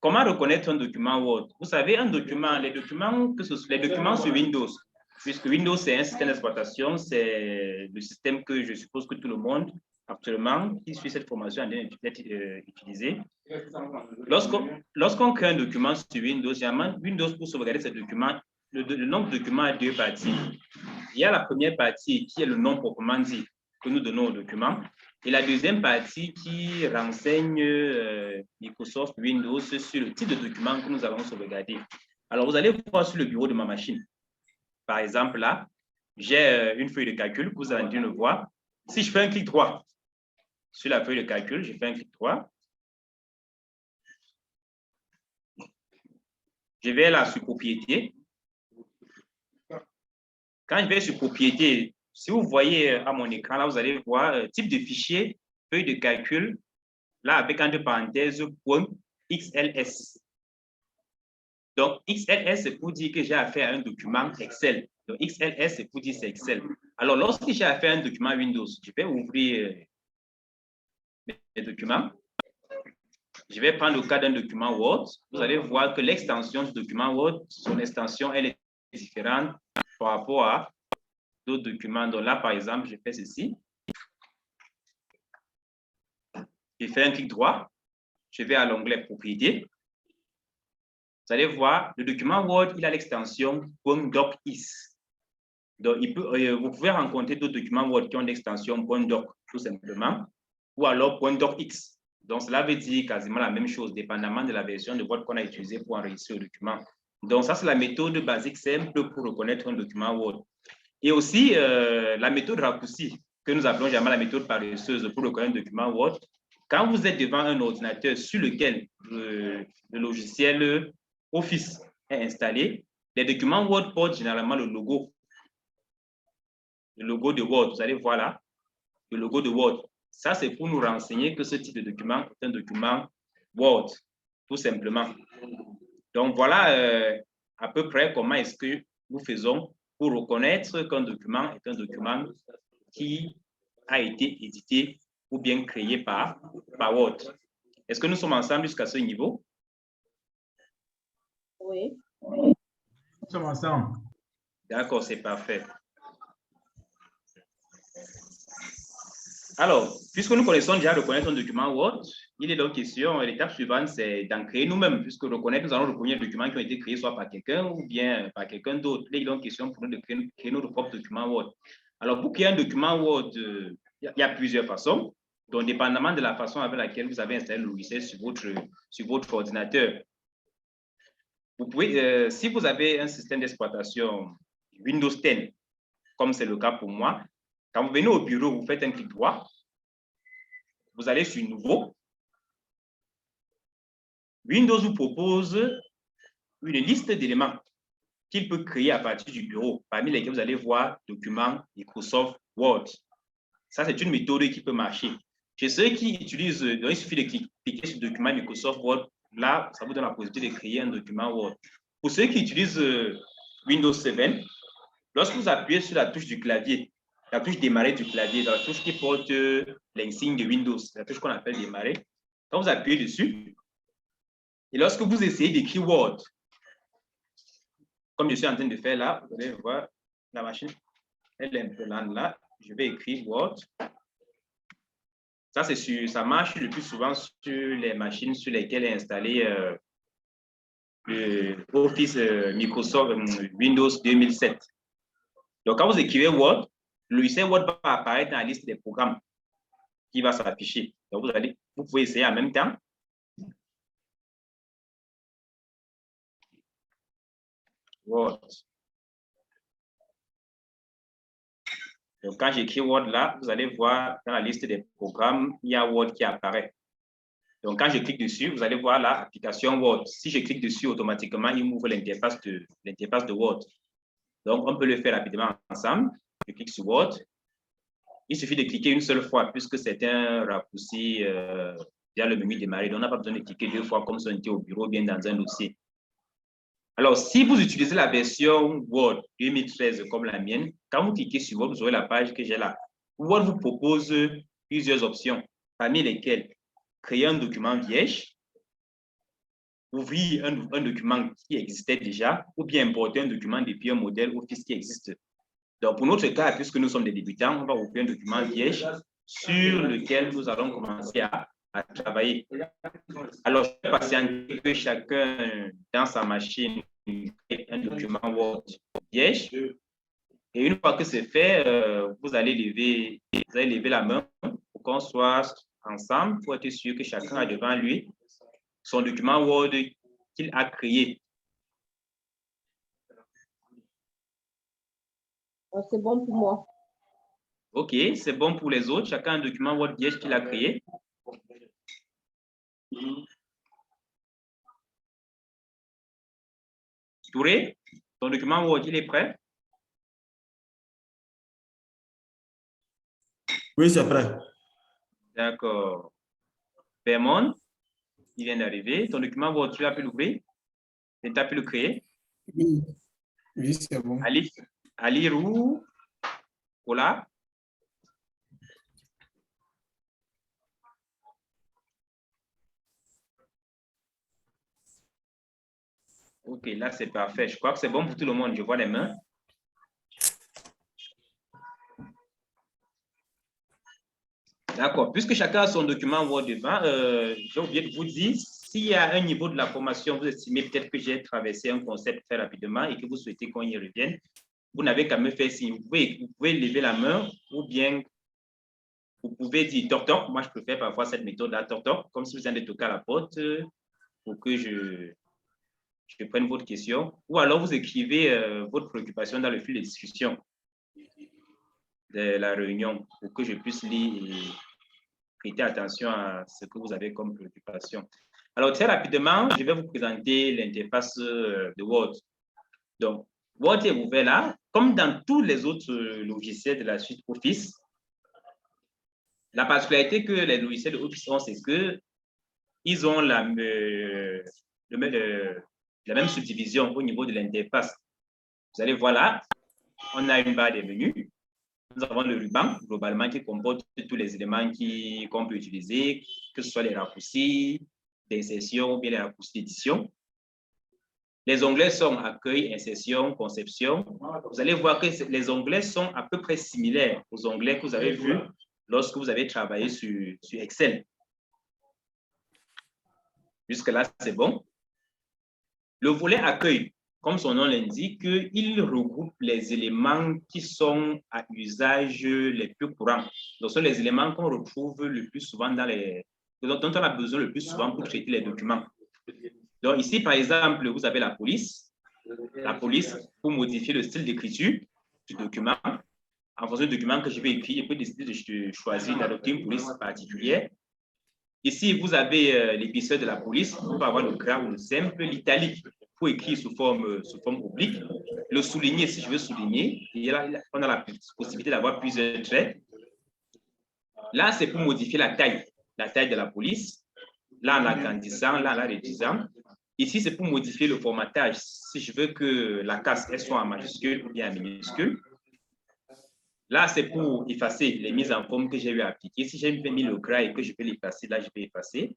Comment reconnaître un document Word? Vous savez, les documents sur Windows, puisque Windows, c'est un système d'exploitation, c'est le système que je suppose que tout le monde, actuellement, qui suit cette formation, a d'être utilisé. Lorsqu'on crée un document sur Windows, Windows, pour sauvegarder ce document, le nom de document a deux parties. Il y a la première partie qui est le nom proprement dit que nous donnons au document. Et la deuxième partie qui renseigne Microsoft Windows sur le type de document que nous allons sauvegarder. Alors, vous allez voir sur le bureau de ma machine. Par exemple, là, j'ai une feuille de calcul que vous avez dû le voir. Si je fais un clic droit sur la feuille de calcul, je fais un clic droit. Je vais là sur propriété. Quand je vais sur propriété, si vous voyez à mon écran, là, vous allez voir type de fichier, feuille de calcul, là, avec entre parenthèses, .xls. Donc, XLS, c'est pour dire que j'ai affaire à un document Excel. Donc, XLS, c'est pour dire c'est Excel. Alors, lorsque j'ai affaire à un document Windows, je vais ouvrir mes documents. Je vais prendre le cas d'un document Word. Vous allez voir que l'extension du document Word, son extension, elle est différente par rapport à d'autres documents. Donc là, par exemple, je fais ceci. Je fais un clic droit. Je vais à l'onglet Propriété. Vous allez voir, le document Word, il a l'extension .docx. Donc, vous pouvez rencontrer d'autres documents Word qui ont l'extension .doc, tout simplement, ou alors .docx. Donc, cela veut dire quasiment la même chose, dépendamment de la version de Word qu'on a utilisée pour enregistrer le document. Donc, ça, c'est la méthode basique simple pour reconnaître un document Word. Et aussi, la méthode raccourcie, que nous appelons jamais la méthode paresseuse pour reconnaître un document Word. Quand vous êtes devant un ordinateur sur lequel le logiciel Office est installé, les documents Word portent généralement le logo de Word. Vous allez voir là, le logo de Word. Ça, c'est pour nous renseigner que ce type de document est un document Word, tout simplement. Donc, voilà à peu près comment est-ce que nous faisons pour reconnaître qu'un document est un document qui a été édité ou bien créé par Word. Est-ce que nous sommes ensemble jusqu'à ce niveau? Oui. Nous sommes ensemble. D'accord, c'est parfait. Alors, puisque nous connaissons déjà reconnaître un document Word, il est donc question, l'étape suivante, c'est d'en créer nous-mêmes, puisque reconnaître, nous allons reconnaître les documents qui ont été créés soit par quelqu'un ou bien par quelqu'un d'autre. Il est donc question pour nous de créer notre propre document Word. Alors, pour créer un document Word, il y a plusieurs façons. Donc, dépendamment de la façon avec laquelle vous avez installé le logiciel sur votre ordinateur. Vous pouvez, si vous avez un système d'exploitation Windows 10, comme c'est le cas pour moi, quand vous venez au bureau, vous faites un clic droit, vous allez sur Nouveau. Windows vous propose une liste d'éléments qu'il peut créer à partir du bureau, parmi lesquels vous allez voir Documents Microsoft Word. Ça, c'est une méthode qui peut marcher. Chez ceux qui utilisent, il suffit de cliquer sur Document Microsoft Word. Là, ça vous donne la possibilité de créer un document Word. Pour ceux qui utilisent Windows 7, lorsque vous appuyez sur la touche du clavier, la touche démarrer du clavier, la touche qui porte l'insigne de Windows, la touche qu'on appelle démarrer, quand vous appuyez dessus, et lorsque vous essayez d'écrire Word, comme je suis en train de faire là, vous allez voir la machine, elle est un peu lente là, je vais écrire Word. Ça, ça marche le plus souvent sur les machines sur lesquelles est installé Office Microsoft Windows 2007. Donc, quand vous écrivez Word, le logiciel Word va apparaître dans la liste des programmes qui va s'afficher. Donc, vous pouvez essayer en même temps. Word. Donc, quand j'écris Word là, vous allez voir dans la liste des programmes, il y a Word qui apparaît. Donc, quand je clique dessus, vous allez voir l'application Word. Si je clique dessus, automatiquement, il m'ouvre l'interface de Word. Donc, on peut le faire rapidement ensemble. Je clique sur Word. Il suffit de cliquer une seule fois, puisque c'est un raccourci via le menu démarrer. Donc, on n'a pas besoin de cliquer deux fois comme si on était au bureau ou bien dans un dossier. Alors, si vous utilisez la version Word 2013 comme la mienne, quand vous cliquez sur Word, vous aurez la page que j'ai là. Word vous propose plusieurs options, parmi lesquelles créer un document vierge, ouvrir un document qui existait déjà ou bien importer un document depuis un modèle Office qui existe. Donc, pour notre cas, puisque nous sommes des débutants, on va ouvrir un document vierge sur lequel nous allons commencer à travailler. Alors, je vais patienter que chacun, dans sa machine, crée un document Word vierge. Et une fois que c'est fait, vous allez lever la main pour qu'on soit ensemble, pour être sûr que chacun a devant lui son document Word qu'il a créé. C'est bon pour moi. OK, c'est bon pour les autres. Chacun a un document Word vierge qu'il a créé. Touré, ton document Word, il est prêt? Oui, c'est prêt. D'accord. Vermont, il vient d'arriver. Ton document Word, tu as pu l'ouvrir? Tu as pu le créer? Oui, oui, c'est bon. Ali Roux, voilà. OK, là, c'est parfait. Je crois que c'est bon pour tout le monde. Je vois les mains. D'accord. Puisque chacun a son document Word devant, j'ai oublié de vous dire, s'il y a un niveau de la formation, vous estimez peut-être que j'ai traversé un concept très rapidement et que vous souhaitez qu'on y revienne, vous n'avez qu'à me faire signe. Vous pouvez lever la main ou bien vous pouvez dire toc-toc. Moi, je préfère parfois cette méthode-là, toc-toc, comme si vous allez toquer à la porte pour que je prenne votre question. Ou alors, vous écrivez votre préoccupation dans le fil de discussion de la réunion pour que je puisse lire et prêter attention à ce que vous avez comme préoccupation. Alors, très rapidement, je vais vous présenter l'interface de Word. Donc, Word est ouvert là. Comme dans tous les autres logiciels de la suite Office, la particularité que les logiciels de Office ont, c'est qu'ils ont la même subdivision au niveau de l'interface. Vous allez voir là, on a une barre des menus. Nous avons le ruban, globalement, qui comporte tous les éléments qu'on peut utiliser, que ce soit les raccourcis d'insertion ou bien les raccourcis d'édition. Les onglets sont accueil, insertion, conception. Vous allez voir que les onglets sont à peu près similaires aux onglets que vous avez vus lorsque vous avez travaillé sur Excel. Jusque-là, c'est bon. Le volet accueil, comme son nom l'indique, il regroupe les éléments qui sont à usage les plus courants. Donc, ce sont les éléments qu'on retrouve le plus souvent dont on a besoin le plus souvent pour traiter les documents. Donc, ici, par exemple, vous avez la police. La police, pour modifier le style d'écriture du document, en fonction du document que je vais écrire, je peux décider de choisir d'adopter une police particulière. Ici, vous avez l'épaisseur de la police. On peut avoir le gras ou le simple, l'italique pour écrire sous forme oblique, le souligner si je veux souligner. Et là, on a la possibilité d'avoir plusieurs traits. Là, c'est pour modifier la taille de la police. Là, en agrandissant, là, en la réduisant. Ici, c'est pour modifier le formatage. Si je veux que la case soit en majuscule ou bien en minuscule. Là, c'est pour effacer les mises en forme que j'ai eu à appliquer. Si j'ai mis le gras et que je peux l'effacer, là, je peux effacer.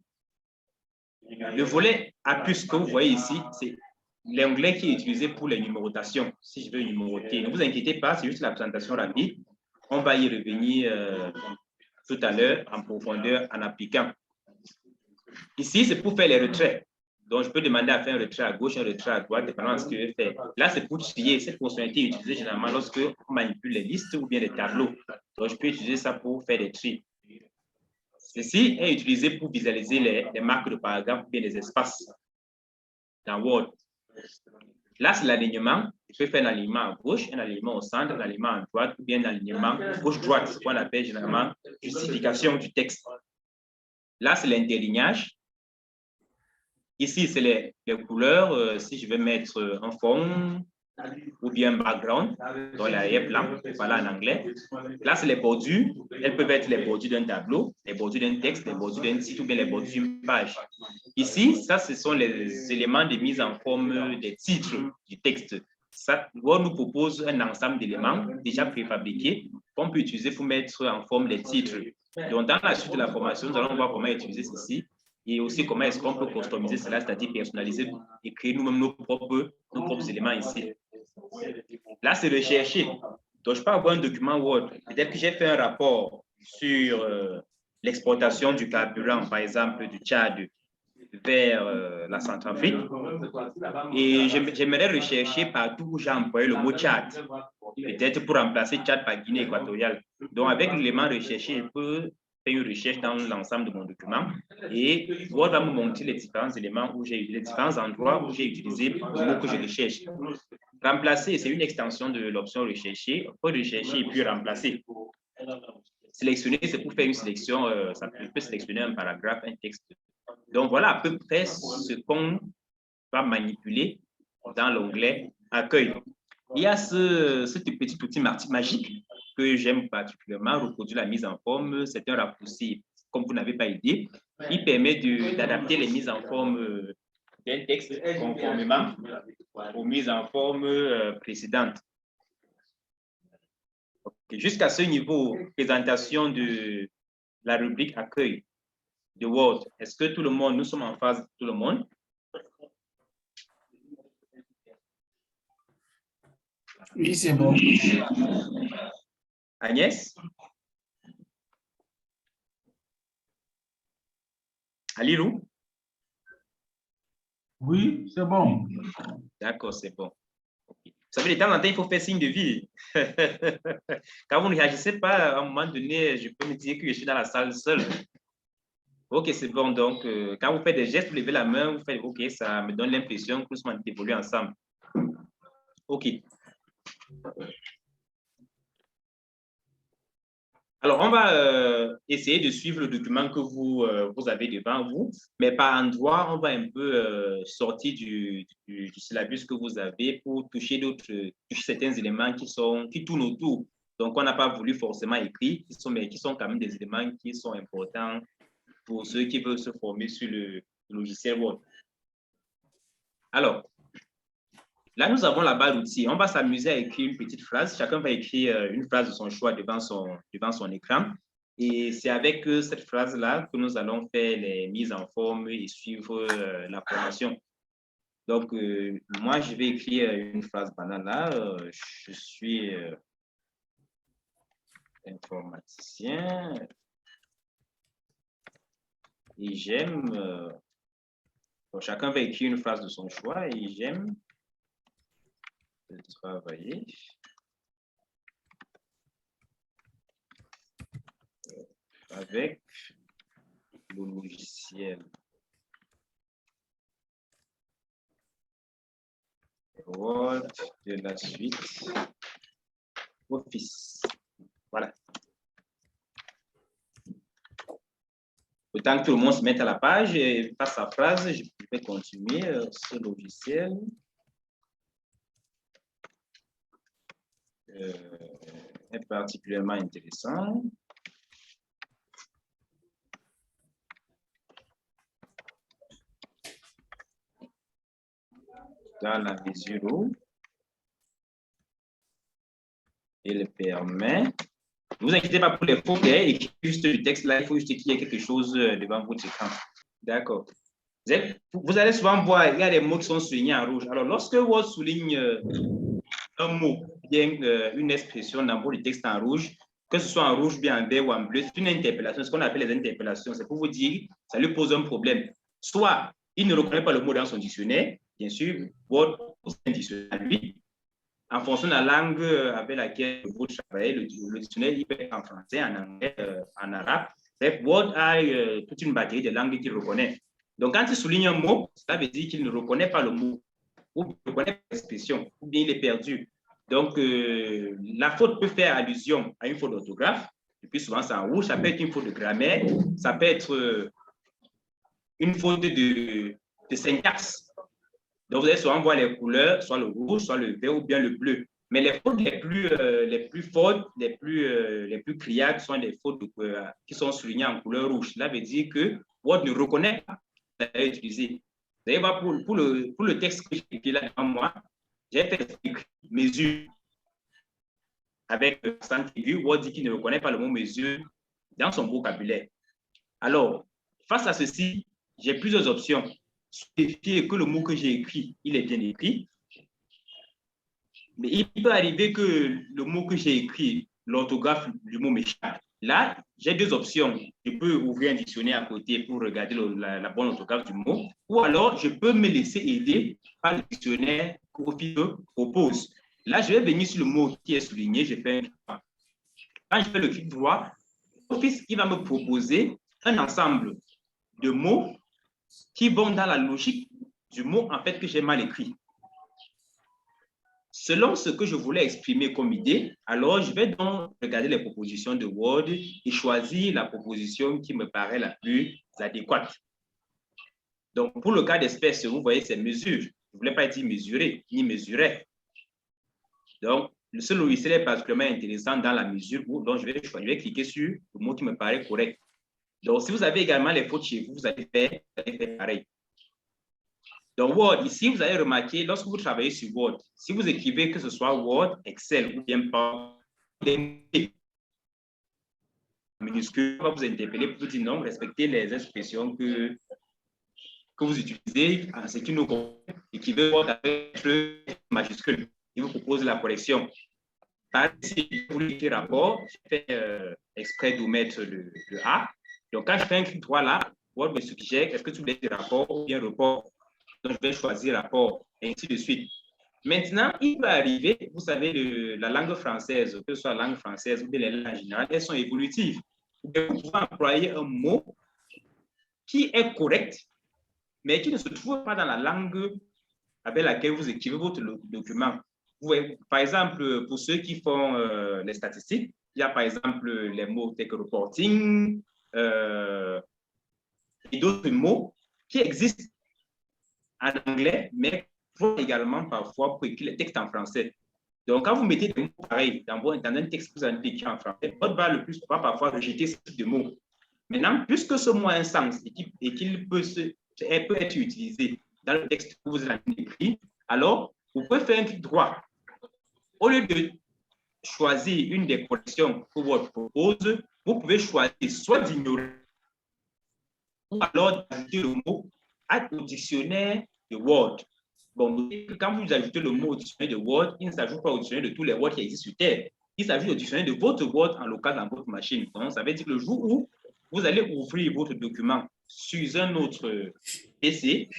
Le volet APUS que vous voyez ici, c'est l'onglet qui est utilisé pour les numérotations. Si je veux numéroter, ne vous inquiétez pas, c'est juste la présentation rapide. On va y revenir tout à l'heure en profondeur en appliquant. Ici, c'est pour faire les retraits. Donc, je peux demander à faire un retrait à gauche, un retrait à droite, dépendant de ce que je veux faire. Là, c'est pour trier. Cette fonctionnalité est utilisée généralement lorsque on manipule les listes ou bien les tableaux. Donc, je peux utiliser ça pour faire des tris. Ceci est utilisé pour visualiser les marques de paragraphe ou bien les espaces dans Word. Là, c'est l'alignement. Je peux faire un alignement à gauche, un alignement au centre, un alignement à droite ou bien un alignement gauche-droite, ce qu'on appelle généralement justification du texte. Là, c'est l'interlignage. Ici, c'est les couleurs. Si je veux mettre un fond ou bien un background, dans l'arrière-plan, voilà en anglais. Là, c'est les bordures. Elles peuvent être les bordures d'un tableau, les bordures d'un texte, les bordures d'un site ou bien les bordures d'une page. Ici, ça, ce sont les éléments de mise en forme des titres du texte. Ça, Word nous propose un ensemble d'éléments déjà préfabriqués qu'on peut utiliser pour mettre en forme des titres. Donc, dans la suite de la formation, nous allons voir comment utiliser ceci et aussi comment est-ce qu'on peut customiser cela, c'est-à-dire personnaliser et créer nous-mêmes nos propres éléments ici. Là, c'est rechercher. Donc, je peux avoir un document Word. Peut-être que j'ai fait un rapport sur l'exportation du carburant, par exemple, du Tchad vers la Centrafrique. Et j'aimerais rechercher partout où j'ai employé le mot Tchad. Peut-être pour remplacer Tchad par Guinée équatoriale. Donc, avec l'élément recherché, je peux faire une recherche dans l'ensemble de mon document et Word va me montrer les différents éléments où j'ai les différents endroits où j'ai utilisé le mot que je recherche. Remplacer, c'est une extension de l'option rechercher. On peut rechercher et puis remplacer. Sélectionner, c'est pour faire une sélection, ça peut sélectionner un paragraphe, un texte. Donc, voilà à peu près ce qu'on va manipuler dans l'onglet Accueil. Il y a ce petit outil magique que j'aime particulièrement, reproduire la mise en forme. C'est un raccourci, comme vous n'avez pas idée. Il permet d'adapter les mises en forme d'un texte conformément aux mises en forme précédentes. Okay. Jusqu'à ce niveau, présentation de la rubrique Accueil de Word. Est-ce que tout le monde, nous sommes en phase, tout le monde? Oui, c'est bon. Agnès? Alirou? Oui, c'est bon. D'accord, c'est bon. Okay. Vous savez, de temps en temps, il faut faire signe de vie. Quand vous ne réagissez pas, à un moment donné, je peux me dire que je suis dans la salle seul. Ok, c'est bon. Donc, quand vous faites des gestes, vous levez la main, vous faites OK, ça me donne l'impression que nous sommes évolués ensemble. OK. Alors, on va essayer de suivre le document que vous avez devant vous, mais par endroit, on va un peu sortir du syllabus que vous avez pour toucher certains éléments qui tournent autour. Donc, on n'a pas voulu forcément écrire, mais qui sont quand même des éléments qui sont importants pour ceux qui veulent se former sur le logiciel Word. Alors, là, nous avons la barre d'outils. On va s'amuser à écrire une petite phrase. Chacun va écrire une phrase de son choix devant son écran. Et c'est avec cette phrase-là que nous allons faire les mises en forme et suivre la formation. Donc, moi, je vais écrire une phrase banale là. Je suis informaticien et j'aime... donc, chacun va écrire une phrase de son choix et j'aime travailler avec le logiciel Word de la suite Office. Voilà. Autant que tout le monde se mette à la page et fasse sa phrase, je vais continuer ce logiciel. Est particulièrement intéressant. Dans la mesure où il permet. Ne vous inquiétez pas pour les fautes, écrivez juste le texte là, il faut juste qu'il y ait quelque chose devant votre écran. D'accord. Vous allez souvent voir, il y a des mots qui sont soulignés en rouge. Alors, lorsque Word souligne un mot, bien une expression dans votre texte en rouge, que ce soit en rouge, bien en vert ou en bleu, c'est une interpellation, ce qu'on appelle les interpellations. C'est pour vous dire, ça lui pose un problème. Soit il ne reconnaît pas le mot dans son dictionnaire, bien sûr, Word pose un dictionnaire à lui. En fonction de la langue avec laquelle vous travaillez, le dictionnaire il peut être en français, en anglais, en arabe. Bref, Word a toute une batterie de langues qu'il reconnaît. Donc, quand il souligne un mot, ça veut dire qu'il ne reconnaît pas le mot, ou il ne reconnaît pas l'expression, ou bien il est perdu. Donc, la faute peut faire allusion à une faute d'orthographe, et puis souvent c'est en rouge, ça peut être une faute de grammaire, ça peut être une faute de syntaxe. Donc, vous allez souvent voir les couleurs, soit le rouge, soit le vert ou bien le bleu. Mais les fautes les plus fortes, les plus criardes sont les fautes qui sont soulignées en couleur rouge. Cela veut dire que Word ne reconnaît pas ce que vous avez utilisé. Vous allez voir, pour le texte que j'ai écrit là devant moi, j'ai fait mesure avec accent aigu. Word dit qu'il ne reconnaît pas le mot mesure dans son vocabulaire. Alors, face à ceci, j'ai plusieurs options. Vérifier que le mot que j'ai écrit, il est bien écrit. Mais il peut arriver que le mot que j'ai écrit, l'orthographe du mot m'échappe. Là, j'ai deux options. Je peux ouvrir un dictionnaire à côté pour regarder la bonne orthographe du mot, ou alors je peux me laisser aider par le dictionnaire qu'Office propose. Là, je vais venir sur le mot qui est souligné, je fais un clic droit. Quand je fais le clic droit, Office il va me proposer un ensemble de mots qui vont dans la logique du mot en fait que j'ai mal écrit. Selon ce que je voulais exprimer comme idée, alors je vais donc regarder les propositions de Word et choisir la proposition qui me paraît la plus adéquate. Donc, pour le cas d'espèce, vous voyez, c'est mesure. Je ne voulais pas dire mesurer, ni mesurer. Donc, ce logiciel est particulièrement intéressant dans la mesure où donc je vais cliquer sur le mot qui me paraît correct. Donc, si vous avez également les fautes chez vous, vous allez faire pareil. Donc, Word, ici, vous allez remarquer, lorsque vous travaillez sur Word, si vous écrivez que ce soit Word, Excel ou bien pas, minuscule, on va vous interpeller pour vous dire non, respectez les expressions que vous utilisez en ce qui nous concerne, écrivez Word avec le majuscule. Il vous propose la correction. Par ici, pour l'écrire rapport, je fais exprès de mettre le A. Donc, quand je fais un clic droit là, Word me suggère est-ce que tu voulais dire rapport ou bien report. Donc, je vais choisir rapport, et ainsi de suite. Maintenant, il peut arriver, vous savez, la langue française, que ce soit la langue française ou bien les langues en général, elles sont évolutives. Vous pouvez employer un mot qui est correct, mais qui ne se trouve pas dans la langue avec laquelle vous écrivez votre document. Vous voyez, par exemple, pour ceux qui font les statistiques, il y a par exemple les mots tels que reporting et d'autres mots qui existent en anglais, mais également parfois pour écrire les textes en français. Donc, quand vous mettez des mots pareils dans un texte que vous avez écrit en français, votre va le plus souvent parfois rejeter ce type de mots. Maintenant, puisque ce mot a un sens et qu'il peut être utilisé dans le texte que vous avez écrit, alors vous pouvez faire un clic droit. Au lieu de choisir une des corrections que votre propose, vous pouvez choisir soit d'ignorer ou alors d'ajouter le mot au dictionnaire de Word. Bon, quand vous ajoutez le mot au dictionnaire de Word, il ne s'ajoute pas au dictionnaire de tous les Word qui existent sur Terre. Il s'ajoute au dictionnaire de votre Word en local dans votre machine. Donc, ça veut dire que le jour où vous allez ouvrir votre document sur un autre PC,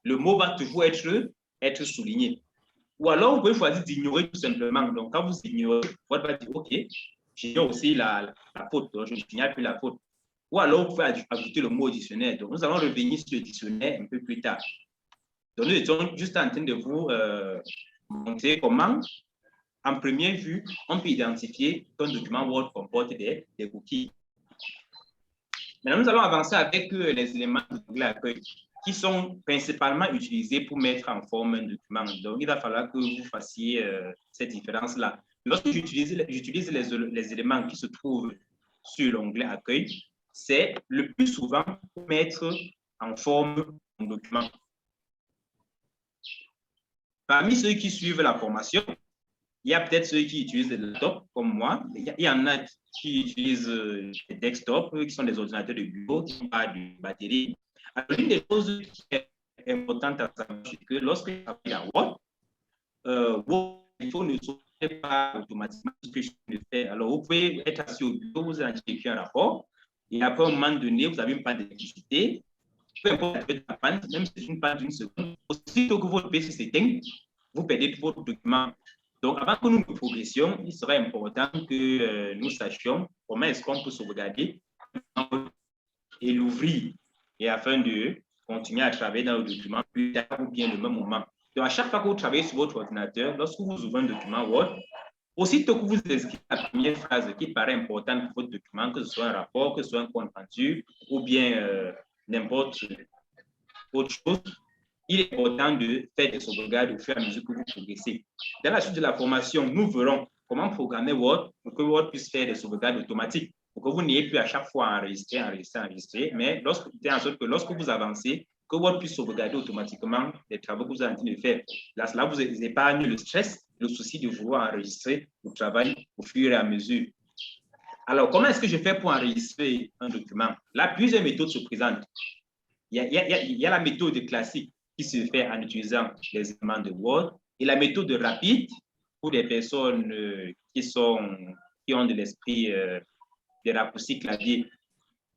le mot va toujours être souligné. Ou alors, vous pouvez choisir d'ignorer tout simplement. Donc, quand vous ignorez, Word va dire, OK, j'ignore aussi la faute, donc je n'ignore plus la faute. Ou alors, vous pouvez ajouter le mot au dictionnaire. Donc, nous allons revenir sur le dictionnaire un peu plus tard. Donc, nous étions juste en train de vous montrer comment, en première vue, on peut identifier qu'un document Word comporte des cookies. Maintenant, nous allons avancer avec les éléments de l'onglet accueil qui sont principalement utilisés pour mettre en forme un document. Donc, il va falloir que vous fassiez cette différence-là. Lorsque j'utilise les éléments qui se trouvent sur l'onglet accueil, c'est le plus souvent pour mettre en forme un document. Parmi ceux qui suivent la formation, il y a peut-être ceux qui utilisent des laptops comme moi. Il y en a qui utilisent des desktops, qui sont des ordinateurs de bureau, qui n'ont pas de batterie. Alors, l'une des choses qui est importante à savoir, c'est que lorsque vous travaillez à Word, il faut ne sauter pas automatiquement ce que je vais faire. Alors, vous pouvez être assis au bureau, vous avez écrit un rapport, et après, à un moment donné, vous avez une panne d'électricité. Peu importe la panne, même si c'est une panne d'une seconde, aussitôt que votre PC s'éteint, vous perdez tout votre document. Donc, avant que nous progressions, il serait important que nous sachions comment est-ce qu'on peut sauvegarder et l'ouvrir, et afin de continuer à travailler dans le document plus tard ou bien le même moment. Donc, à chaque fois que vous travaillez sur votre ordinateur, lorsque vous ouvrez un document Word, aussitôt que vous écrivez la première phrase qui paraît importante pour votre document, que ce soit un rapport, que ce soit un compte rendu, ou bien n'importe autre chose, il est important de faire des sauvegardes au fur et à mesure que vous progressez. Dans la suite de la formation, nous verrons comment programmer Word pour que Word puisse faire des sauvegardes automatiques, pour que vous n'ayez plus à chaque fois à enregistrer, mais en sorte que lorsque vous avancez, que Word puisse sauvegarder automatiquement les travaux que vous êtes en train de faire. Là, cela vous épargne le stress, le souci de vouloir enregistrer le travail au fur et à mesure. Alors, comment est-ce que je fais pour enregistrer un document? Là, plusieurs méthodes se présentent. il y a la méthode classique qui se fait en utilisant les éléments de Word et la méthode rapide pour les personnes qui ont de l'esprit des raccourcis clavier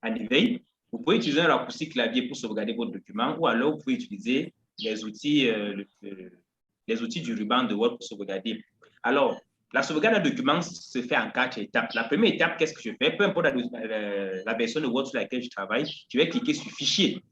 en éveil. Vous pouvez utiliser un raccourci clavier pour sauvegarder votre document ou alors vous pouvez utiliser les outils du ruban de Word pour sauvegarder. Alors, la sauvegarde d'un document se fait en 4 étapes. La première étape, qu'est-ce que je fais? Peu importe la version de Word sur laquelle je travaille, je vais cliquer sur Fichier.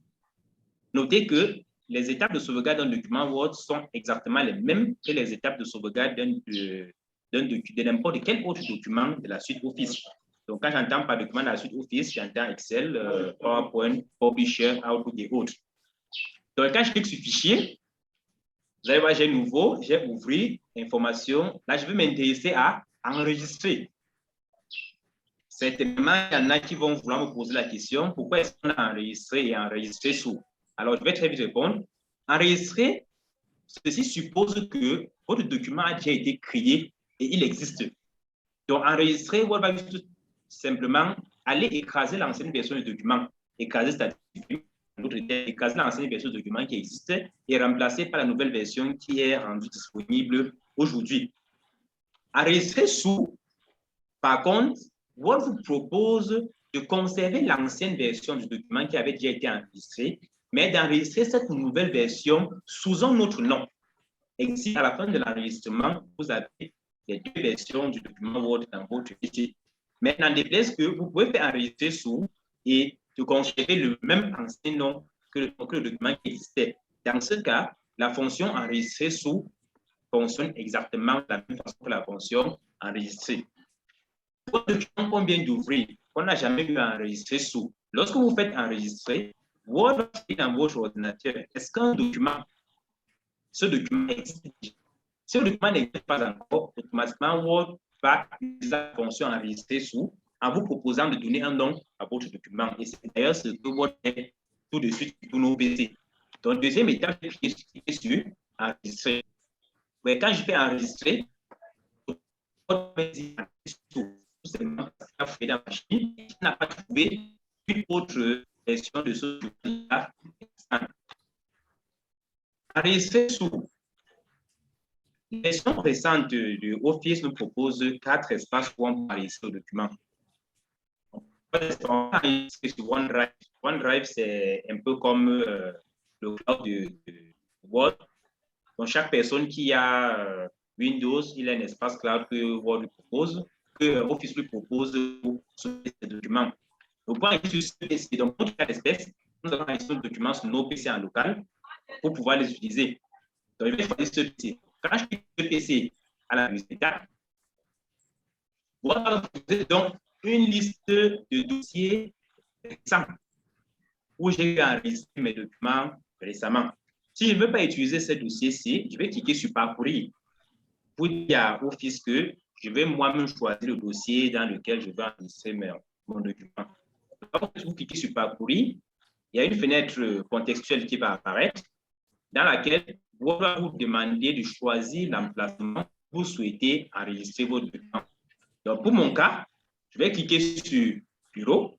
Notez que les étapes de sauvegarde d'un document Word sont exactement les mêmes que les étapes de sauvegarde de n'importe quel autre document de la suite Office. Donc, quand j'entends par document de la suite Office, j'entends Excel, PowerPoint, Publisher, Outlook et autres. Donc, quand je clique sur Fichier, vous allez voir, j'ai nouveau, j'ai ouvrir, information. Là, je vais m'intéresser à enregistrer. Certainement, il y en a qui vont vouloir me poser la question, pourquoi est-ce qu'on a enregistré et enregistré sous? Alors, je vais très vite répondre. Enregistrer, ceci suppose que votre document a déjà été créé et il existe. Donc, enregistrer, on va tout simplement aller écraser l'ancienne version du document. Écraser, c'est-à-dire écraser l'ancienne version du document qui existe et remplacer par la nouvelle version qui est rendue disponible aujourd'hui. Enregistrer sous, par contre, Word vous propose de conserver l'ancienne version du document qui avait déjà été enregistrée, mais d'enregistrer cette nouvelle version sous un autre nom. Et si à la fin de l'enregistrement, vous avez les deux versions du document Word dans votre fichier. Mais n'en déplaise que vous pouvez faire enregistrer sous et de conserver le même ancien nom que le document qui existait. Dans ce cas, la fonction enregistrer sous fonctionne exactement de la même façon que la fonction enregistrer. Pour un document qu'on vient d'ouvrir, qu'on n'a jamais eu à enregistrer sous, lorsque vous faites enregistrer, Word est dans votre ordinateur. Est-ce qu'un document, ce document existe? Si le document n'existe pas encore, automatiquement, Word va utiliser la fonction enregistrer sous en vous proposant de donner un nom à votre document. Et c'est d'ailleurs ce que Word fait tout de suite pour nos PC. Donc, deuxième étape, je vais cliquer sur enregistrer. Mais quand je fais enregistrer, Word me dit tout simplement parce qu'il a fait dans la machine, il n'a pas trouvé une autre version de ce document-là. Enregistrer sous. La version récente de Office nous propose 4 espaces où on peut enregistrer le document. On enregistre sur OneDrive. OneDrive, c'est un peu comme le cloud de Word. Donc, chaque personne qui a Windows, il a un espace cloud que Word lui propose, que Office lui propose pour sauver ses documents. Donc, pour enregistrer sur ce PC, donc, pour chaque espèce, nous avons enregistré le document sur nos PC en local pour pouvoir les utiliser. Donc, je vais choisir ce PC. Quand je clique sur le PC à la résultat, voilà donc une liste de dossiers récents où j'ai enregistré mes documents récemment. Si je ne veux pas utiliser ce dossier-ci, je vais cliquer sur Parcourir pour dire à Office que je vais moi-même choisir le dossier dans lequel je vais enregistrer mon document. Quand vous cliquez sur Parcourir, il y a une fenêtre contextuelle qui va apparaître dans laquelle vous va vous demander de choisir l'emplacement que vous souhaitez enregistrer votre document. Donc, pour mon cas, je vais cliquer sur Bureau.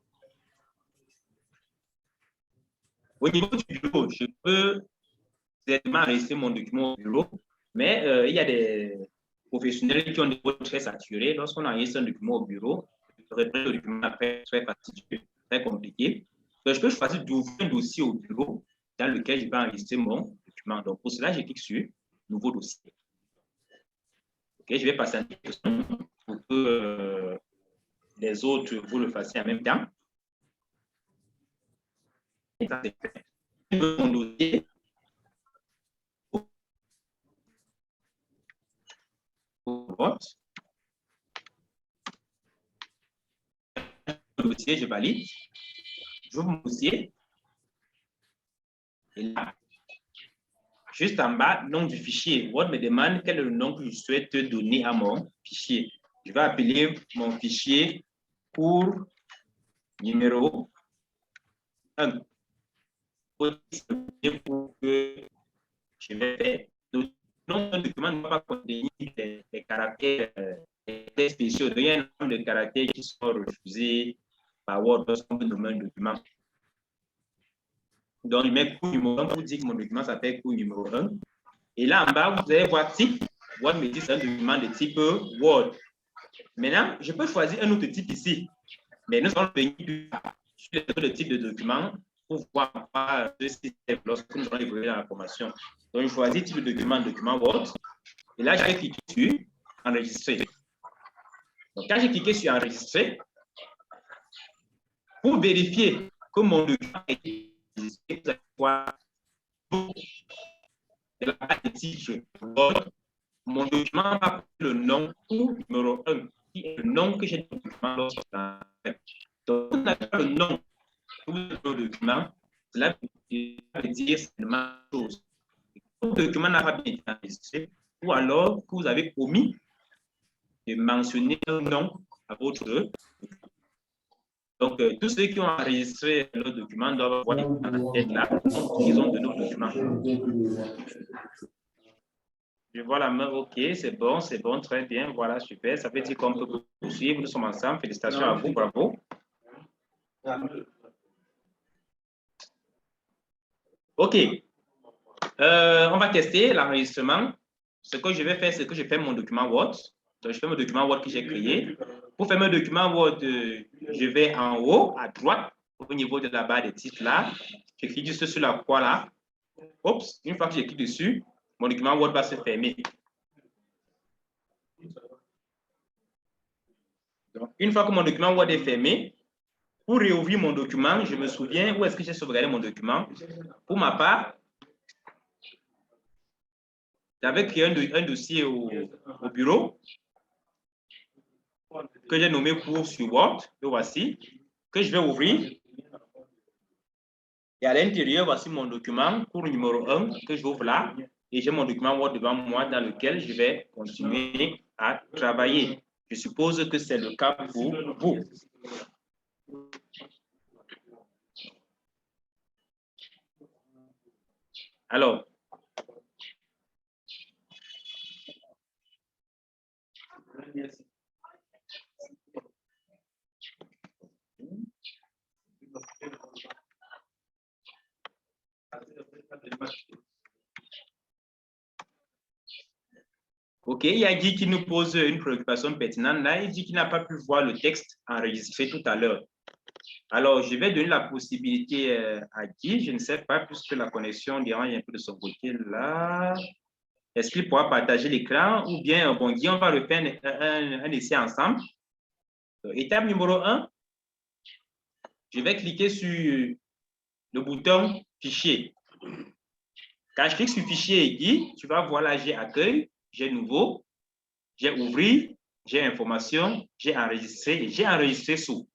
Au niveau du bureau, je peux directement enregistrer mon document au bureau, mais il y a des professionnels qui ont des voix très saturées. Lorsqu'on enregistre un document au bureau, le document après très fastidieux, très compliqué. Donc, je peux choisir d'ouvrir un dossier au bureau dans lequel je vais enregistrer mon document. Donc, pour cela, je clique sur Nouveau dossier. OK, je vais passer à une question pour que les autres, vous le fassiez en même temps. Mon dossier. Vote. Le dossier, je valide. J'ouvre mon dossier. Et là, juste en bas, nom du fichier. Word me demande quel est le nom que je souhaite donner à mon fichier. Je vais appeler mon fichier cours numéro 1. Pour que je vais faire. Donc, le document ne va pas contenir des caractères spéciaux. Il y a un nombre de caractères qui sont refusés par Word lorsqu'on veut nommer un document. Donc, je mets cours numéro 1 pour dire que mon document s'appelle cours numéro 1. Et là, en bas, vous allez voir type. Word me dit c'est un document de type Word. Maintenant, je peux choisir un autre type ici. Mais nous allons venir sur le type de document pour voir le système lorsque nous allons évoluer dans la formation. Donc, je choisis type de document Word. Et là, je vais cliquer sur enregistrer. Donc, quand j'ai cliqué sur enregistrer, pour vérifier que mon document est enregistré, vous allez voir de la page de titre Word, mon document va le nom ou numéro 1, qui est le nom que j'ai dans le document lorsque donc, on n'a pas le nom du document, cela veut dire seulement chose. Le document n'a pas bien été enregistré, ou alors que vous avez omis de mentionner un nom à votre document. Donc, tous ceux qui ont enregistré le document doivent avoir la tête là, donc ils ont de nos documents. Je vois la main, ok, c'est bon, très bien, voilà, super. Ça veut dire qu'on peut poursuivre, nous sommes ensemble. Félicitations à vous, bravo. Ok, on va tester l'enregistrement. Ce que je vais faire, c'est que je fais mon document Word. Donc, je fais mon document Word que j'ai créé. Pour faire mon document Word, je vais en haut, à droite, au niveau de la barre des titres là. Je clique juste sur la croix là. Oups, une fois que j'ai cliqué dessus, mon document Word va se fermer. Donc, une fois que mon document Word est fermé, pour réouvrir mon document, je me souviens où est-ce que j'ai sauvegardé mon document. Pour ma part, j'avais créé un dossier au bureau que j'ai nommé cours sur Word, le voici, que je vais ouvrir. Et à l'intérieur, voici mon document, cours numéro 1, que j'ouvre là. Et j'ai mon document Word devant moi dans lequel je vais continuer à travailler. Je suppose que c'est le cas pour vous. Alors, ok, il y a Guy qui nous pose une préoccupation pertinente. Là, il dit qu'il n'a pas pu voir le texte enregistré tout à l'heure. Alors, je vais donner la possibilité à Guy. Je ne sais pas, puisque la connexion dérange un peu de son côté là. Est-ce qu'il pourra partager l'écran ou bien, bon, Guy, on va refaire un essai ensemble. Donc, étape numéro 1, je vais cliquer sur le bouton Fichier. Quand je clique sur Fichier, Guy, tu vas voir là, j'ai Accueil, j'ai Nouveau, j'ai Ouvrir, j'ai Information, j'ai Enregistré et j'ai Enregistré sous.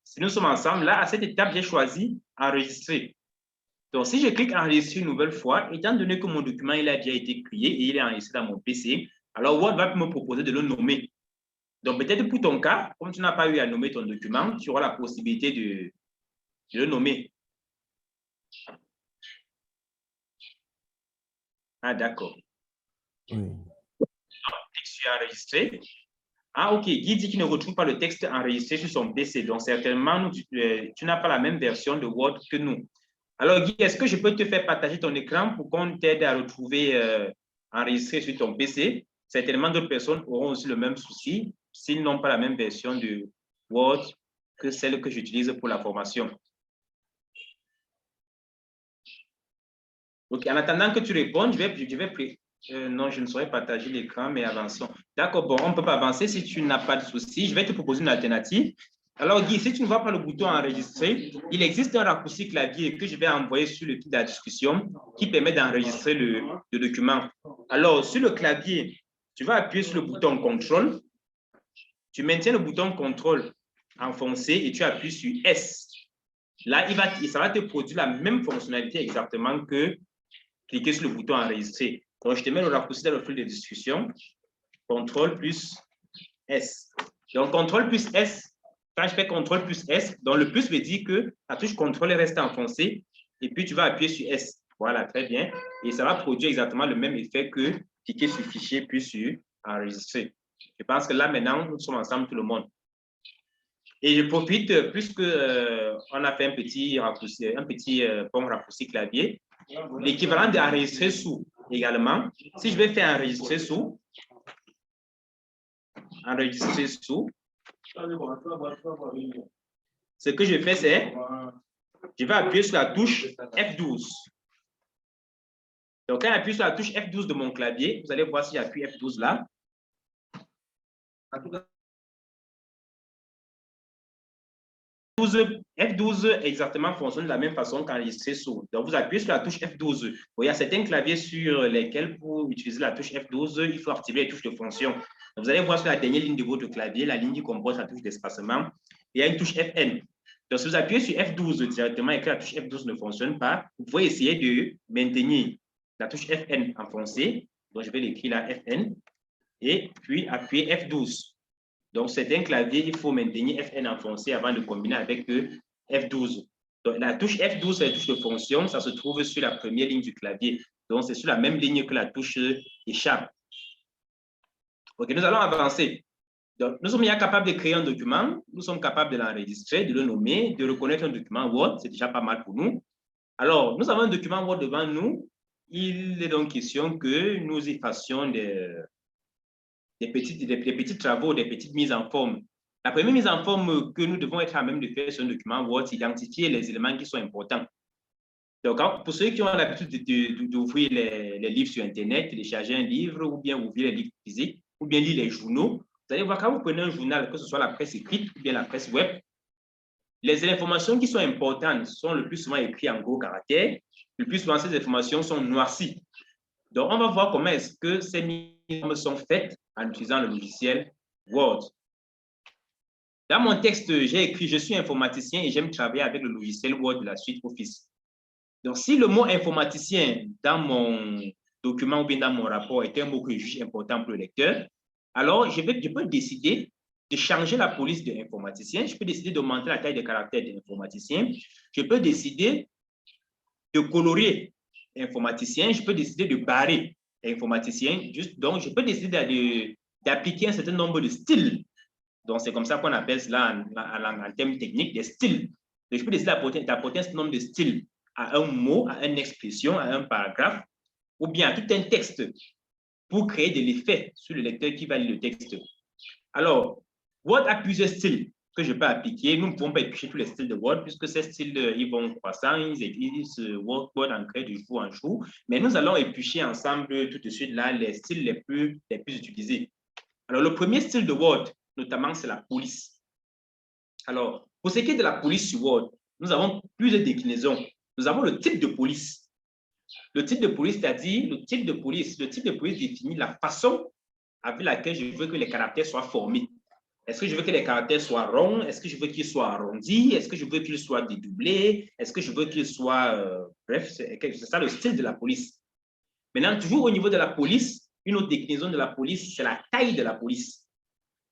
Si nous sommes ensemble, là, à cette étape, j'ai choisi Enregistrer. Donc, si je clique Enregistrer une nouvelle fois, étant donné que mon document il a déjà été créé et il est enregistré dans mon PC, alors Word va me proposer de le nommer. Donc, peut-être pour ton cas, comme tu n'as pas eu à nommer ton document, tu auras la possibilité de le nommer. Ah, d'accord. Oui. Texte enregistré. Ah, ok. Guy dit qu'il ne retrouve pas le texte enregistré sur son PC. Donc, certainement, tu n'as pas la même version de Word que nous. Alors, Guy, est-ce que je peux te faire partager ton écran pour qu'on t'aide à retrouver enregistré sur ton PC? Certainement, d'autres personnes auront aussi le même souci s'ils n'ont pas la même version de Word que celle que j'utilise pour la formation. Ok, en attendant que tu répondes, non, je ne saurais partager l'écran, mais avançons. D'accord, bon, on ne peut pas avancer si tu n'as pas de souci. Je vais te proposer une alternative. Alors, Guy, si tu ne vois pas le bouton enregistrer, il existe un raccourci clavier que je vais envoyer sur le fil de la discussion qui permet d'enregistrer le document. Alors, sur le clavier, tu vas appuyer sur le bouton contrôle. Tu maintiens le bouton contrôle enfoncé et tu appuies sur S. Là, ça va te produire la même fonctionnalité exactement que cliquer sur le bouton enregistrer. Donc, je te mets le raccourci dans le fil de discussion. CTRL plus S. Donc, CTRL plus S, quand je fais CTRL plus S, donc le plus veut dire que la touche CTRL reste enfoncée et puis tu vas appuyer sur S. Voilà, très bien. Et ça va produire exactement le même effet que cliquer sur Fichier puis sur Enregistrer. Je pense que là, maintenant, nous sommes ensemble, tout le monde. Et je profite, puisque on a fait un petit pont raccourci clavier, l'équivalent d'enregistrer sous également. Si je vais faire enregistrer sous, ce que je fais, c'est je vais appuyer sur la touche F12. Donc, quand j'appuie sur la touche F12 de mon clavier, vous allez voir si j'appuie F12 là. F12 exactement fonctionne de la même façon qu'enregistrer sous. Donc, vous appuyez sur la touche F12. Il y a certains claviers sur lesquels, pour utiliser la touche F12, il faut activer les touches de fonction. Donc, vous allez voir sur la dernière ligne de votre clavier, la ligne qui compose la touche d'espacement, il y a une touche FN. Donc, si vous appuyez sur F12 directement et que la touche F12 ne fonctionne pas, vous pouvez essayer de maintenir la touche FN enfoncée. Donc, je vais l'écrire là, FN, et puis appuyer F12. Donc, c'est un clavier, il faut maintenir FN enfoncé avant de combiner avec F12. Donc, la touche F12, c'est la touche de fonction, ça se trouve sur la première ligne du clavier. Donc, c'est sur la même ligne que la touche échappe. OK, nous allons avancer. Donc, nous sommes bien capables de créer un document, nous sommes capables de l'enregistrer, de le nommer, de reconnaître un document Word, c'est déjà pas mal pour nous. Alors, nous avons un document Word devant nous. Il est donc question que nous y fassions des petits travaux, des petites mises en forme. La première mise en forme que nous devons être à même de faire sur un document Word, c'est d'identifier les éléments qui sont importants. Donc, pour ceux qui ont l'habitude d'ouvrir les livres sur Internet, télécharger un livre, ou bien ouvrir les livres physiques, ou bien lire les journaux, vous allez voir quand vous prenez un journal, que ce soit la presse écrite ou bien la presse web, les informations qui sont importantes sont le plus souvent écrites en gros caractères. Le plus souvent, ces informations sont noircies. Donc, on va voir comment est-ce que ces mises sont faites en utilisant le logiciel Word. Dans mon texte, j'ai écrit « Je suis informaticien et j'aime travailler avec le logiciel Word de la suite Office ». Donc, si le mot « informaticien » dans mon document ou bien dans mon rapport est un mot que je juge important pour le lecteur, alors je peux décider de changer la police de informaticien, je peux décider d'augmenter la taille de caractère de informaticien, je peux décider de colorier informaticien, je peux décider de barrer informaticien, donc je peux décider d'appliquer un certain nombre de styles. Donc, c'est comme ça qu'on appelle cela en termes techniques des styles. Donc, je peux décider d'apporter un certain nombre de styles à un mot, à une expression, à un paragraphe, ou bien à tout un texte pour créer de l'effet sur le lecteur qui va lire le texte. Alors, Word a plusieurs styles que je peux appliquer. Nous ne pouvons pas éplucher tous les styles de Word puisque ces styles, ils vont croissant, ils se Word en créent de jour en jour. Mais nous allons éplucher ensemble tout de suite là les styles les plus utilisés. Alors, le premier style de Word, notamment, c'est la police. Alors, pour ce qui est de la police sur Word, nous avons plusieurs déclinaisons. Nous avons le type de police. Le type de police, c'est-à-dire le type de police. Le type de police définit la façon avec laquelle je veux que les caractères soient formés. Est-ce que je veux que les caractères soient ronds? Est-ce que je veux qu'ils soient arrondis? Est-ce que je veux qu'ils soient dédoublés? Est-ce que je veux qu'ils soient... bref, c'est ça le style de la police. Maintenant, toujours au niveau de la police, une autre déclinaison de la police, c'est la taille de la police.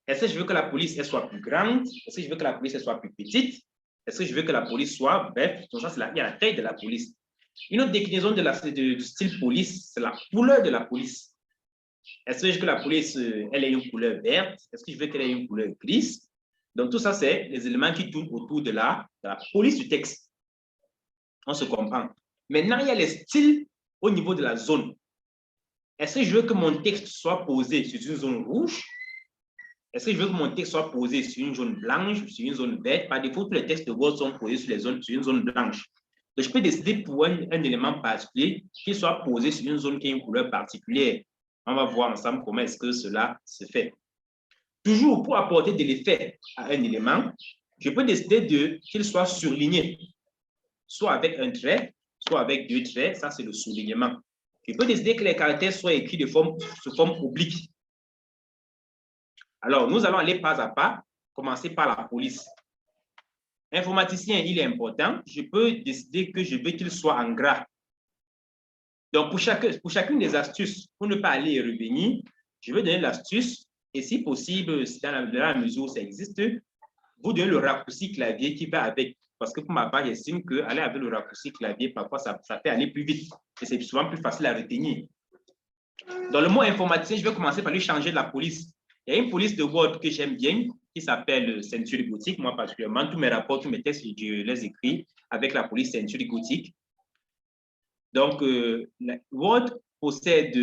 Est-ce que je veux que la police elle soit plus grande? Est-ce que je veux que la police elle soit plus petite? Est-ce que je veux que la police soit... Bref, donc ça, il y a la taille de la police. Une autre déclinaison du style police, c'est la couleur de la police. Est-ce que je veux que la police elle ait une couleur verte? Est-ce que je veux qu'elle ait une couleur grise? Donc, tout ça, c'est les éléments qui tournent autour de la police du texte. On se comprend. Maintenant, il y a les styles au niveau de la zone. Est-ce que je veux que mon texte soit posé sur une zone rouge? Est-ce que je veux que mon texte soit posé sur une zone blanche, sur une zone verte? Par défaut, tous les textes de Word sont posés sur une zone blanche. Donc, je peux décider pour un élément particulier qu'il soit posé sur une zone qui a une couleur particulière. On va voir ensemble comment est-ce que cela se fait. Toujours pour apporter de l'effet à un élément, je peux décider qu'il soit surligné, soit avec un trait, soit avec deux traits. Ça, c'est le soulignement. Je peux décider que les caractères soient écrits sous forme oblique. Alors, nous allons aller pas à pas, commencer par la police. Informaticien, il est important. Je peux décider que je veux qu'il soit en gras. Donc, pour chacune des astuces, pour ne pas aller et revenir, je vais donner l'astuce et si possible, dans la mesure où ça existe, vous donnez le raccourci clavier qui va avec. Parce que pour ma part, j'estime qu'aller avec le raccourci clavier, parfois, ça fait aller plus vite. Et c'est souvent plus facile à retenir. Dans le mot informaticien, je vais commencer par lui changer de la police. Il y a une police de Word que j'aime bien. qui s'appelle ceinture gothique. Moi, particulièrement, tous mes rapports, tous mes textes, je les écris avec la police ceinture gothique. Donc, Word possède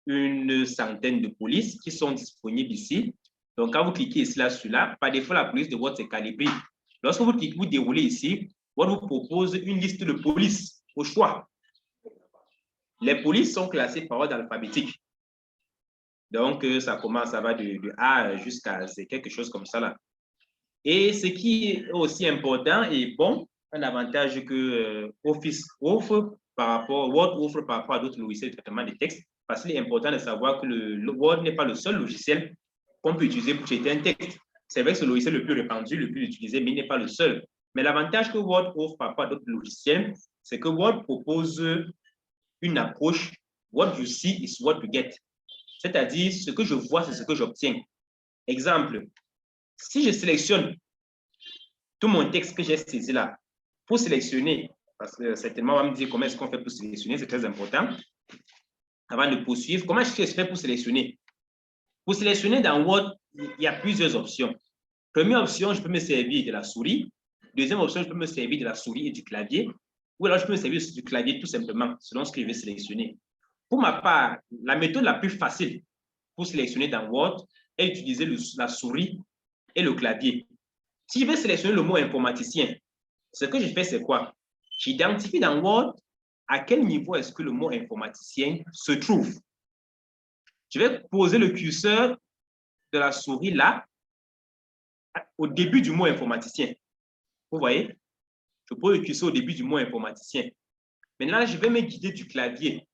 une centaine de polices qui sont disponibles ici. Donc, quand vous cliquez ici, là, sur là, par défaut, la police de Word c'est calibré. Lorsque vous cliquez, vous déroulez ici, Word vous propose une liste de polices au choix. Les polices sont classées par ordre alphabétique. Donc, ça commence, ça va de A jusqu'à Z, quelque chose comme ça là. Et ce qui est aussi important et bon, un avantage que Office offre par rapport, Word offre par rapport à d'autres logiciels de traitement des textes, parce qu'il est important de savoir que le Word n'est pas le seul logiciel qu'on peut utiliser pour traiter un texte. C'est vrai que c'est le logiciel le plus répandu, le plus utilisé, mais il n'est pas le seul. Mais l'avantage que Word offre par rapport à d'autres logiciels, c'est que Word propose une approche what you see is what you get. C'est-à-dire, ce que je vois, c'est ce que j'obtiens. Exemple, si je sélectionne tout mon texte que j'ai saisi là, pour sélectionner, parce que certainement, on va me dire comment est-ce qu'on fait pour sélectionner, c'est très important. Avant de poursuivre, comment est-ce que je fais pour sélectionner? Pour sélectionner dans Word, il y a plusieurs options. Première option, je peux me servir de la souris. Deuxième option, je peux me servir de la souris et du clavier. Ou alors, je peux me servir du clavier tout simplement, selon ce que je vais sélectionner. Pour ma part, la méthode la plus facile pour sélectionner dans Word est d'utiliser la souris et le clavier. Si je vais sélectionner le mot informaticien, ce que je fais, c'est quoi? J'identifie dans Word à quel niveau est-ce que le mot informaticien se trouve. Je vais poser le curseur de la souris là, au début du mot informaticien. Vous voyez? Je pose le curseur au début du mot informaticien. Maintenant, je vais me guider du clavier.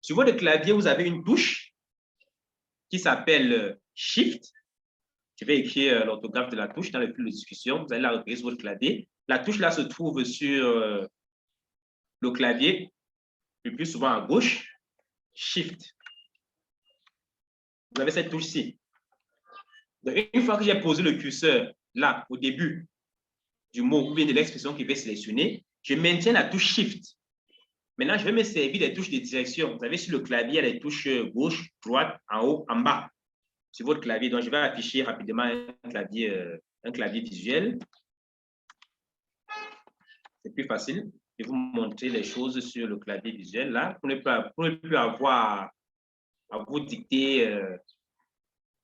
Sur votre clavier, vous avez une touche qui s'appelle Shift. Je vais écrire l'orthographe de la touche dans le fil de discussion. Vous allez la repérer sur votre clavier. La touche là se trouve sur le clavier, le plus souvent à gauche. Shift. Vous avez cette touche-ci. Une fois que j'ai posé le curseur là, au début du mot ou bien de l'expression qu'il va sélectionner, je maintiens la touche Shift. Maintenant, je vais me servir des touches de direction. Vous avez sur le clavier, il y a les touches gauche, droite, en haut, en bas. Sur votre clavier. Donc, je vais afficher rapidement un clavier visuel. C'est plus facile de vous montrer les choses sur le clavier visuel. Là, pour ne plus avoir à vous dicter,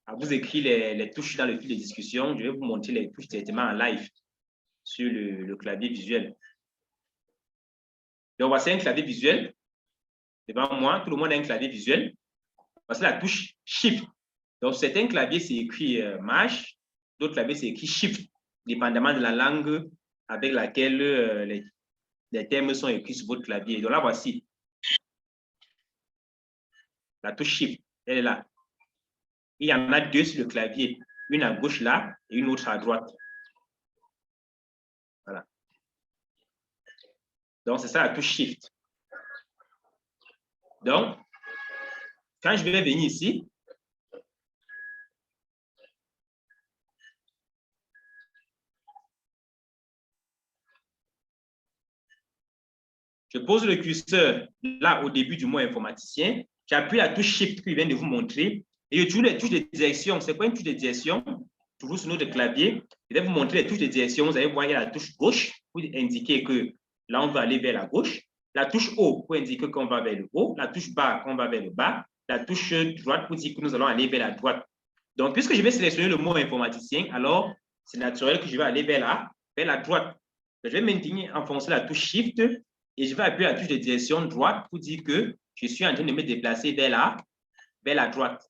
à vous écrire les touches dans le fil de discussion, je vais vous montrer les touches directement en live sur le clavier visuel. Donc, voici un clavier visuel. Devant moi, tout le monde a un clavier visuel. Voici la touche Shift. Donc, certains claviers, c'est écrit Maj, d'autres claviers, c'est écrit Shift, dépendamment de la langue avec laquelle les termes sont écrits sur votre clavier. Donc là, voici la touche Shift. Elle est là. Il y en a deux sur le clavier, une à gauche là et une autre à droite. Voilà. Donc, c'est ça la touche Shift. Donc, quand je vais venir ici, je pose le curseur là au début du mot informaticien, j'appuie la touche Shift que je viens de vous montrer et je trouve les touches de direction. C'est quoi une touche de direction? Toujours sur notre clavier, je vais vous montrer les touches de direction. Vous allez voir, il y a la touche gauche pour indiquer que là, on va aller vers la gauche. La touche haut pour indiquer qu'on va vers le haut. La touche bas, qu'on va vers le bas. La touche droite pour dire que nous allons aller vers la droite. Donc, puisque je vais sélectionner le mot informaticien, alors c'est naturel que je vais aller vers la droite. Je vais maintenir, enfoncer la touche Shift et je vais appuyer la touche de direction droite pour dire que je suis en train de me déplacer vers la droite.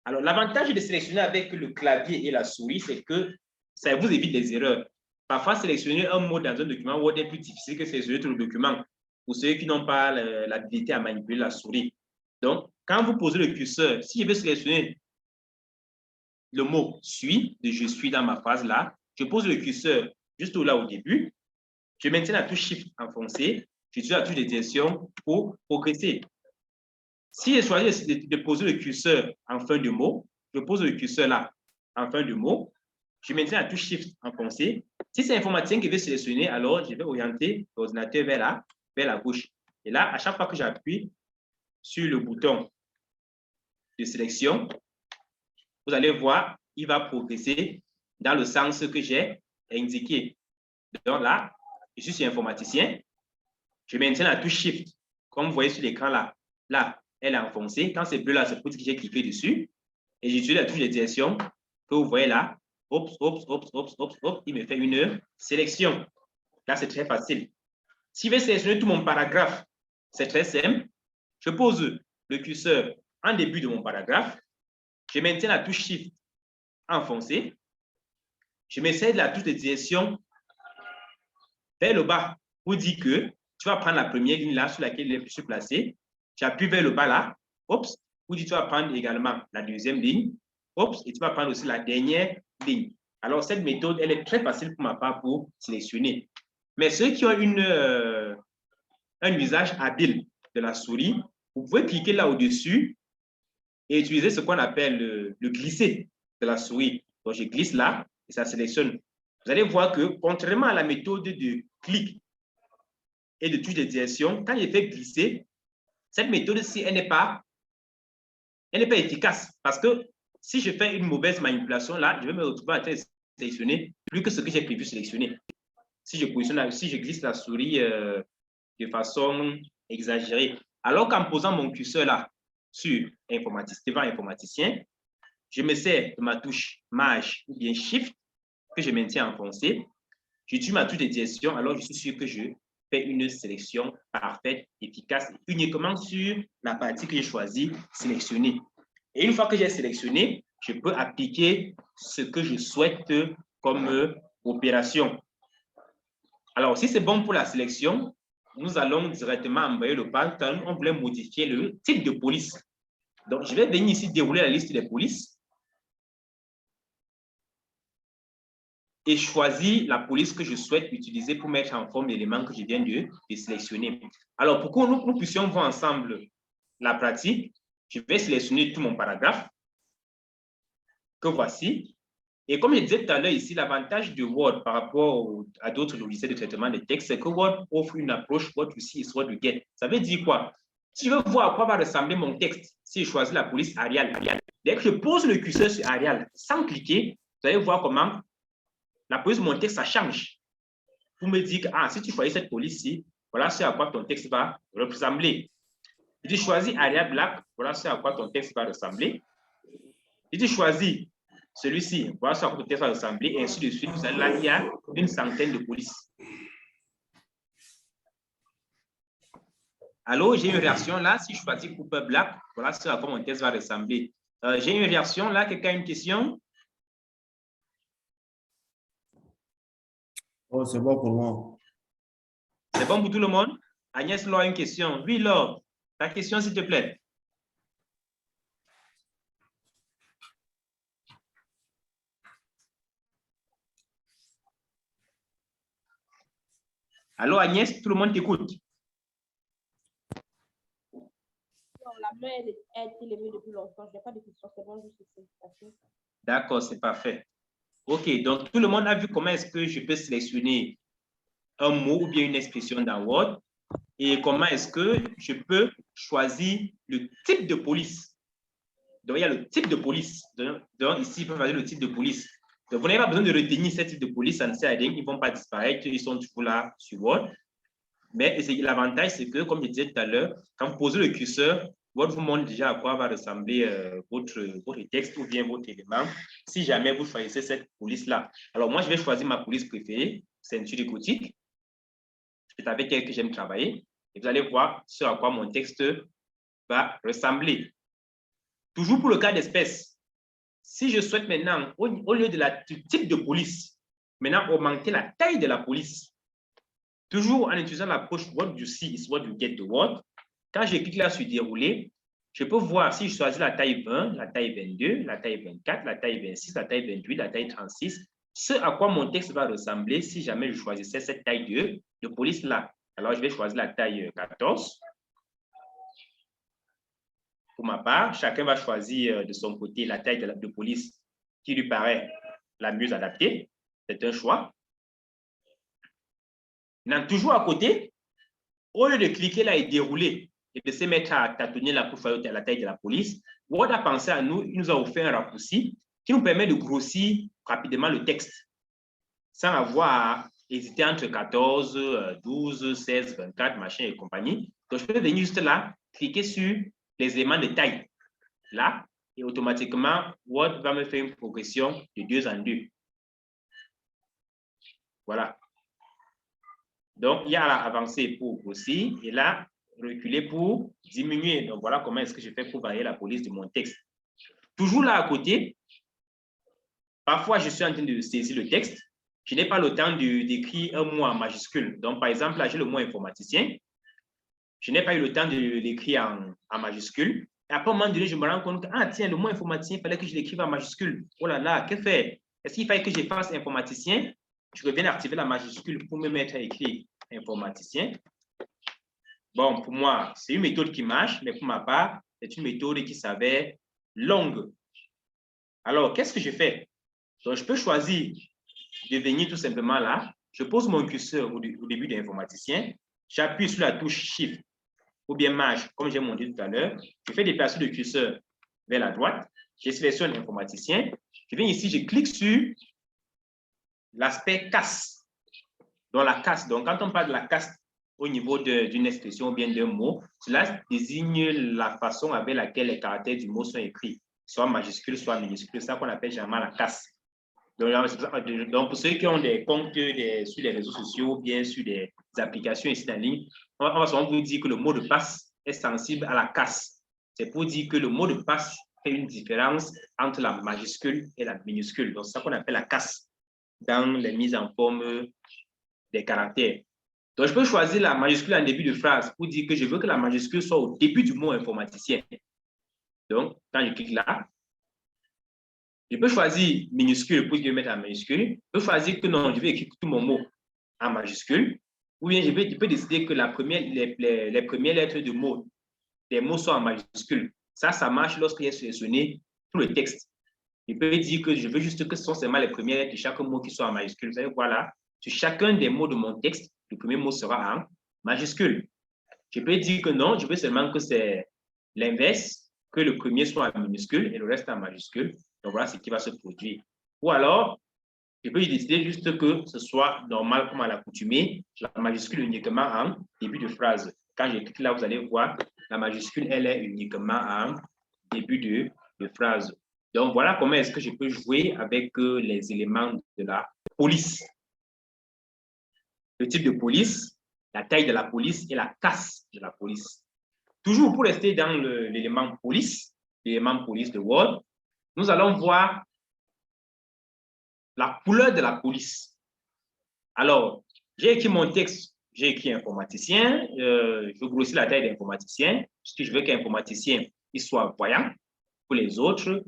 Alors, l'avantage de sélectionner avec le clavier et la souris, c'est que ça vous évite des erreurs. Parfois, sélectionner un mot dans un document Word est plus difficile que sélectionner tout le document pour ceux qui n'ont pas l'habilité à manipuler la souris. Donc, quand vous posez le curseur, si je veux sélectionner le mot « suis », de « je suis » dans ma phrase là, je pose le curseur juste là au début, je maintiens la touche Shift enfoncée, je suis la touche de direction pour progresser. Si je choisis de poser le curseur en fin de mot, je pose le curseur là en fin de mot, je maintiens la touche Shift enfoncée. Si c'est informaticien qui veut sélectionner, alors je vais orienter l'ordinateur vers la gauche. Et là, à chaque fois que j'appuie sur le bouton de sélection, vous allez voir, il va progresser dans le sens que j'ai indiqué. Donc là, je suis informaticien. Je maintiens la touche Shift. Comme vous voyez sur l'écran là, elle est enfoncée. Quand c'est bleu là, c'est pour dire que j'ai cliqué dessus. Et j'utilise la touche de direction que vous voyez là. Hop, il me fait une sélection. Là, c'est très facile. Si je vais sélectionner tout mon paragraphe, c'est très simple. Je pose le curseur en début de mon paragraphe. Je maintiens la touche Shift enfoncée. Je m'essaie de la touche de direction vers le bas pour dire que tu vas prendre la première ligne là sur laquelle je suis placé. Tu appuies vers le bas là. Oups. Pour dire que tu vas prendre également la deuxième ligne. Oups. Et tu vas prendre aussi la dernière ligne. Alors, cette méthode, elle est très facile pour ma part pour sélectionner. Mais ceux qui ont un usage habile de la souris, vous pouvez cliquer là au-dessus et utiliser ce qu'on appelle le glisser de la souris. Donc, je glisse là et ça sélectionne. Vous allez voir que, contrairement à la méthode de clic et de touche de direction, quand je fais glisser, cette méthode-ci, elle n'est pas efficace parce que si je fais une mauvaise manipulation là, je vais me retrouver à sélectionner plus que ce que j'ai prévu sélectionner. Si je glisse la souris de façon exagérée. Alors qu'en posant mon curseur là sur devant informaticien, je me sers de ma touche Maj ou bien Shift que je maintiens enfoncé. J'utilise ma touche de direction, alors je suis sûr que je fais une sélection parfaite, efficace, uniquement sur la partie que j'ai choisi, sélectionner. Et une fois que j'ai sélectionné, je peux appliquer ce que je souhaite comme opération. Alors, si c'est bon pour la sélection, nous allons directement envoyer le pas quand on voulait modifier le type de police. Donc, je vais venir ici dérouler la liste des polices et choisir la police que je souhaite utiliser pour mettre en forme l'élément que je viens de sélectionner. Alors, pour que nous puissions voir ensemble la pratique, je vais sélectionner tout mon paragraphe que voici. Et comme je disais tout à l'heure ici, l'avantage de Word par rapport à d'autres logiciels de traitement de texte, c'est que Word offre une approche what you see is what you get. Ça veut dire quoi? Si je veux voir à quoi va ressembler mon texte, si je choisis la police Arial, dès que je pose le curseur sur Arial sans cliquer, vous allez voir comment la police de mon texte, ça change. Pour me dire que si tu choisis cette police-ci, voilà ce à quoi ton texte va ressembler. Si tu choisis Arial Black, voilà ce à quoi ton texte va ressembler. Si tu choisis celui-ci, voilà ce à quoi ton texte va ressembler, et ainsi de suite. Vous allez là, il y a une centaine de polices. Alors, j'ai une réaction là. Si je choisis Cooper Black, voilà ce à quoi mon texte va ressembler. J'ai une réaction là. Quelqu'un a une question? Oh, c'est bon pour moi. C'est bon pour tout le monde? Agnès Laure a une question. Oui, Laure, ta question, s'il te plaît. Allô, Agnès, tout le monde t'écoute. La main a été levée depuis longtemps. Je n'ai pas de questions. C'est bon, juste ici. D'accord, c'est parfait. OK, donc tout le monde a vu comment est-ce que je peux sélectionner un mot ou bien une expression dans Word et comment est-ce que je peux choisir le type de police. Donc, il y a le type de police. Donc ici, il peut choisir le type de police. Donc, vous n'avez pas besoin de retenir ce type de police, ça ne sert à rien, ils ne vont pas disparaître, ils sont toujours là sur Word. Mais l'avantage, c'est que, comme je disais tout à l'heure, quand vous posez le curseur, Word vous montre déjà à quoi va ressembler votre texte ou bien votre élément, si jamais vous choisissez cette police-là. Alors, moi, je vais choisir ma police préférée, ceinture gothique. C'est avec elle que j'aime travailler. Et vous allez voir ce à quoi mon texte va ressembler. Toujours pour le cas d'espèce, si je souhaite maintenant, au lieu du type de police, maintenant augmenter la taille de la police, toujours en utilisant l'approche what you see is what you get de Word, quand je clique là sur dérouler, je peux voir si je choisis la taille 20, la taille 22, la taille 24, la taille 26, la taille 28, la taille 36, ce à quoi mon texte va ressembler si jamais je choisissais cette taille de police là. Alors, je vais choisir la taille 14. Pour ma part, chacun va choisir de son côté la taille de police qui lui paraît la mieux adaptée. C'est un choix. Maintenant, toujours à côté, au lieu de cliquer là et dérouler et de se mettre à tâtonner la pour faire la taille de la police, Word a pensé à nous, il nous a offert un raccourci qui nous permet de grossir rapidement le texte sans avoir à hésiter entre 14, 12, 16, 24, machin et compagnie. Donc, je peux venir juste là, cliquer sur les éléments de taille. Là, et automatiquement, Word va me faire une progression de 2 en 2. Voilà. Donc, il y a là avancer pour grossir et là, reculer pour diminuer. Donc, voilà comment est-ce que je fais pour varier la police de mon texte. Toujours là à côté, parfois, je suis en train de saisir le texte. Je n'ai pas le temps d'écrire un mot en majuscule. Donc, par exemple, là, j'ai le mot informaticien. Je n'ai pas eu le temps de l'écrire en majuscule. Et après, à un moment donné, je me rends compte que, ah, tiens, le mot informaticien, il fallait que je l'écrive en majuscule. Oh là là, que faire? Est-ce qu'il fallait que j'efface informaticien? Je reviens activer la majuscule pour me mettre à écrire informaticien. Bon, pour moi, c'est une méthode qui marche, mais pour ma part, c'est une méthode qui s'avère longue. Alors, qu'est-ce que je fais? Donc, je peux choisir de venir tout simplement là. Je pose mon curseur au début de l'informaticien. J'appuie sur la touche Shift ou bien Maj, comme j'ai montré tout à l'heure. Je fais déplacer le curseur vers la droite. Je sélectionne l'informaticien. Je viens ici, je clique sur l'aspect casse. Donc, la casse. Donc, quand on parle de la casse au niveau d'une expression ou bien d'un mot, cela désigne la façon avec laquelle les caractères du mot sont écrits, soit majuscules, soit minuscules. C'est ça qu'on appelle généralement la casse. Donc, pour ceux qui ont des comptes sur les réseaux sociaux ou bien sur des applications ici en ligne, on va souvent vous dire que le mot de passe est sensible à la casse. C'est pour dire que le mot de passe fait une différence entre la majuscule et la minuscule. Donc, c'est ça qu'on appelle la casse dans les mises en forme des caractères. Donc, je peux choisir la majuscule en début de phrase pour dire que je veux que la majuscule soit au début du mot informaticien. Donc, quand je clique là, je peux choisir minuscule pour mettre en majuscule. Je peux choisir que non, je vais écrire tout mon mot en majuscule. Ou bien je peux décider que les premières lettres de mots, des mots soient en majuscule. Ça marche lorsque j'ai sélectionné tout le texte. Je peux dire que je veux juste que ce sont seulement les premières lettres de chaque mot qui soient en majuscule. Vous savez, voilà, sur chacun des mots de mon texte, le premier mot sera en majuscule. Je peux dire que non, je veux seulement que c'est l'inverse, que le premier soit en minuscule et le reste en majuscule. Donc, voilà ce qui va se produire. Ou alors, je peux décider juste que ce soit normal comme à l'accoutumée, la majuscule uniquement en début de phrase. Quand je clique là, vous allez voir, la majuscule, elle est uniquement en début de phrase. Donc, voilà comment est-ce que je peux jouer avec les éléments de la police. Le type de police, la taille de la police et la casse de la police. Toujours pour rester dans l'élément police de Word, nous allons voir la couleur de la police. Alors, j'ai écrit mon texte, j'ai écrit informaticien, je grossis la taille d'informaticien, parce que je veux qu'un informaticien il soit voyant pour les autres.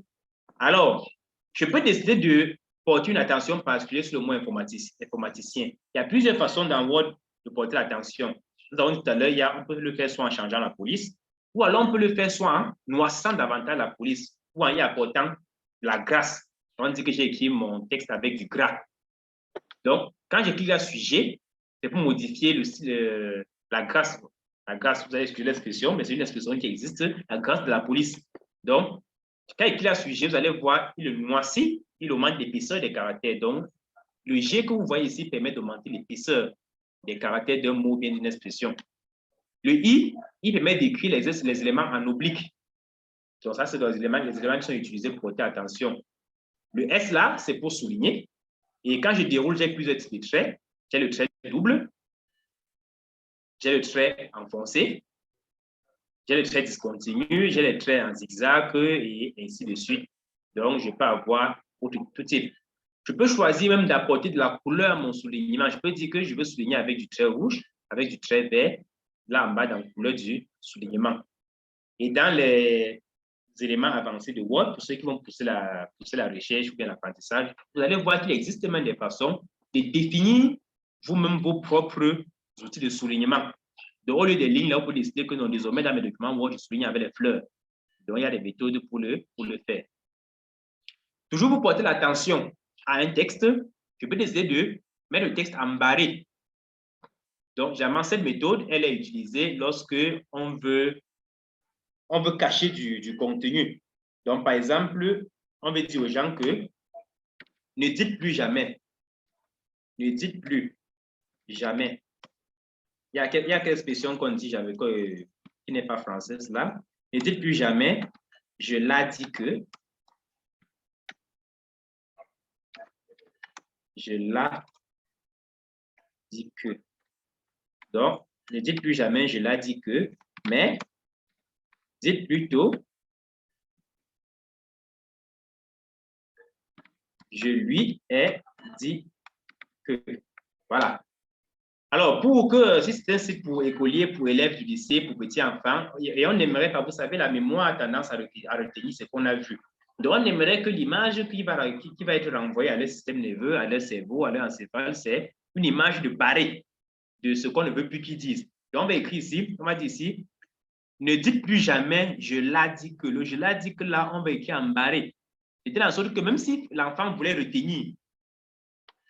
Alors, je peux décider de porter une attention particulière sur le mot informaticien. Il y a plusieurs façons dans Word de porter l'attention. Nous avons dit tout à l'heure, on peut le faire soit en changeant la police, ou alors on peut le faire soit en noissant davantage la police, ou en y apportant la grâce. On dit que j'ai écrit mon texte avec du gras. Donc, quand je clique sur G, c'est pour modifier la grâce. La grâce, vous avez excusé l'expression, mais c'est une expression qui existe, la grâce de la police. Donc, quand il clique sur G, vous allez voir, il le noircit, il augmente l'épaisseur des caractères. Donc, le G que vous voyez ici permet d'augmenter l'épaisseur des caractères d'un mot ou bien d'une expression. Le I, il permet d'écrire les éléments en oblique. Donc, ça, c'est les éléments qui sont utilisés pour porter attention. Le S là, c'est pour souligner. Et quand je déroule, j'ai plusieurs types de traits. J'ai le trait double, j'ai le trait enfoncé, j'ai le trait discontinu, j'ai les traits en zigzag et ainsi de suite. Donc, je peux avoir tout type. Je peux choisir même d'apporter de la couleur à mon soulignement. Je peux dire que je veux souligner avec du trait rouge, avec du trait vert, là en bas dans la couleur du soulignement. Et dans les éléments avancés de Word, pour ceux qui vont pousser la recherche ou bien l'apprentissage, vous allez voir qu'il existe même des façons de définir vous-même vos propres outils de soulignement. Donc, au lieu des lignes, là, vous pouvez décider que non, désormais, dans mes documents Word, je souligne avec les fleurs. Donc, il y a des méthodes pour le faire. Toujours pour porter l'attention à un texte, je peux décider de mettre le texte en barré. Donc, généralement, cette méthode, elle est utilisée lorsque on veut cacher du contenu. Donc, par exemple, on veut dire aux gens que ne dites plus jamais. Ne dites plus jamais. Il y a quelle expression qu'on dit jamais, qui n'est pas française là. Ne dites plus jamais, je l'ai dit que. Je l'ai dit que. Donc, ne dites plus jamais, je l'ai dit que, mais dites plutôt, je lui ai dit que. Voilà. Alors, si c'est un site pour écoliers, pour élèves du lycée, pour petits enfants, et on aimerait pas, vous savez, la mémoire a tendance à retenir ce qu'on a vu. Donc, on aimerait que l'image qui va être renvoyée à leur système nerveux, à leur cerveau, à leur encéphale, c'est une image de barré de ce qu'on ne veut plus qu'ils disent. Donc, on va écrire ici, on va dire ici, ne dites plus jamais, je l'ai dit que. Le je l'ai dit que là, on va écrire en barré. C'était la sorte que même si l'enfant voulait retenir,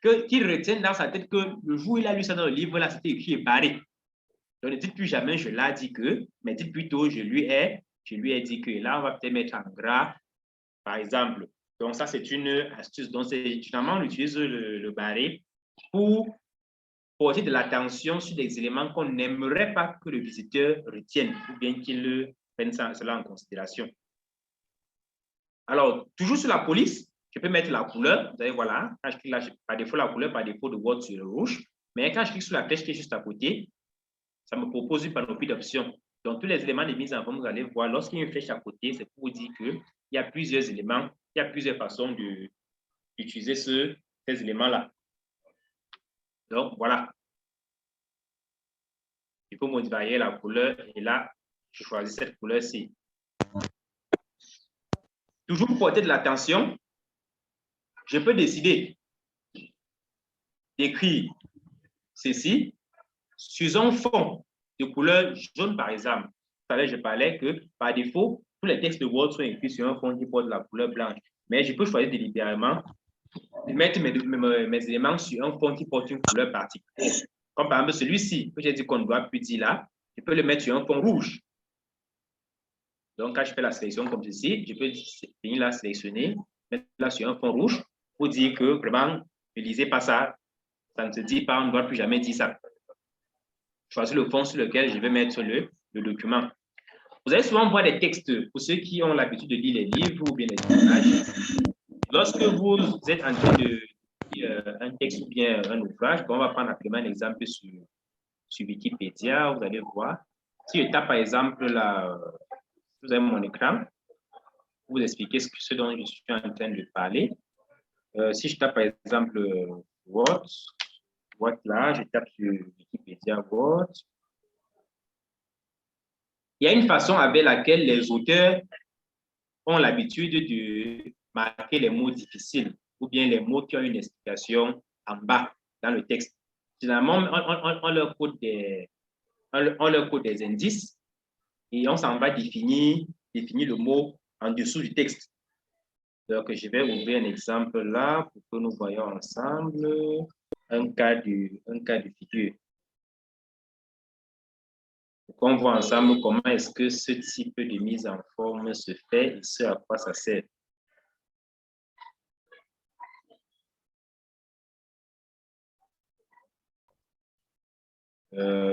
qu'il retienne dans sa tête que le jour où il a lu ça dans le livre, là, c'était écrit et barré. Donc, ne dites plus jamais, je l'ai dit que, mais dites plutôt, je lui ai dit que. Et là, on va peut-être mettre en gras, par exemple. Donc, ça, c'est une astuce. Donc, généralement, on utilise le barré pour porter de l'attention sur des éléments qu'on n'aimerait pas que le visiteur retienne ou bien qu'il prenne cela en considération. Alors, toujours sur la police, je peux mettre la couleur. Vous voyez, voilà. Quand je clique là, par défaut, la couleur, par défaut de Word sur le rouge. Mais quand je clique sur la flèche qui est juste à côté, ça me propose une panoplie d'options. Donc, tous les éléments de mise en forme, vous allez voir, lorsqu'il y a une flèche à côté, c'est pour vous dire qu'il y a plusieurs éléments, il y a plusieurs façons d'utiliser ces éléments-là. Donc, voilà. Il faut modifier la couleur et là, je choisis cette couleur-ci. Toujours pour porter de l'attention, je peux décider d'écrire ceci sur un fond de couleur jaune, par exemple. Tout à l'heure, je parlais que, par défaut, tous les textes de Word sont écrits sur un fond qui porte la couleur blanche. Mais je peux choisir délibérément de mettre mes éléments sur un fond qui porte une couleur particulière. Comme par exemple celui-ci, que j'ai dit qu'on ne doit plus dire là, je peux le mettre sur un fond rouge. Donc, quand je fais la sélection comme ceci, je peux venir la sélectionner, mettre là sur un fond rouge pour dire que vraiment, ne lisez pas ça, ça ne se dit pas, on ne doit plus jamais dire ça. Choisir le fond sur lequel je vais mettre le document. Vous allez souvent voir des textes, pour ceux qui ont l'habitude de lire les livres ou bien les images. Lorsque vous êtes en train de lire un texte ou bien un ouvrage, on va prendre un exemple sur Wikipédia, vous allez voir. Si je tape par exemple là, vous avez mon écran, vous expliquer ce dont je suis en train de parler. Si je tape par exemple Word là, je tape sur Wikipédia Word. Il y a une façon avec laquelle les auteurs ont l'habitude de marquer les mots difficiles ou bien les mots qui ont une explication en bas dans le texte. Généralement, on leur code des indices et on s'en va définir le mot en dessous du texte. Donc, je vais ouvrir un exemple là pour que nous voyons ensemble un cas de figure. Pour qu'on voit ensemble comment est-ce que ce type de mise en forme se fait et ce à quoi ça sert.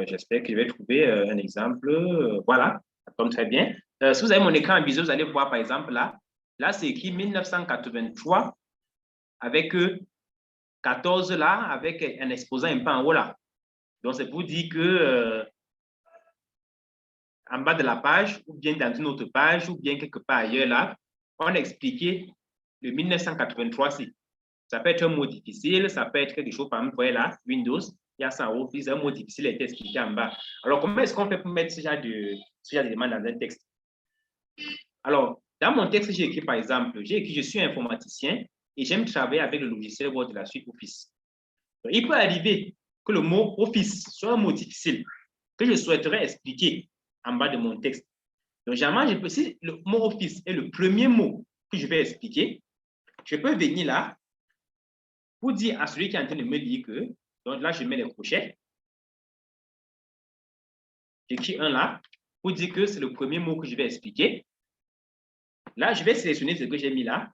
J'espère que je vais trouver un exemple. Voilà, ça tombe très bien. Si vous avez mon écran en visio, vous allez voir par exemple là. Là, c'est écrit 1983 avec 14 là, avec un exposant un peu en haut là. Donc, c'est pour dire que en bas de la page, ou bien dans une autre page, ou bien quelque part ailleurs là, on a expliqué le 1983-ci. Ça peut être un mot difficile, ça peut être quelque chose, par exemple, vous voyez là, Windows, il y a ça en haut, puis un mot difficile est expliqué en bas. Alors, comment est-ce qu'on fait pour mettre ce genre d'éléments dans un texte? Alors, dans mon texte, j'ai écrit, par exemple, j'ai écrit « Je suis informaticien et j'aime travailler avec le logiciel Word de la suite Office ». Il peut arriver que le mot « Office » soit un mot difficile que je souhaiterais expliquer en bas de mon texte. Donc, généralement, si le mot « Office » est le premier mot que je vais expliquer, je peux venir là pour dire à celui qui est en train de me lire que, donc là, je mets les crochets. J'écris un là pour dire que c'est le premier mot que je vais expliquer. Là, je vais sélectionner ce que j'ai mis là.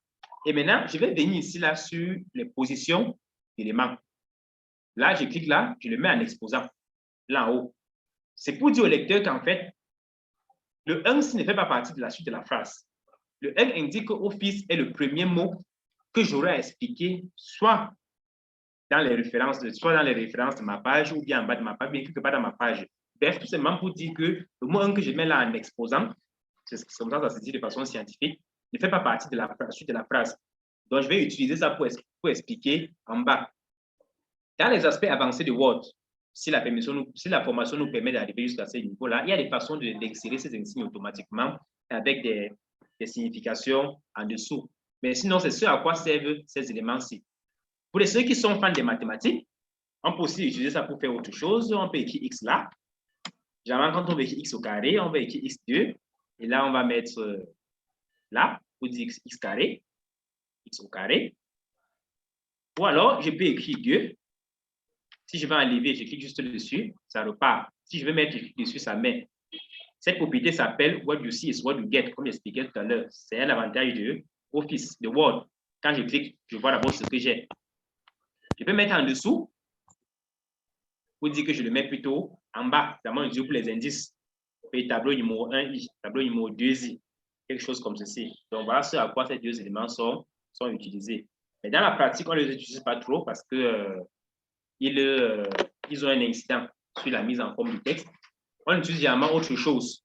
Et maintenant, je vais venir ici, là, sur les positions d'éléments. Là, je clique là, je le mets en exposant, là en haut. C'est pour dire au lecteur qu'en fait, le 1 ne fait pas partie de la suite de la phrase. Le 1 indique que office est le premier mot que j'aurai à expliquer, soit dans les références de ma page ou bien en bas de ma page, bien quelque part dans ma page. Bref, tout simplement pour dire que le mot 1 que je mets là en exposant, c'est comme ça se dit de façon scientifique, ne fait pas partie de la suite de la phrase. Donc, je vais utiliser ça pour expliquer en bas. Dans les aspects avancés de Word, si la formation nous permet d'arriver jusqu'à ce niveau-là, il y a des façons d'insérer ces insignes automatiquement avec des significations en dessous. Mais sinon, c'est ce à quoi servent ces éléments-ci. Pour ceux qui sont fans des mathématiques, on peut aussi utiliser ça pour faire autre chose. On peut écrire x là. Généralement, quand on veut écrire x au carré, on va écrire x2. Et là, on va mettre là pour dire x carré, x au carré. Ou alors, je peux écrire 2. Si je veux enlever, je clique juste dessus, ça repart. Si je veux mettre, je clique dessus, ça met. Cette propriété s'appelle what you see is what you get, comme j'expliquais tout à l'heure. C'est un avantage de Office, de Word. Quand je clique, je vois d'abord ce que j'ai. Je peux mettre en dessous pour dire que je le mets plutôt en bas, dans mon pour les indices. Et tableau numéro 1i, tableau numéro 2i, quelque chose comme ceci. Donc voilà ce à quoi ces deux éléments sont utilisés. Mais dans la pratique, on ne les utilise pas trop parce que ils ont un incident sur la mise en forme du texte. On utilise généralement autre chose,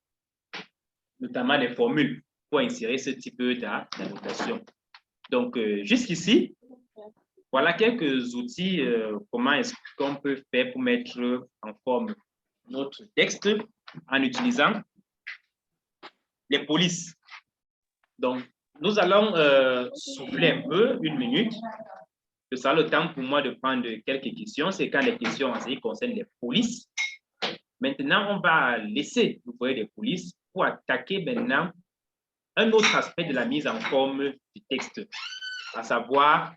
notamment des formules pour insérer ce type d'annotation. Donc, jusqu'ici, voilà quelques outils, comment est-ce qu'on peut faire pour mettre en forme notre texte en utilisant les polices. Donc, nous allons souffler un peu, 1 minute. Ce sera le temps pour moi de prendre quelques questions. C'est quand les questions en ce qui concerne les polices. Maintenant, on va laisser vous voyez des polices pour attaquer maintenant un autre aspect de la mise en forme du texte, à savoir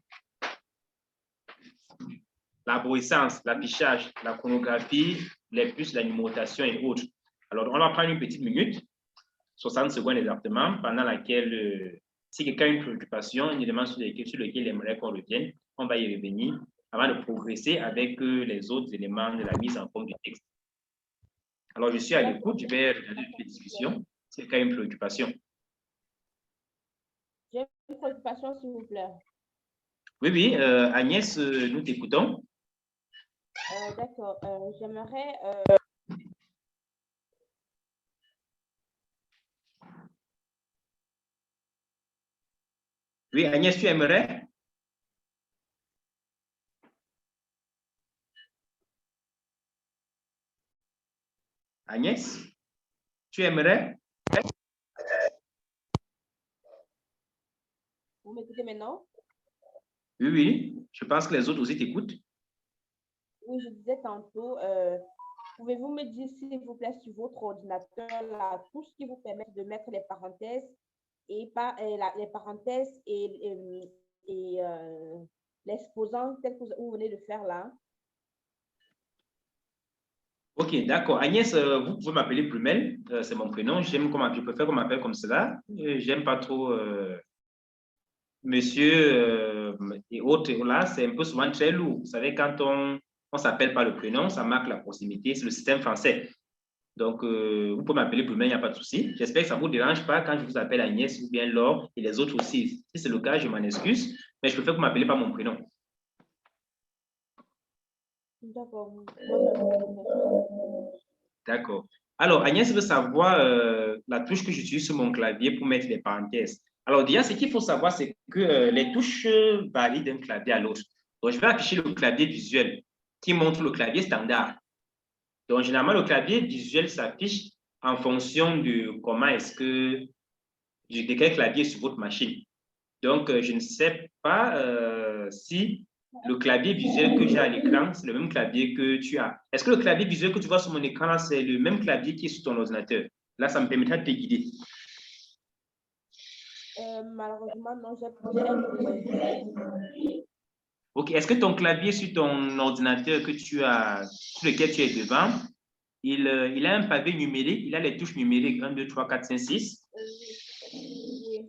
l'arborescence, l'affichage, la chronographie, les puces, la numérotation et autres. Alors, on va prendre une petite minute, 60 secondes exactement, pendant laquelle, si quelqu'un a une préoccupation, un élément sur lequel il aimerait qu'on revienne, on va y revenir avant de progresser avec les autres éléments de la mise en forme du texte. Alors, je suis à l'écoute, je vais regarder toutes les discussions. Si quelqu'un a une préoccupation. J'ai une préoccupation, s'il vous plaît. Oui, oui, Agnès, nous t'écoutons. D'accord, j'aimerais... Oui, Agnès, tu aimerais? Agnès, tu aimerais? Vous m'écoutez maintenant? Oui, oui, je pense que les autres aussi t'écoutent. Oui, je disais tantôt, pouvez-vous me dire, s'il vous plaît, sur votre ordinateur, la touche qui vous permet de mettre les parenthèses et pas les parenthèses et l'exposant tel que vous venez de faire là? Ok, d'accord. Agnès, vous pouvez m'appeler Plumel, c'est mon prénom. Je préfère qu'on m'appelle comme cela. J'aime pas trop monsieur et autres. Là, c'est un peu souvent très lourd. Vous savez, quand on s'appelle par le prénom, ça marque la proximité. C'est le système français. Donc, vous pouvez m'appeler Plumel, il n'y a pas de souci. J'espère que ça ne vous dérange pas quand je vous appelle Agnès ou bien Laure et les autres aussi. Si c'est le cas, je m'en excuse, mais je préfère que vous m'appelez par mon prénom. D'accord. D'accord. Alors, Agnès veut savoir la touche que j'utilise sur mon clavier pour mettre les parenthèses. Alors, déjà, ce qu'il faut savoir, c'est que les touches varient d'un clavier à l'autre. Donc, je vais afficher le clavier visuel qui montre le clavier standard. Donc, généralement, le clavier visuel s'affiche en fonction de comment est-ce que, de quel clavier sur votre machine. Donc, je ne sais pas si le clavier visuel que j'ai à l'écran, c'est le même clavier que tu as. Est-ce que le clavier visuel que tu vois sur mon écran, c'est le même clavier qui est sur ton ordinateur? Là, ça me permettra de te guider. Malheureusement, non, j'ai OK. Est-ce que ton clavier sur ton ordinateur que tu as, sur lequel tu es devant, il a un pavé numérique, il a les touches numériques 1, 2, 3, 4, 5, 6? Oui.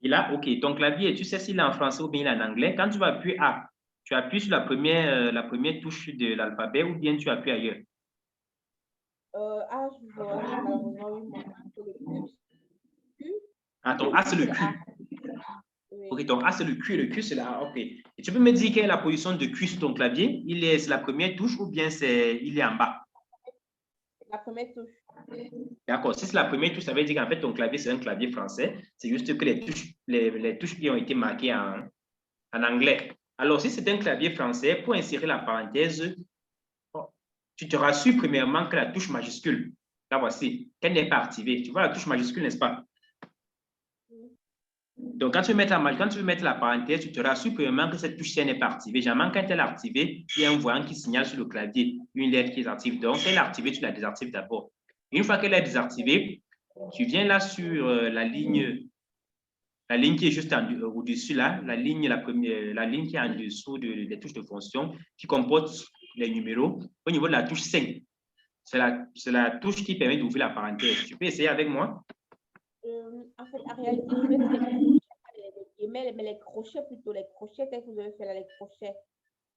Il a, OK, ton clavier, tu sais s'il est en français ou bien il est en anglais. Quand tu vas appuyer A, tu appuies sur la première touche de l'alphabet ou bien tu appuies ailleurs. Ah, je vois, malheureusement, oui, moi, c'est le Q. Ah, ton A, c'est le Q. Oui. OK, ton A, c'est le Q et le Q, c'est la A. OK. Et tu peux me dire quelle est la position de Q sur ton clavier? C'est la première touche ou bien il est en bas? La première touche. D'accord. Si c'est la première touche, ça veut dire qu'en fait, ton clavier, c'est un clavier français. C'est juste que les touches qui ont été marquées en anglais. Alors, si c'est un clavier français, pour insérer la parenthèse, tu te rassures premièrement que la touche majuscule, là voici, qu'elle n'est pas activée. Tu vois la touche majuscule, n'est-ce pas? Donc, quand tu veux mettre la parenthèse, tu te rassures premièrement que cette touche-ci n'est pas activée. Généralement, quand elle est activée, il y a un voyant qui signale sur le clavier une lettre qui est active. Donc, si elle est activée, tu la désactives d'abord. Une fois qu'elle est désactivée, tu viens là sur la ligne qui est juste au-dessus là, la ligne qui est en dessous des touches de fonction, qui comporte les numéros. Au niveau de la touche 5, c'est la touche qui permet d'ouvrir la parenthèse. Tu peux essayer avec moi? En fait, en réalité, je vais faire mais les crochets plutôt, les crochets, qu'est-ce que vous devez faire là, les crochets?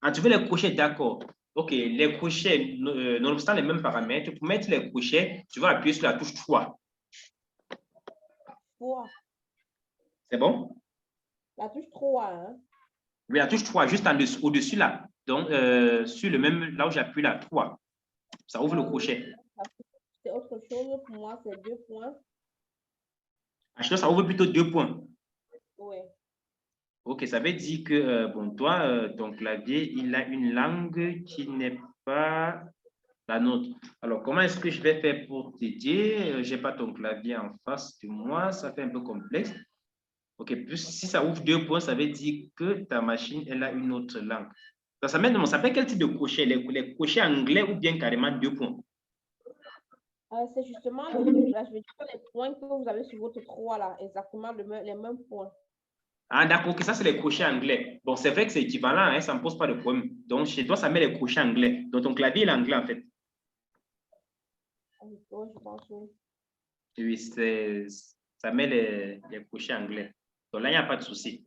Ah, tu veux les crochets, d'accord. OK, les crochets, nonobstant les mêmes paramètres, pour mettre les crochets, tu vas appuyer sur la touche 3. 3. C'est bon? La touche 3, hein? Oui, la touche 3, juste au-dessus là. Donc, sur le même, là où j'appuie là, 3. Ça ouvre le crochet. C'est autre chose. Pour moi, c'est 2 points. Ah, je pense que ça ouvre plutôt 2 points. Oui. OK, ça veut dire que, bon, toi, ton clavier, il a une langue qui n'est pas la nôtre. Alors, comment est-ce que je vais faire pour t'aider? Je n'ai pas ton clavier en face de moi, ça fait un peu complexe. OK, plus si ça ouvre 2 points, ça veut dire que ta machine, elle a une autre langue. Ça s'appelle quel type de crochet? Les crochets anglais ou bien carrément 2 points? C'est justement là, je vais dire les points que vous avez sur votre 3 là, exactement les mêmes points. Ah, d'accord, que ça, c'est les crochets anglais. Bon, c'est vrai que c'est équivalent, hein, ça ne me pose pas de problème. Donc, chez toi, ça met les crochets anglais. Donc, ton clavier, il est anglais, en fait. Oui, je pense, oui. Oui, ça met les crochets anglais. Donc là, il n'y a pas de souci.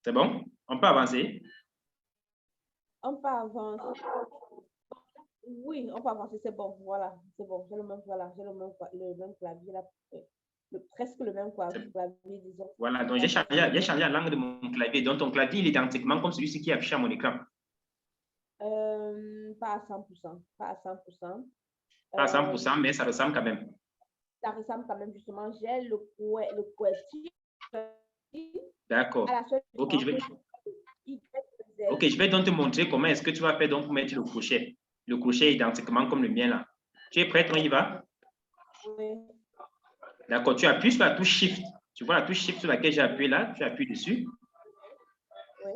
C'est bon? On peut avancer? On peut avancer. Oui, on peut avancer, c'est bon, voilà, c'est bon. J'ai le même clavier là, presque le même clavier, disons. Voilà, donc j'ai changé la langue de mon clavier. Donc, ton clavier, il est identiquement comme celui-ci qui est affiché à mon écran. Pas à 100%, pas à 100%. Pas à 100%, mais ça ressemble quand même. Ça ressemble quand même, justement. J'ai le QWERTY. D'accord. OK, je vais donc te montrer comment est-ce que tu vas faire donc pour mettre le crochet. Le crochet est identiquement comme le mien là. Tu es prête, on y va? Oui. D'accord, tu appuies sur la touche Shift. Tu vois la touche Shift sur laquelle j'ai appuyé là, tu appuies dessus. Oui.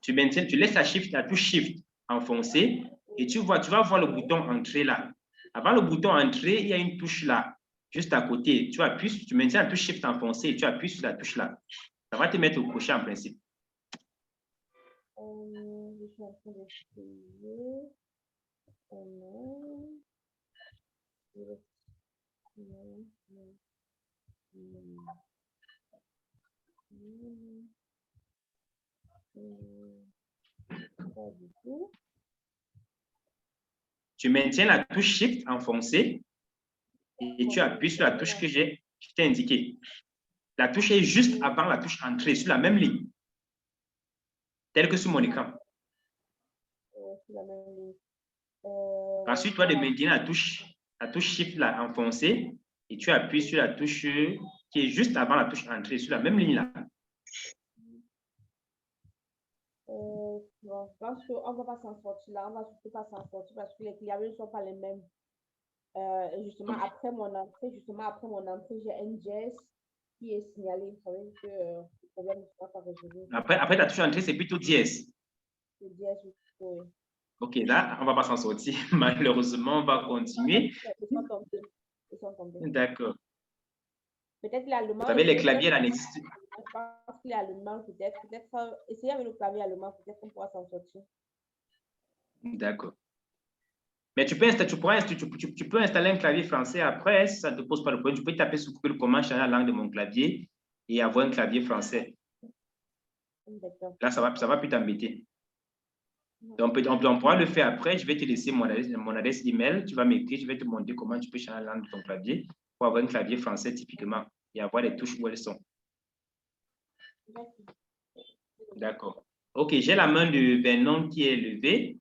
Tu laisses la touche Shift enfoncée et tu vas voir le bouton Entrée là. Avant le bouton Entrée, il y a une touche là, juste à côté. Tu maintiens la touche Shift enfoncée et tu appuies sur la touche là. Ça va te mettre au crochet en principe. Je suis en train d'essayer. Pas du tout. Tu maintiens la touche Shift enfoncée et tu appuies sur la touche que je t'ai indiquée. La touche est juste avant la touche Entrée, sur la même ligne, telle que sur mon écran. Sur la même ligne. Ensuite, tu vas maintenir la touche Shift là, enfoncée et tu appuies sur la touche qui est juste avant la touche Entrée, sur la même ligne là. Je pense qu'on ne va pas s'en sortir là, on ne va surtout pas s'en sortir parce que les claviers ne sont pas les mêmes. Justement, après mon entrée, j'ai un jazz qui est signalé. Vous savez que le problème ne sera pas résolu. Après ta touche Entrée, c'est plutôt dièse. Le jazz, oui. OK, là, on ne va pas s'en sortir. Malheureusement, on va continuer. Ils sont tombés. D'accord. Peut-être l'allemand. Vous savez, les claviers, là, n'existent pas. qu'il est allemand, peut-être, essayez avec le clavier allemand, peut-être qu'on pourra s'en sortir. D'accord. Mais tu peux installer un clavier français après, si ça ne te pose pas de problème. Tu peux taper sur Google comment changer la langue de mon clavier et avoir un clavier français. Là, ça va plus t'embêter. Donc, on pourra le faire après. Je vais te laisser mon adresse email. Tu vas m'écrire, je vais te montrer comment tu peux changer la langue de ton clavier pour avoir un clavier français typiquement et avoir les touches où elles sont. D'accord. OK, j'ai la main de Vernon qui est levée.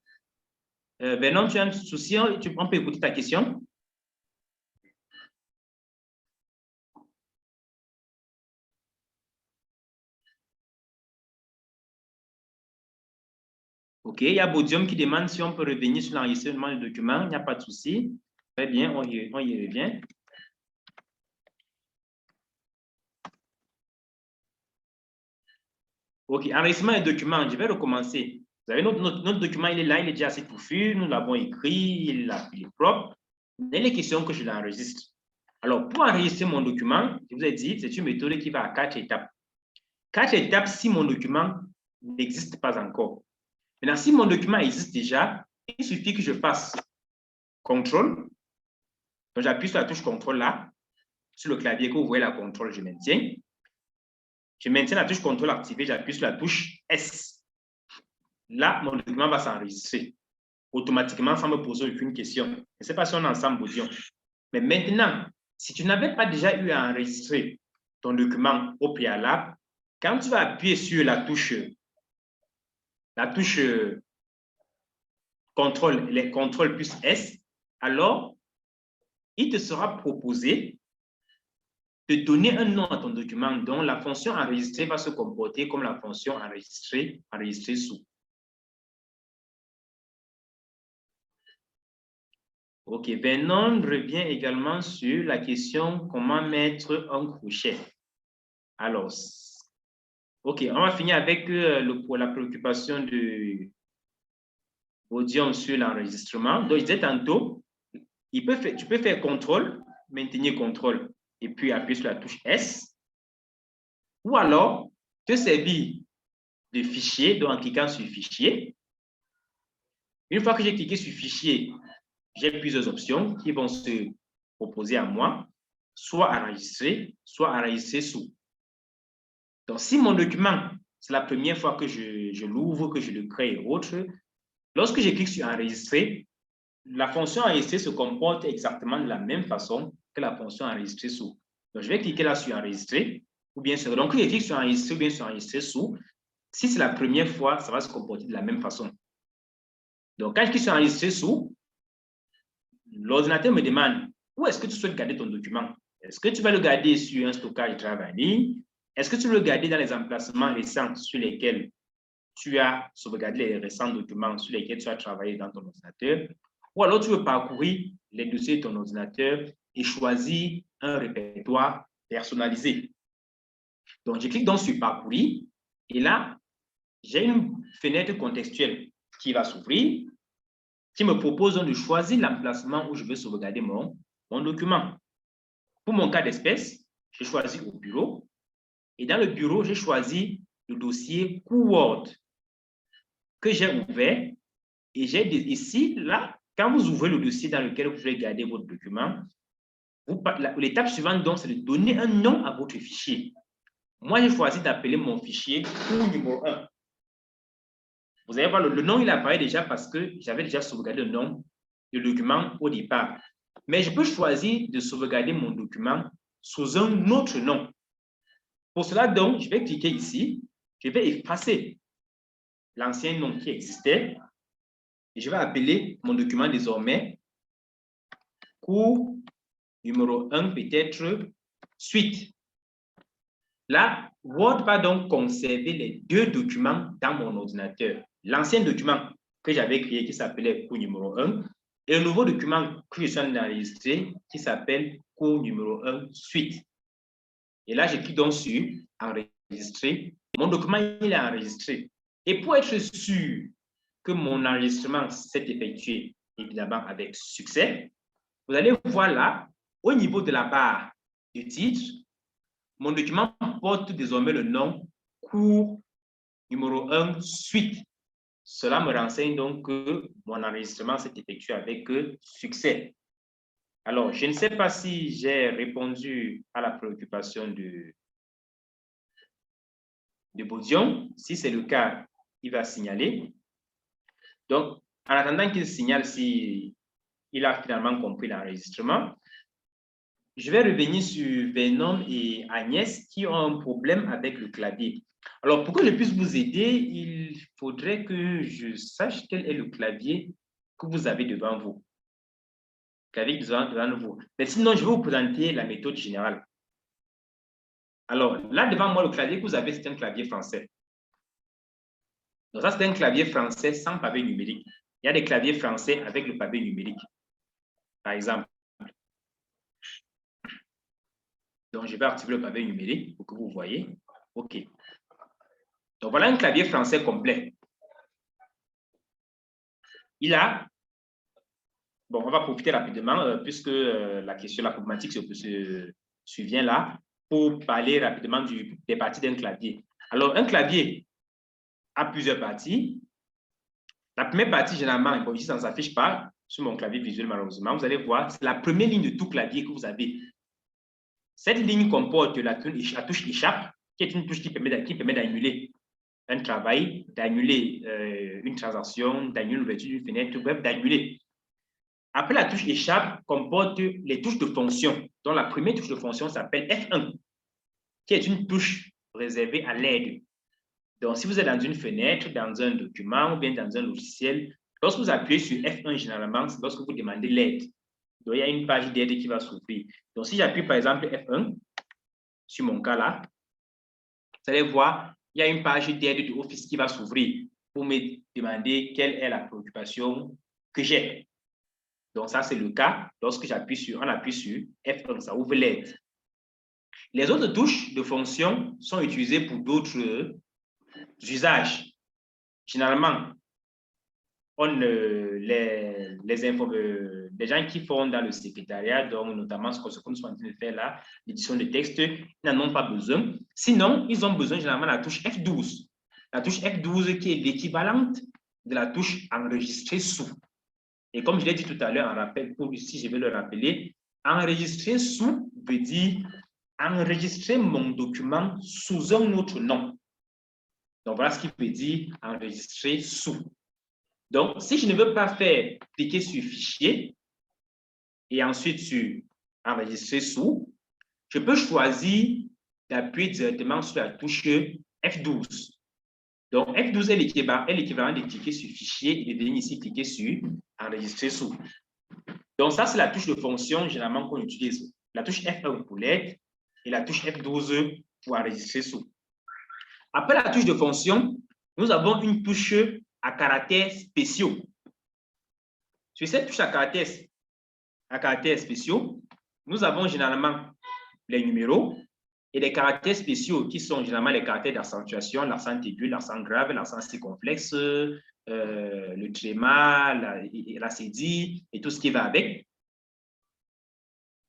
Vernon, tu as un souci? On peut écouter ta question? OK, il y a Bodium qui demande si on peut revenir sur l'enregistrement du document. Il n'y a pas de souci. Très bien, on y revient. OK, enregistrement du document, je vais recommencer. Vous savez, notre document, il est là, il est déjà assez touffu. Nous l'avons écrit, il est propre. Mais les questions que je l'enregistre. Alors, pour enregistrer mon document, je vous ai dit, c'est une méthode qui va à 4 étapes. 4 étapes si mon document n'existe pas encore. Maintenant, si mon document existe déjà, il suffit que je fasse CTRL. Donc, j'appuie sur la touche CTRL là. Sur le clavier que vous voyez la CTRL, je maintiens. Je maintiens la touche CTRL activée, j'appuie sur la touche S. Là, mon document va s'enregistrer automatiquement sans me poser aucune question. Je ne sais pas si on est ensemble, Bodion. Mais maintenant, si tu n'avais pas déjà eu à enregistrer ton document au préalable, quand tu vas appuyer sur la touche CTRL plus S, alors il te sera proposé de donner un nom à ton document dont la fonction enregistrer va se comporter comme la fonction enregistrer sous. OK, Vernon revient également sur la question comment mettre un crochet. Alors, OK, on va finir avec la préoccupation de Bodium sur l'enregistrement. Donc, je disais tantôt, tu peux faire CTRL, maintenir CTRL, et puis appuyer sur la touche S. Ou alors, te servir de fichier, donc en cliquant sur Fichier. Une fois que j'ai cliqué sur Fichier, j'ai plusieurs options qui vont se proposer à moi, soit enregistrer sous. Donc, si mon document, c'est la première fois que je l'ouvre, que je le crée et autres, lorsque je clique sur enregistrer, la fonction enregistrer se comporte exactement de la même façon que la fonction enregistrer sous. Donc, je vais cliquer là sur enregistrer, ou bien sur. Donc, je clique sur enregistrer ou bien sur enregistrer sous. Si c'est la première fois, ça va se comporter de la même façon. Donc, quand je clique sur enregistrer sous, l'ordinateur me demande où est-ce que tu souhaites garder ton document. Est-ce que tu vas le garder sur un stockage drive en ligne? Est-ce que tu veux le garder dans les emplacements récents sur lesquels tu as sauvegardé les récents documents sur lesquels tu as travaillé dans ton ordinateur? Ou alors tu veux parcourir les dossiers de ton ordinateur et choisir un répertoire personnalisé. Donc, je clique donc sur parcourir et là, j'ai une fenêtre contextuelle qui va s'ouvrir, qui me propose de choisir l'emplacement où je veux sauvegarder mon document. Pour mon cas d'espèce, j'ai choisi au bureau. Et dans le bureau, j'ai choisi le dossier Word que j'ai ouvert. Et j'ai ici, là, quand vous ouvrez le dossier dans lequel vous voulez garder votre document, l'étape suivante, donc, c'est de donner un nom à votre fichier. Moi, j'ai choisi d'appeler mon fichier cours numéro 1. Vous allez voir, le nom, il apparaît déjà parce que j'avais déjà sauvegardé le nom du document au départ. Mais je peux choisir de sauvegarder mon document sous un autre nom. Pour cela, donc, je vais cliquer ici. Je vais effacer l'ancien nom qui existait. Et je vais appeler mon document désormais cours numéro 1, peut-être suite. Là, Word va donc conserver les deux documents dans mon ordinateur. L'ancien document que j'avais créé qui s'appelait cours numéro 1 et le nouveau document que je suis en train d'enregistrer qui s'appelle cours numéro 1 suite. Et là, je clique donc sur enregistrer. Mon document, il est enregistré. Et pour être sûr que mon enregistrement s'est effectué, évidemment, avec succès, vous allez voir là, au niveau de la barre du titre, mon document porte désormais le nom cours numéro 1, suite. Cela me renseigne donc que mon enregistrement s'est effectué avec succès. Alors, je ne sais pas si j'ai répondu à la préoccupation de Bodion. Si c'est le cas, il va signaler. Donc, en attendant qu'il signale si il a finalement compris l'enregistrement, je vais revenir sur Venom et Agnès qui ont un problème avec le clavier. Alors, pour que je puisse vous aider, il faudrait que je sache quel est le clavier que vous avez devant vous. Clavier devant vous. Mais sinon, je vais vous présenter la méthode générale. Alors, là, devant moi, le clavier que vous avez, c'est un clavier français. Donc, ça, c'est un clavier français sans pavé numérique. Il y a des claviers français avec le pavé numérique, par exemple. Donc, je vais activer le pavé numérique pour que vous voyez. OK. Donc, voilà un clavier français complet. Il a... Bon, on va profiter rapidement, puisque la question, la problématique se survient là, pour parler rapidement des parties d'un clavier. Alors, un clavier a plusieurs parties. La première partie, généralement, bon, ici, ça ne s'affiche pas sur mon clavier visuel, malheureusement. Vous allez voir, c'est la première ligne de tout clavier que vous avez. Cette ligne comporte la touche échappe, qui est une touche qui permet d'annuler un travail, d'annuler une transaction, d'annuler l'ouverture d'une fenêtre, bref, d'annuler. Après, la touche échappe comporte les touches de fonction, dont la première touche de fonction s'appelle F1, qui est une touche réservée à l'aide. Donc, si vous êtes dans une fenêtre, dans un document ou bien dans un logiciel, lorsque vous appuyez sur F1, généralement, c'est lorsque vous demandez l'aide. Donc, il y a une page d'aide qui va s'ouvrir. Donc, si j'appuie par exemple F1, sur mon cas là, vous allez voir, il y a une page d'aide de Office qui va s'ouvrir pour me demander quelle est la préoccupation que j'ai. Donc, ça, c'est le cas lorsque on appuie sur F1, ça ouvre l'aide. Les autres touches de fonction sont utilisées pour d'autres usages. Généralement, les gens qui font dans le secrétariat, donc notamment ce que nous sommes en train de faire là, l'édition de texte, ils n'en ont pas besoin. Sinon, ils ont besoin généralement de la touche F12. La touche F12 qui est l'équivalente de la touche enregistrer sous. Et comme je l'ai dit tout à l'heure, en rappel, pour ici, je vais le rappeler, enregistrer sous veut dire enregistrer mon document sous un autre nom. Donc, voilà ce qui veut dire enregistrer sous. Donc, si je ne veux pas faire cliquer sur fichier et ensuite sur enregistrer sous, je peux choisir d'appuyer directement sur la touche F12. Donc, F12 est l'équivalent de cliquer sur fichier et de venir ici cliquer sur enregistrer sous. Donc, ça, c'est la touche de fonction généralement qu'on utilise. La touche F1 pour l'aide et la touche F12 pour enregistrer sous. Après la touche de fonction, nous avons une touche à caractères spéciaux. Sur cette touche à caractères spéciaux, nous avons généralement les numéros et les caractères spéciaux qui sont généralement les caractères d'accentuation, l'accent aigu, l'accent grave, l'accent circonflexe, le tréma, la cédille et tout ce qui va avec.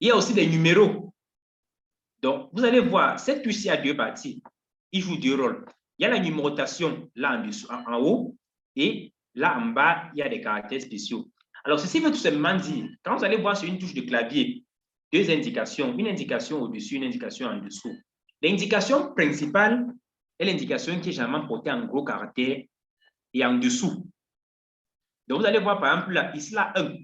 Il y a aussi des numéros. Donc, vous allez voir, cette touche-ci a deux parties. Il joue deux rôles. Il y a la numérotation là en haut et là en bas, il y a des caractères spéciaux. Alors, ceci veut tout simplement dire, quand vous allez voir sur une touche de clavier, deux indications, une indication au-dessus, une indication en dessous. L'indication principale est l'indication qui est généralement portée en gros caractères et en dessous. Donc, vous allez voir par exemple là, ici, là, 1.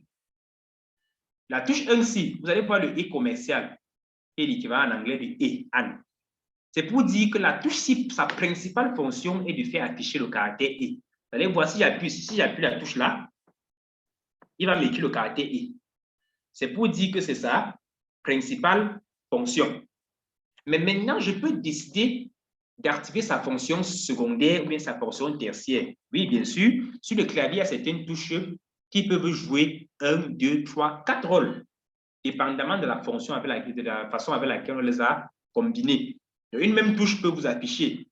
La touche 1-ci, vous allez voir le E commercial et l'équivalent en anglais de E, an. C'est pour dire que la touche 6, sa principale fonction est de faire afficher le caractère E. Vous allez voir, si j'appuie la touche là, il va m'écrire le caractère E. C'est pour dire que c'est sa principale fonction. Mais maintenant, je peux décider d'activer sa fonction secondaire ou bien sa fonction tertiaire. Oui, bien sûr, sur le clavier, il y a certaines touches qui peuvent jouer 1, 2, 3, 4 rôles, dépendamment de la fonction, de la façon avec laquelle on les a combinés. Une même touche peut vous afficher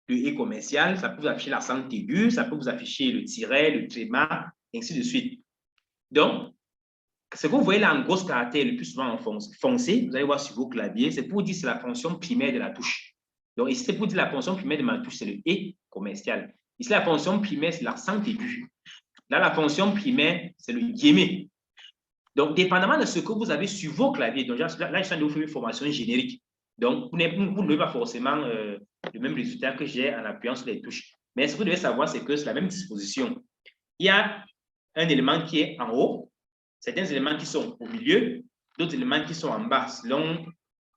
le E commercial, ça peut vous afficher l'accent aigu, ça peut vous afficher le tiret, le tréma, et ainsi de suite. Donc, ce que vous voyez là en gros caractère le plus souvent en foncé, vous allez voir sur vos claviers, c'est pour dire que c'est la fonction primaire de la touche. Donc, ici, c'est pour dire la fonction primaire de ma touche, c'est le E commercial. Ici, la fonction primaire, c'est l'accent aigu. Là, la fonction primaire, c'est le guillemot. Donc, dépendamment de ce que vous avez sur vos claviers, donc là, je suis en train de vous faire une formation générique. Donc, vous n'avez pas forcément le même résultat que j'ai en appuyant sur les touches. Mais ce que vous devez savoir, c'est que c'est la même disposition. Il y a un élément qui est en haut, certains éléments qui sont au milieu, d'autres éléments qui sont en bas, selon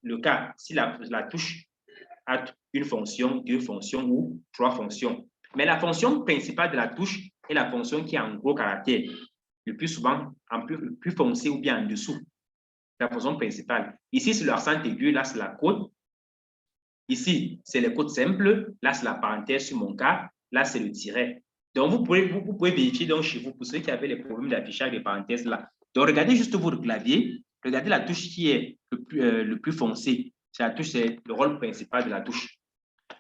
le cas, si la touche a une fonction, deux fonctions ou trois fonctions. Mais la fonction principale de la touche est la fonction qui est en gros caractère, le plus souvent en plus foncé ou bien en dessous. La fonction principale. Ici, c'est l'accent aigu, là, c'est la cote. Ici, c'est les codes simples. Là, c'est la parenthèse sur mon cas. Là, c'est le tiret. Donc, vous pouvez vérifier donc, chez vous, pour ceux qui avaient les problèmes d'affichage des parenthèses là. Donc, regardez juste votre clavier. Regardez la touche qui est le plus foncé. C'est la touche, c'est le rôle principal de la touche.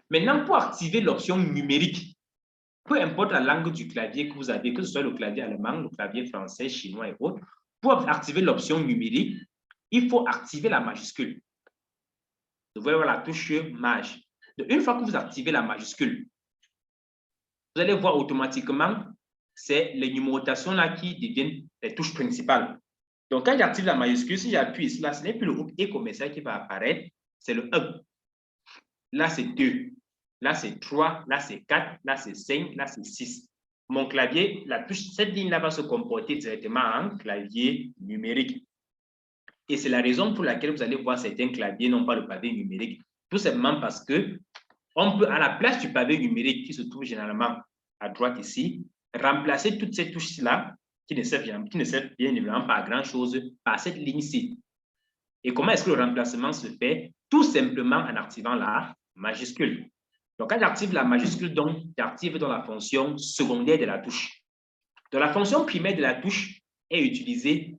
Maintenant, pour activer l'option numérique, peu importe la langue du clavier que vous avez, que ce soit le clavier allemand, le clavier français, chinois et autres, pour activer l'option numérique, il faut activer la majuscule. Vous voyez la touche maj. Donc, une fois que vous activez la majuscule, vous allez voir automatiquement, c'est les numérotations là qui deviennent les touches principales. Donc, quand j'active la majuscule, si j'appuie ici, là, ce n'est plus le groupe E commercial qui va apparaître, c'est le 1. Là, c'est 2. Là, c'est 3. Là, c'est 4. Là, c'est 5. Là, c'est 6. Mon clavier, la touche, cette ligne-là va se comporter directement en clavier numérique. Et c'est la raison pour laquelle vous allez voir certains claviers n'ont pas le pavé numérique. Tout simplement parce que on peut, à la place du pavé numérique qui se trouve généralement à droite ici, remplacer toutes ces touches-là qui ne servent bien évidemment pas à grand-chose par cette ligne-ci. Et comment est-ce que le remplacement se fait? Tout simplement en activant la majuscule. Donc, quand j'active la majuscule, donc, j'active dans la fonction secondaire de la touche. Donc, la fonction primaire de la touche est utilisée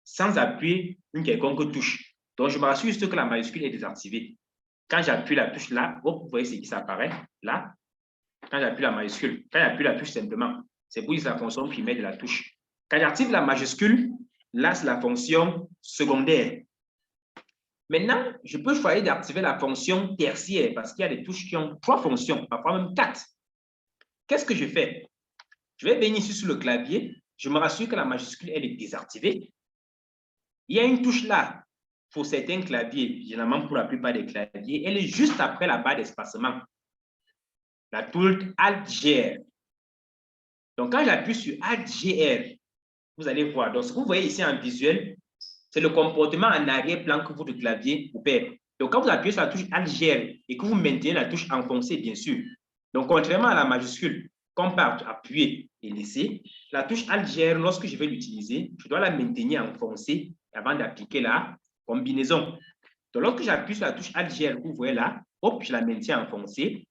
sans appuyer une quelconque touche. Donc, je me rassure juste que la majuscule est désactivée. Quand j'appuie la touche là, vous voyez ce qui s'apparaît là. Quand j'appuie la majuscule, quand j'appuie la touche simplement, c'est pour dire la fonction primaire de la touche. Quand j'active la majuscule, là, c'est la fonction secondaire. Maintenant, je peux choisir d'activer la fonction tertiaire parce qu'il y a des touches qui ont 3 fonctions, parfois même 4. Qu'est-ce que je fais? Je vais venir ici sur le clavier. Je me rassure que la majuscule, elle est désactivée. Il y a une touche là pour certains claviers, généralement pour la plupart des claviers, elle est juste après la barre d'espacement. La touche Alt-GR. Donc, quand j'appuie sur Alt-GR, vous allez voir. Donc, ce que vous voyez ici en visuel, c'est le comportement en arrière-plan que votre clavier opère. Donc, quand vous appuyez sur la touche Alt-GR et que vous maintenez la touche enfoncée, bien sûr. Donc, contrairement à la majuscule, qu'on peut appuyer et laisser, la touche Alt-GR, lorsque je vais l'utiliser, je dois la maintenir enfoncée avant d'appliquer la combinaison. Donc, lorsque j'appuie sur la touche Alt-GR, vous voyez là, hop, je la maintiens enfoncée.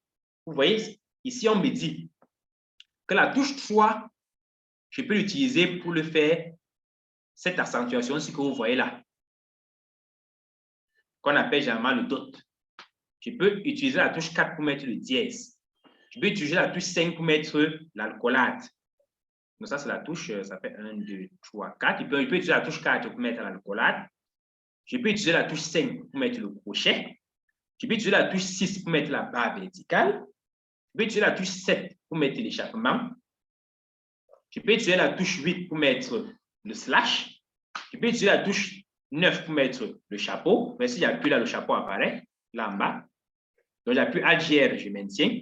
Vous voyez, ici, on me dit que la touche 3, je peux l'utiliser pour le faire, cette accentuation, ce que vous voyez là, qu'on appelle généralement le dot. Je peux utiliser la touche 4 pour mettre le dièse. Je peux utiliser la touche 5 pour mettre l'alcoolate. Donc, ça, c'est la touche, ça fait 1, 2, 3, 4. Je peux utiliser la touche 4 pour mettre l'alcoolate. Je peux utiliser la touche 5 pour mettre le crochet. Je peux utiliser la touche 6 pour mettre la barre verticale. Je peux utiliser la touche 7 pour mettre l'échappement. Je peux utiliser la touche 8 pour mettre le slash. Je peux utiliser la touche 9 pour mettre le chapeau. Mais si j'appuie là, le chapeau apparaît, là en bas. Donc, j'appuie Alt-GR, je maintiens.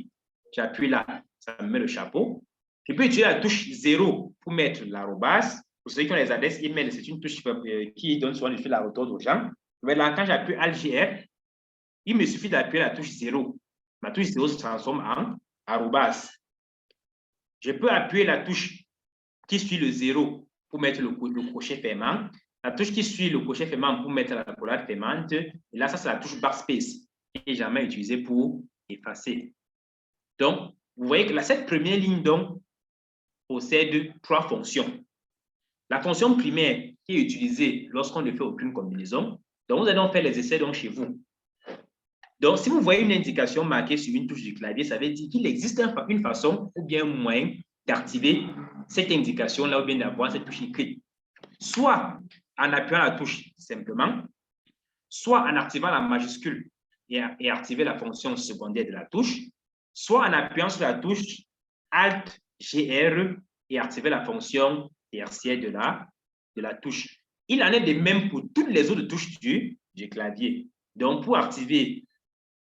J'appuie là, ça me met le chapeau. Je peux utiliser la touche 0 pour mettre l'arrobase. Pour ceux qui ont les adresses email, c'est une touche qui donne souvent l'effet de la retour aux gens. Mais là, quand j'appuie Alt-GR, il me suffit d'appuyer la touche 0. Ma touche 0 se transforme en arrobase. Je peux appuyer la touche qui suit le 0 pour mettre le crochet fermant. La touche qui suit le crochet fermant pour mettre la collade fermante. Et là, ça, c'est la touche backspace qui est jamais utilisée pour effacer. Donc, vous voyez que cette première ligne donc possède 3 fonctions. La fonction primaire qui est utilisée lorsqu'on ne fait aucune combinaison. Donc, vous allez en faire les essais donc, chez vous. Donc, si vous voyez une indication marquée sur une touche du clavier, ça veut dire qu'il existe une façon ou bien un moyen d'activer cette indication-là ou bien d'avoir cette touche écrite. Soit en appuyant la touche simplement, soit en activant la majuscule et activer la fonction secondaire de la touche, soit en appuyant sur la touche Alt-GR et activer la fonction tertiaire de la touche. Il en est de même pour toutes les autres touches du clavier. Donc, pour activer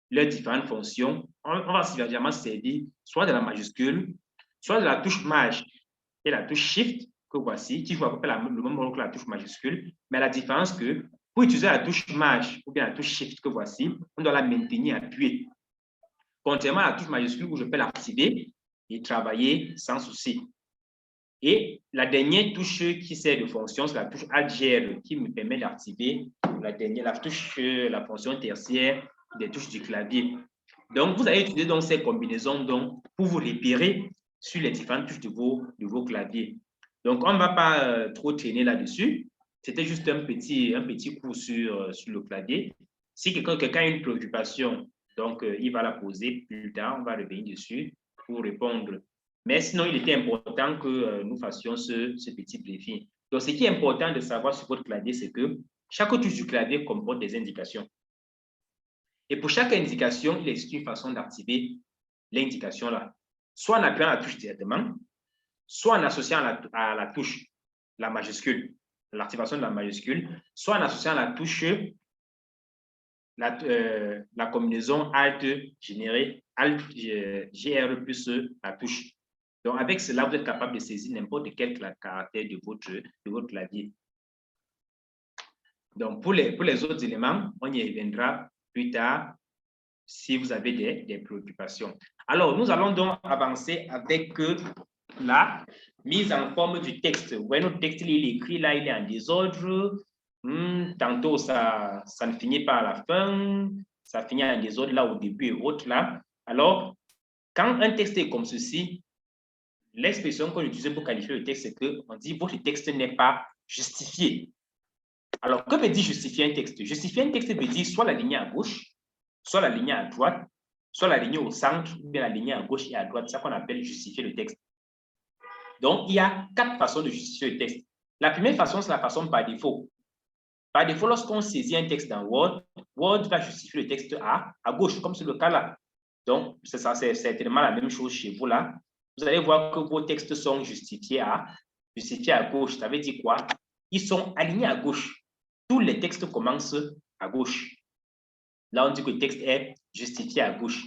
leurs différentes fonctions, on va évidemment servir soit de la majuscule, soit de la touche Maj et la touche Shift, que voici, qui joue à peu près le même rôle que la touche majuscule, mais la différence que pour utiliser la touche Maj ou bien la touche Shift que voici, on doit la maintenir appuyée. Contrairement à la touche majuscule où je peux l'activer et travailler sans souci. Et la dernière touche qui sert de fonction, c'est la touche Alt-GR qui me permet d'activer la fonction tertiaire des touches du clavier. Donc, vous allez utiliser donc ces combinaisons donc, pour vous repérer sur les différentes touches de vos claviers. Donc, on ne va pas trop traîner là-dessus. C'était juste un petit coup sur le clavier. Si quelqu'un a une préoccupation, donc il va la poser plus tard, on va revenir dessus pour répondre. Mais sinon, il était important que nous fassions ce petit briefing. Donc, ce qui est important de savoir sur votre clavier, c'est que chaque touche du clavier comporte des indications. Et pour chaque indication, il existe une façon d'activer l'indication là. Soit en appuyant la touche directement, soit en associant à la touche, la majuscule, l'activation de la majuscule, soit en associant à la touche, la combinaison Alt-GR plus la touche. Donc, avec cela, vous êtes capable de saisir n'importe quel caractère de votre clavier. Donc, pour les autres éléments, on y reviendra plus tard si vous avez des préoccupations. Alors, nous allons donc avancer avec la mise en forme du texte. Vous voyez, notre texte, il est écrit là, il est en désordre. Tantôt, ça ne finit pas à la fin. Ça finit en désordre là au début et autres là. Alors, quand un texte est comme ceci, l'expression qu'on utilise pour qualifier le texte, c'est qu'on dit votre texte n'est pas justifié. Alors, que veut dire justifier un texte? Justifier un texte veut dire soit la ligne à gauche, soit la ligne à droite, soit la ligne au centre, ou bien la ligne à gauche et à droite. C'est ça qu'on appelle justifier le texte. Donc, il y a 4 façons de justifier le texte. La première façon, c'est la façon par défaut. Par défaut, lorsqu'on saisit un texte dans Word, Word va justifier le texte à gauche, comme c'est le cas là. Donc, c'est certainement la même chose chez vous là. Vous allez voir que vos textes sont justifiés à gauche. Ça veut dire quoi? Ils sont alignés à gauche. Tous les textes commencent à gauche. Là, on dit que le texte est justifié à gauche.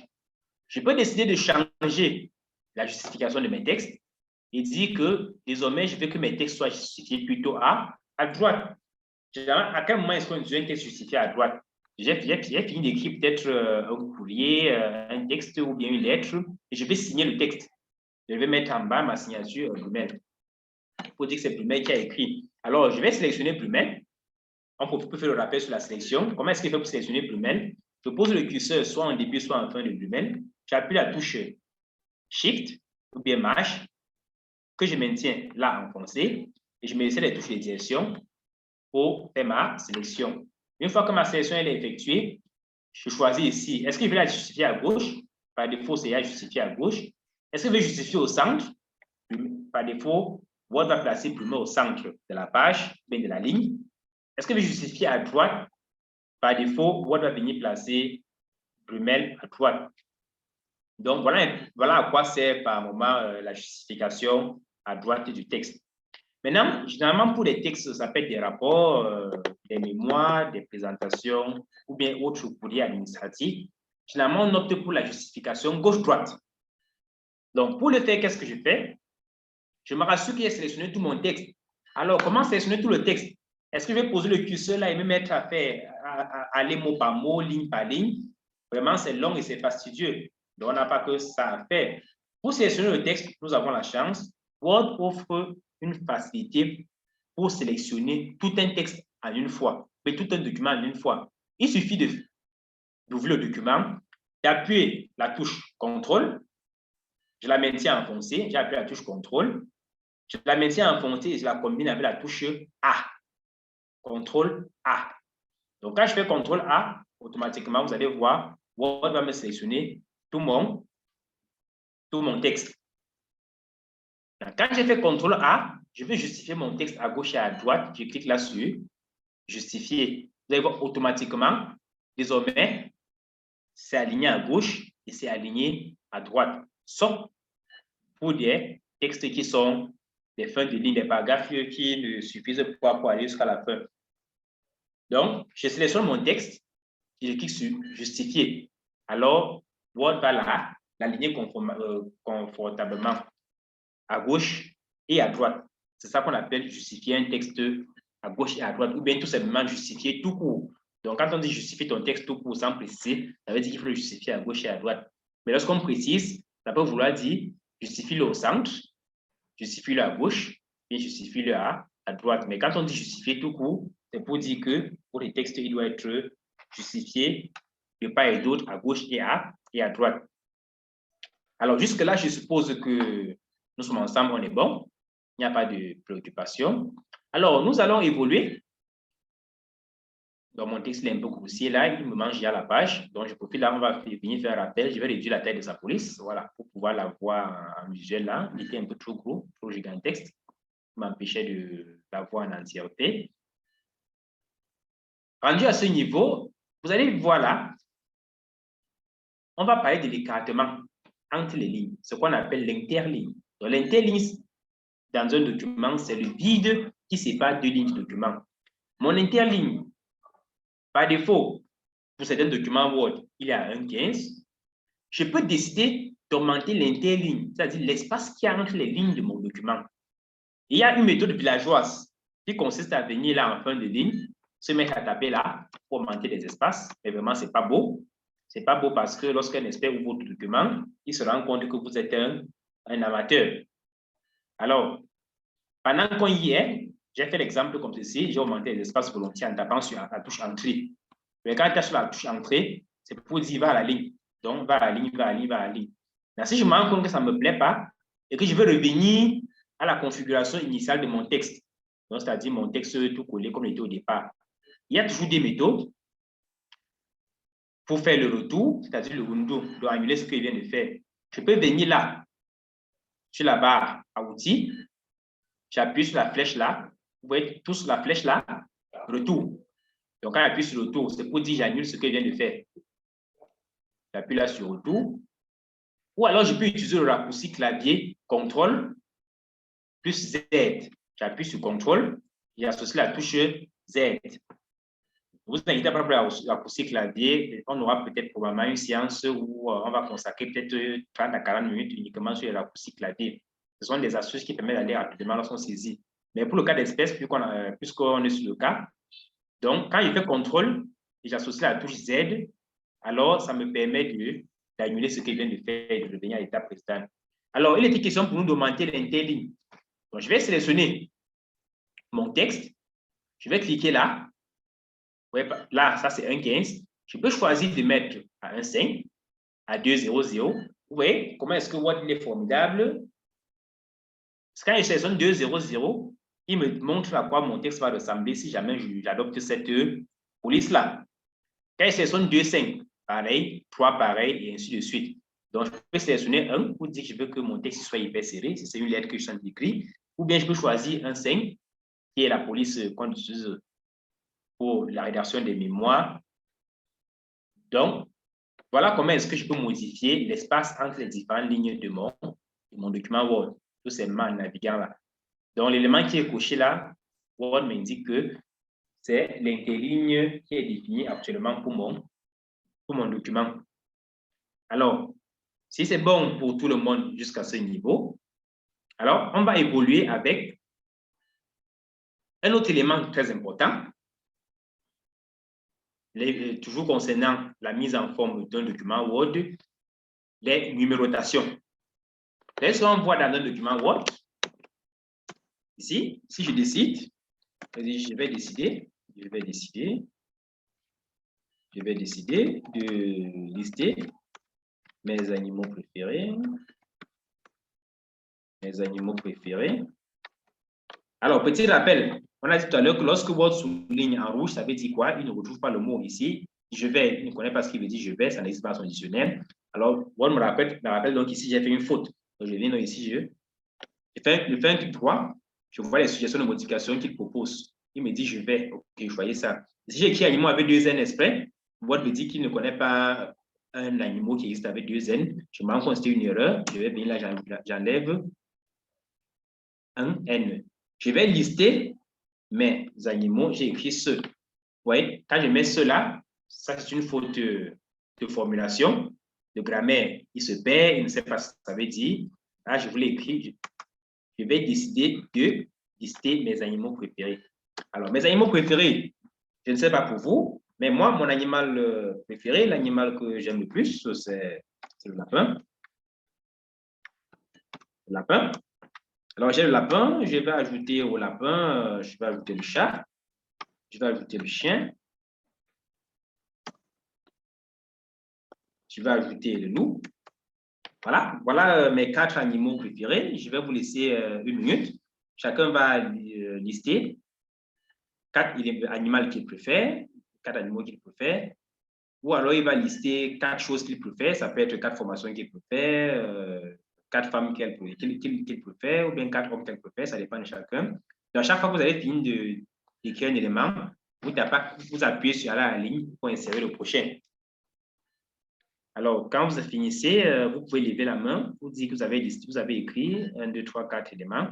Je peux décider de changer la justification de mes textes et dire que désormais, je veux que mes textes soient justifiés plutôt à droite. À quel moment est-ce qu'on utilise un texte justifié à droite? J'ai fini d'écrire peut-être un courrier, un texte ou bien une lettre, et je vais signer le texte. Je vais mettre en bas ma signature Brumel. Il faut dire que c'est Brumel qui a écrit. Alors, je vais sélectionner Brumel. On peut faire le rappel sur la sélection. Comment est-ce qu'il fait pour sélectionner Brumel? Je pose le curseur soit en début, soit en fin de Brumel. J'appuie la touche Shift ou bien Maj que je maintiens là enfoncé et je me laisse les touches de direction pour faire ma sélection. Une fois que ma sélection est effectuée, je choisis ici. Est-ce que je vais la justifier à gauche? Par défaut, c'est à justifier à gauche. Est-ce que je vais justifier au centre? Par défaut, Word va placer Brumel au centre de la page, bien de la ligne. Est-ce que je vais justifier à droite? Par défaut, Word va venir placer Brumel à droite. Donc, voilà à quoi sert par moment la justification à droite du texte. Maintenant, généralement, pour les textes, ça peut être des rapports, des mémoires, des présentations ou bien autres courriers administratifs. Généralement, on opte pour la justification gauche-droite. Donc, pour le faire, qu'est-ce que je fais? Je me rassure qu'il ait sélectionné tout mon texte. Alors, comment sélectionner tout le texte? Est-ce que je vais poser le curseur là et me mettre à aller mot par mot, ligne par ligne? Vraiment, c'est long et c'est fastidieux. Donc, on n'a pas que ça à faire. Pour sélectionner le texte, nous avons la chance. Word offre une facilité pour sélectionner tout un texte en une fois, mais tout un document en une fois. Il suffit d'ouvrir le document, d'appuyer la touche CTRL, je la maintiens enfoncée, j'appuie la touche CTRL, je la maintiens enfoncée et je la combine avec la touche A. CTRL A. Donc, quand je fais CTRL A, automatiquement, vous allez voir, Word va me sélectionner tout mon texte. Quand j'ai fait CTRL A, je vais justifier mon texte à gauche et à droite. Je clique là sur Justifier. Vous allez voir automatiquement, désormais, c'est aligné à gauche et c'est aligné à droite. Sauf pour des textes qui sont des fins de ligne, des paragraphes qui ne suffisent pas pour aller jusqu'à la fin. Donc, je sélectionne mon texte et je clique sur justifier. Alors, Word va l'aligner confortablement à gauche et à droite. C'est ça qu'on appelle justifier un texte à gauche et à droite, ou bien tout simplement justifier tout court. Donc, quand on dit justifier ton texte tout court sans préciser, ça veut dire qu'il faut le justifier à gauche et à droite. Mais lorsqu'on précise, ça peut vouloir dire justifie-le au centre, justifie-le à gauche, et justifie-le à droite. Mais quand on dit justifier tout court, c'est pour dire que pour les textes, il doit être justifié de part et d'autre, à gauche et à droite. Alors, jusque-là, je suppose que nous sommes ensemble, on est bon. Il n'y a pas de préoccupation. Alors, nous allons évoluer. Donc, mon texte il est un peu grossier là, il me mange déjà la page. Donc, je profite là, on va venir faire un rappel. Je vais réduire la taille de sa police, voilà, pour pouvoir la voir en visuel là. Il était un peu trop gros, trop gigantesque. Il m'empêchait de la voir en entièreté. Rendu à ce niveau, vous allez voir là, on va parler de l'écartement entre les lignes, ce qu'on appelle l'interligne. Donc, l'interligne dans un document, c'est le vide qui sépare deux lignes de document. Mon interligne, par défaut, pour certains documents Word, il est à 1,15. Je peux décider d'augmenter l'interligne, c'est-à-dire l'espace qu'il y a entre les lignes de mon document. Il y a une méthode villageoise qui consiste à venir là en fin de ligne, se mettre à taper là pour augmenter les espaces. Mais vraiment, ce n'est pas beau. Ce n'est pas beau parce que lorsqu'un expert ouvre votre document, il se rend compte que vous êtes un amateur. Alors, pendant qu'on y est, j'ai fait l'exemple comme ceci, j'ai augmenté les espaces volontiers en tapant sur la touche Entrée. Mais quand tu tapes sur la touche Entrée, c'est pour dire va à la ligne. Donc, va à la ligne, va à la ligne, va à la ligne. Mais si je me rends compte que ça ne me plaît pas et que je veux revenir à la configuration initiale de mon texte, c'est-à-dire mon texte tout collé comme il était au départ, il y a toujours des méthodes pour faire le retour, c'est-à-dire le undo, de annuler ce que je viens de faire. Je peux venir là, sur la barre à outils, j'appuie sur la flèche là, vous voyez tous sur la flèche là, retour. Donc, quand j'appuie sur retour, c'est pour dire j'annule ce que je viens de faire. J'appuie là sur retour. Ou alors, je peux utiliser le raccourci clavier CTRL plus Z. J'appuie sur CTRL et j'associe la touche Z. Vous inquiétez pas pour le raccourci clavier, on aura peut-être probablement une séance où on va consacrer peut-être 30 à 40 minutes uniquement sur le raccourci clavier. Ce sont des astuces qui permettent d'aller rapidement lorsqu'on saisit. Mais pour le cas d'espèce, puisqu'on est sur le cas, donc quand je fais CTRL et j'associe la touche Z, alors ça me permet d'annuler ce que je viens de faire et de revenir à l'étape précédente. Alors, il était question pour nous d'augmenter l'interligne. Donc, je vais sélectionner mon texte. Je vais cliquer là. Ouais, là, ça c'est 1,15. Je peux choisir de mettre à 1,5, à 2,00. Vous voyez comment est-ce que Word est formidable? Parce que quand je sélectionne 2,00, il me montre à quoi mon texte va ressembler si jamais j'adopte cette police-là. Quand je sélectionne 2,5, pareil, 3 pareil, et ainsi de suite. Donc, je peux sélectionner 1 pour dire que je veux que mon texte soit hyper serré, si c'est une lettre que je suis en train d'écrire, ou bien je peux choisir 1,5, qui est la police qu'on utilise pour la rédaction des mémoires. Donc, voilà comment est-ce que je peux modifier l'espace entre les différentes lignes de mon document Word, tout simplement en naviguant là. Donc, l'élément qui est coché là, Word m'indique que c'est l'interligne qui est définie actuellement pour mon document. Alors, si c'est bon pour tout le monde jusqu'à ce niveau, alors on va évoluer avec un autre élément très important, toujours concernant la mise en forme d'un document Word, les numérotations. Qu'est-ce qu'on voit dans un document Word? Ici, si je décide, je vais décider de lister mes animaux préférés. Alors, petit rappel, on a dit tout à l'heure que lorsque Word souligne en rouge, ça veut dire quoi? Il ne retrouve pas le mot ici. Je vais, il ne connaît pas ce qu'il veut dire je vais, ça n'existe pas dans son dictionnaire. Alors, Word me rappelle donc ici, j'ai fait une faute. Donc, je viens donc ici, je fais un clic droit, je vois les suggestions de modification qu'il propose. Il me dit je vais, ok, je voyais ça. Si j'écris animaux avec 2 N exprès, Word me dit qu'il ne connaît pas un animal qui existe avec 2 N. Je me rends compte que c'était une erreur. Je vais venir là, j'enlève un N. Je vais lister mes animaux. J'ai écrit ceux. Vous voyez, quand je mets ceux-là, ça c'est une faute de formulation, de grammaire. Il se perd, il ne sait pas ce que ça veut dire. Là, je voulais écrire. Je vais décider de lister mes animaux préférés. Alors, mes animaux préférés, je ne sais pas pour vous, mais moi, mon animal préféré, l'animal que j'aime le plus, c'est le lapin. Le lapin. Alors, j'ai le lapin, je vais ajouter au lapin, je vais ajouter le chat, je vais ajouter le chien, je vais ajouter le loup. Voilà mes 4 animaux préférés. Je vais vous laisser 1 minute. Chacun va lister 4 animaux qu'il préfère, 4 animaux qu'il préfère. Ou alors, il va lister 4 choses qu'il préfère. Ça peut être 4 formations qu'il préfère, 4 femmes qu'il préfère, ou bien 4 hommes qu'il préfère. Ça dépend de chacun. Donc, à chaque fois que vous avez fini d'écrire un élément, vous appuyez sur la ligne pour insérer le prochain. Alors, quand vous finissez, vous pouvez lever la main pour dire que vous avez écrit 1, 2, 3, 4 éléments.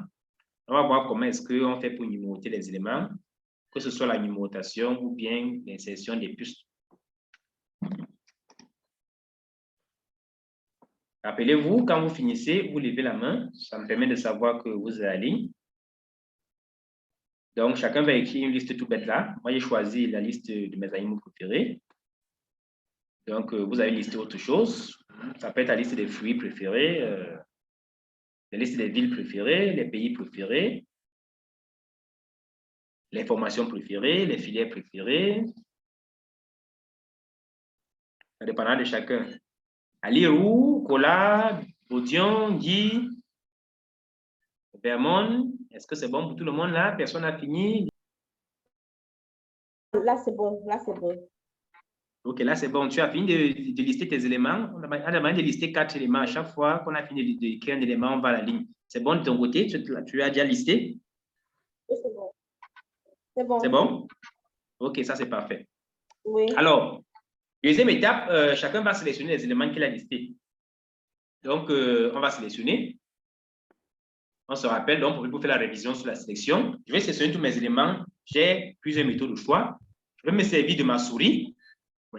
On va voir comment est-ce qu'on fait pour numéroter les éléments, que ce soit la numérotation ou bien l'insertion des puces. Rappelez-vous, quand vous finissez, vous levez la main. Ça me permet de savoir que vous êtes à la ligne. Donc, chacun va écrire une liste tout bête là. Moi, j'ai choisi la liste de mes animaux préférés. Donc, vous avez listé autre chose. Ça peut être la liste des fruits préférés, la liste des villes préférées, les pays préférés, les formations préférées, les filières préférées. Ça dépendra de chacun. Alirou, Kola, Bodion, Guy, Vermont. Est-ce que c'est bon pour tout le monde là? Personne n'a fini? Là, c'est bon. Là, c'est bon. Ok, là, c'est bon. Tu as fini de lister tes éléments. On a demandé de lister 4 éléments. À chaque fois qu'on a fini d'écrire un élément, on va à la ligne. C'est bon de ton côté? Tu as déjà listé? Oui, c'est bon. C'est bon. C'est bon? Ok, ça, c'est parfait. Oui. Alors, deuxième étape, chacun va sélectionner les éléments qu'il a listés. Donc, on va sélectionner. On se rappelle, donc, pour faire la révision sur la sélection, je vais sélectionner tous mes éléments. J'ai plusieurs méthodes de choix. Je vais me servir de ma souris.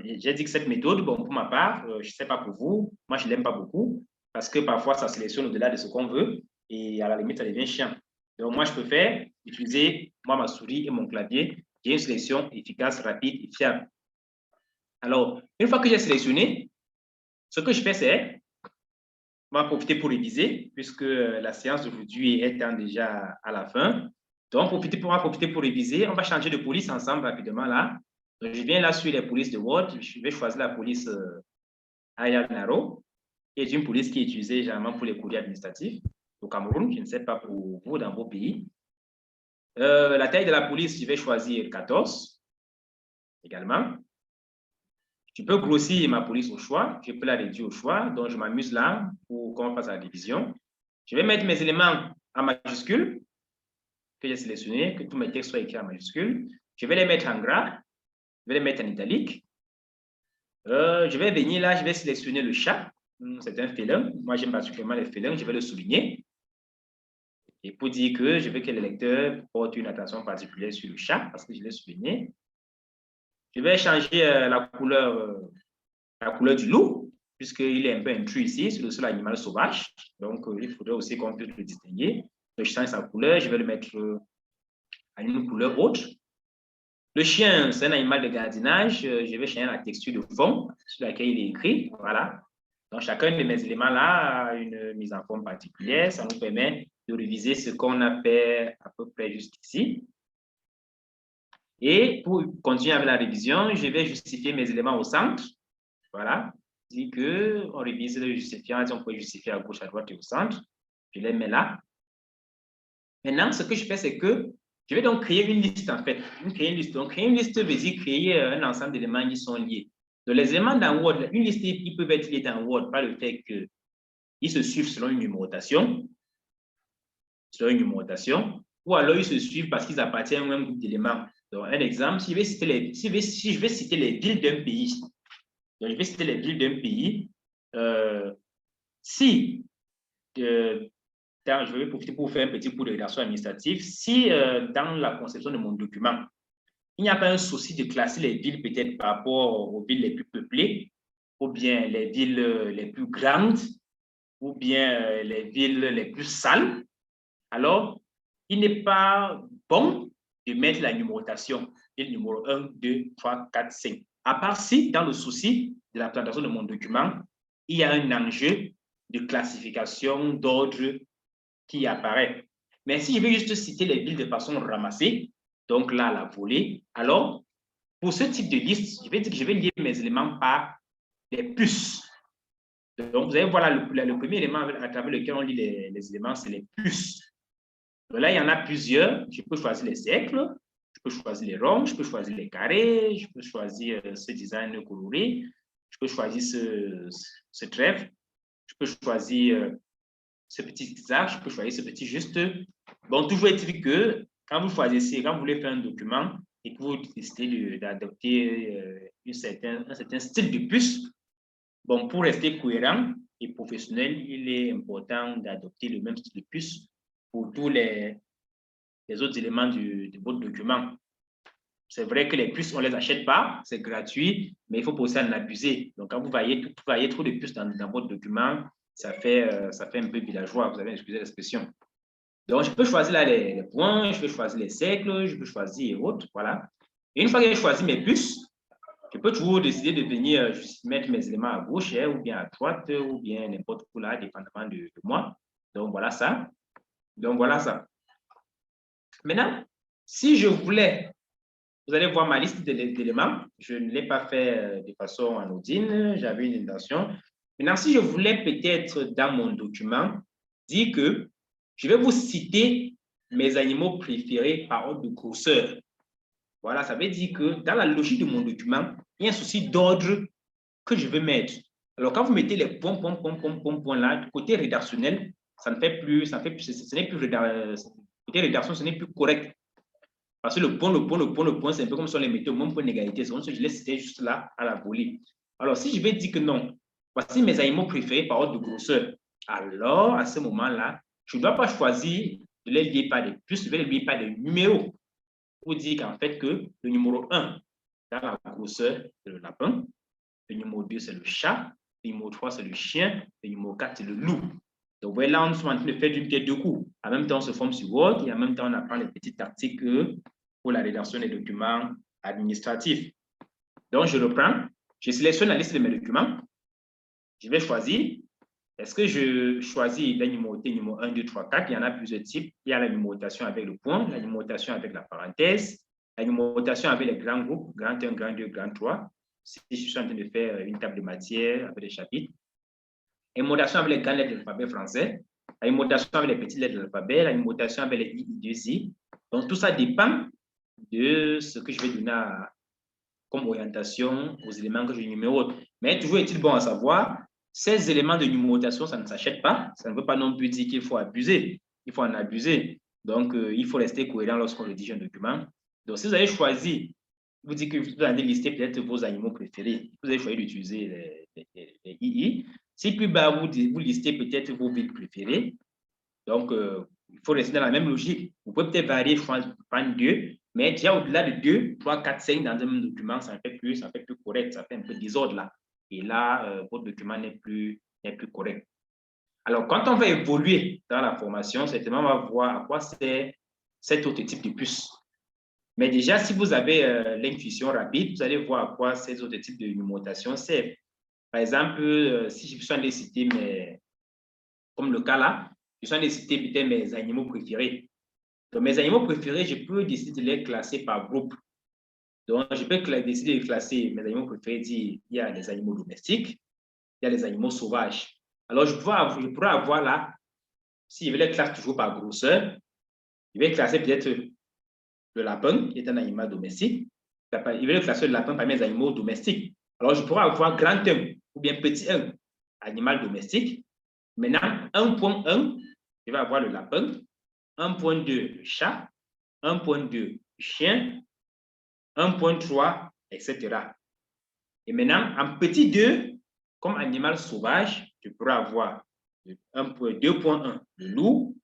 J'ai dit que cette méthode, bon, pour ma part, je ne sais pas pour vous, moi, je ne l'aime pas beaucoup parce que parfois, ça sélectionne au-delà de ce qu'on veut et à la limite, ça devient chiant. Donc, moi, je préfère utiliser, moi, ma souris et mon clavier. J'ai une sélection efficace, rapide et fiable. Alors, une fois que j'ai sélectionné, ce que je fais, c'est, on va profiter pour réviser puisque la séance d'aujourd'hui étant déjà à la fin. Donc, on va profiter pour réviser. On va changer de police ensemble rapidement là. Donc, je viens là sur les polices de Word. Je vais choisir la police Ayal Naro, qui est une police qui est utilisée généralement pour les courriers administratifs au Cameroun. Je ne sais pas pour vous dans vos pays. La taille de la police, je vais choisir 14 également. Je peux grossir ma police au choix. Je peux la réduire au choix. Donc, je m'amuse là pour qu'on fasse la division. Je vais mettre mes éléments en majuscule que j'ai sélectionnés, que tous mes textes soient écrits en majuscule. Je vais les mettre en gras. Je vais les mettre en italique. Je vais venir là, je vais sélectionner le chat. C'est un félin. Moi, j'aime particulièrement les félins. Je vais le souligner. Et pour dire que je veux que le lecteur porte une attention particulière sur le chat, parce que je l'ai souligné. Je vais changer la couleur du loup, puisqu'il est un peu intrus ici, c'est le seul animal sauvage. Donc, il faudrait aussi qu'on puisse le distinguer. Donc, je change sa couleur, je vais le mettre à une couleur autre. Le chien, c'est un animal de gardiennage. Je vais changer la texture de fond sur laquelle il est écrit. Voilà. Donc, chacun de mes éléments-là a une mise en forme particulière. Ça nous permet de réviser ce qu'on a fait à peu près jusqu'ici. Et pour continuer avec la révision, je vais justifier mes éléments au centre. Voilà. Dit qu'on révise le justifiant, on peut justifier à gauche, à droite et au centre. Je les mets là. Maintenant, ce que je fais, c'est que je vais donc créer une liste, en fait. Créer une liste. Donc, créer une liste veut dire créer un ensemble d'éléments qui sont liés. Donc, les éléments dans Word, une liste, ils peuvent être liés dans Word par le fait qu'ils se suivent selon une numérotation. Ou alors ils se suivent parce qu'ils appartiennent à un groupe d'éléments. Donc, un exemple, si je vais citer les villes d'un pays, Donc, je vais citer les villes d'un pays. Si, je vais profiter pour vous faire un petit cours de rédaction administrative. Si dans la conception de mon document, il n'y a pas un souci de classer les villes peut-être par rapport aux villes les plus peuplées, ou bien les villes les plus grandes, ou bien les villes les plus sales, alors il n'est pas bon de mettre la numérotation, le numéro 1, 2, 3, 4, 5. À part si, dans le souci de la présentation de mon document, il y a un enjeu de classification, d'ordre qui apparaît. Mais si je veux juste citer les villes de façon ramassée, donc là, la volée, alors, pour ce type de liste, je vais dire que je vais lier mes éléments par les plus. Donc, vous allez voir là, le premier élément à travers lequel on lit les éléments, c'est les plus. Donc là, il y en a plusieurs. Je peux choisir les cercles, je peux choisir les ronds, je peux choisir les carrés, je peux choisir ce design coloré, je peux choisir ce trèfle, je peux choisir ce petit zigzag, je peux choisir ce petit juste. Bon, toujours est-il que quand vous choisissez, quand vous voulez faire un document et que vous décidez d'adopter un certain style de puce, bon, pour rester cohérent et professionnel, il est important d'adopter le même style de puce pour tous les autres éléments de votre document. C'est vrai que les puces, on ne les achète pas, c'est gratuit, mais il faut pas aussi en abuser. Donc, quand vous voyez trop de puces dans votre document, ça fait un peu villageois, vous avez excusé l'expression. Donc, je peux choisir là les points, je peux choisir les cercles, je peux choisir autres, voilà. Et une fois que j'ai choisi mes puces, je peux toujours décider de venir mettre mes éléments à gauche, ou bien à droite, ou bien n'importe où là, dépendamment de moi. Donc, voilà ça. Donc, voilà ça. Maintenant, si je voulais, vous allez voir ma liste d'éléments. Je ne l'ai pas fait de façon anodine, j'avais une intention. Maintenant, si je voulais peut-être dans mon document dire que je vais vous citer mes animaux préférés par ordre de grosseur. Voilà, ça veut dire que dans la logique de mon document, il y a un souci d'ordre que je veux mettre. Alors, quand vous mettez les points là, du côté rédactionnel, ce n'est plus côté rédaction, ce n'est plus correct. Parce que le point, c'est un peu comme si on les mettait au même point d'égalité. C'est comme si je les citais juste là, à la volée. Alors, si je vais dire que non, voici mes animaux préférés par ordre de grosseur, alors, à ce moment-là, je ne dois pas choisir de les lier par des plus, je vais les lier par des numéros. Pour dire qu'en fait, que le numéro 1, dans la grosseur, c'est le lapin. Le numéro 2, c'est le chat. Le numéro 3, c'est le chien. Le numéro 4, c'est le loup. Donc, vous voyez, là, on est en train de faire d'une pierre deux coups. En même temps, on se forme sur Word et en même temps, on apprend les petites tactiques pour la rédaction des documents administratifs. Donc, je reprends. Je sélectionne la liste de mes documents. Je vais choisir. Est-ce que je choisis la numéroté numéro 1, 2, 3, 4? Il y en a plusieurs types. Il y a la numérotation avec le point, la numérotation avec la parenthèse, la numérotation avec les grands groupes, grand 1, grand 2, grand 3. Si je suis en train de faire une table de matière avec des chapitres. La numérotation avec les grandes lettres de l'alphabet français, la numérotation avec les petites lettres de l'alphabet, la numérotation avec les I, I2I. Donc, tout ça dépend de ce que je vais donner comme orientation aux éléments que je numérote. Mais toujours est-il bon à savoir, ces éléments de numérotation, ça ne s'achète pas. Ça ne veut pas non plus dire qu'il faut abuser. Il faut en abuser. Donc, il faut rester cohérent lorsqu'on rédige un document. Donc, si vous avez choisi, vous dites que vous allez lister peut-être vos animaux préférés, vous avez choisi d'utiliser les II. Si plus bas, vous listez peut-être vos villes préférées. Donc, il faut rester dans la même logique. Vous pouvez peut-être varier, prendre 2, mais déjà au-delà de 2, 3, 4, 5 dans un même document, ça fait plus correct, ça fait un peu de désordre là. Et là, votre document n'est plus correct. Alors, quand on va évoluer dans la formation, certainement, on va voir à quoi c'est cet autre type de puce. Mais déjà, si vous avez l'intuition rapide, vous allez voir à quoi ces autres types de numérotation servent. Par exemple, si je suis en train de citer comme le cas là, je suis en train de citer peut-être mes animaux préférés. Donc, mes animaux préférés, je peux décider de les classer par groupe. Donc, je peux décider de classer mes animaux préférés. Il y a les animaux domestiques, il y a les animaux sauvages. Alors, je pourrais avoir là, si je vais les classer toujours par grosseur, je vais classer peut-être le lapin, qui est un animal domestique. Je vais classer le lapin parmi les animaux domestiques. Alors, je pourrais avoir grand 1 ou bien petit 1, animal domestique. Maintenant, 1.1, je vais avoir le lapin. 1.2, chat. 1.2, chien. 1.3, etc. Et maintenant, en petit 2, comme animal sauvage, je pourrais avoir 2.1, le loup,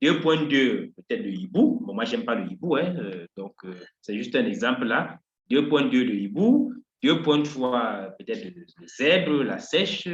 2.2, peut-être le hibou. Bon, moi, je n'aime pas le hibou, hein, donc c'est juste un exemple là. 2.2, le hibou, 2.3, peut-être le zèbre, la sèche,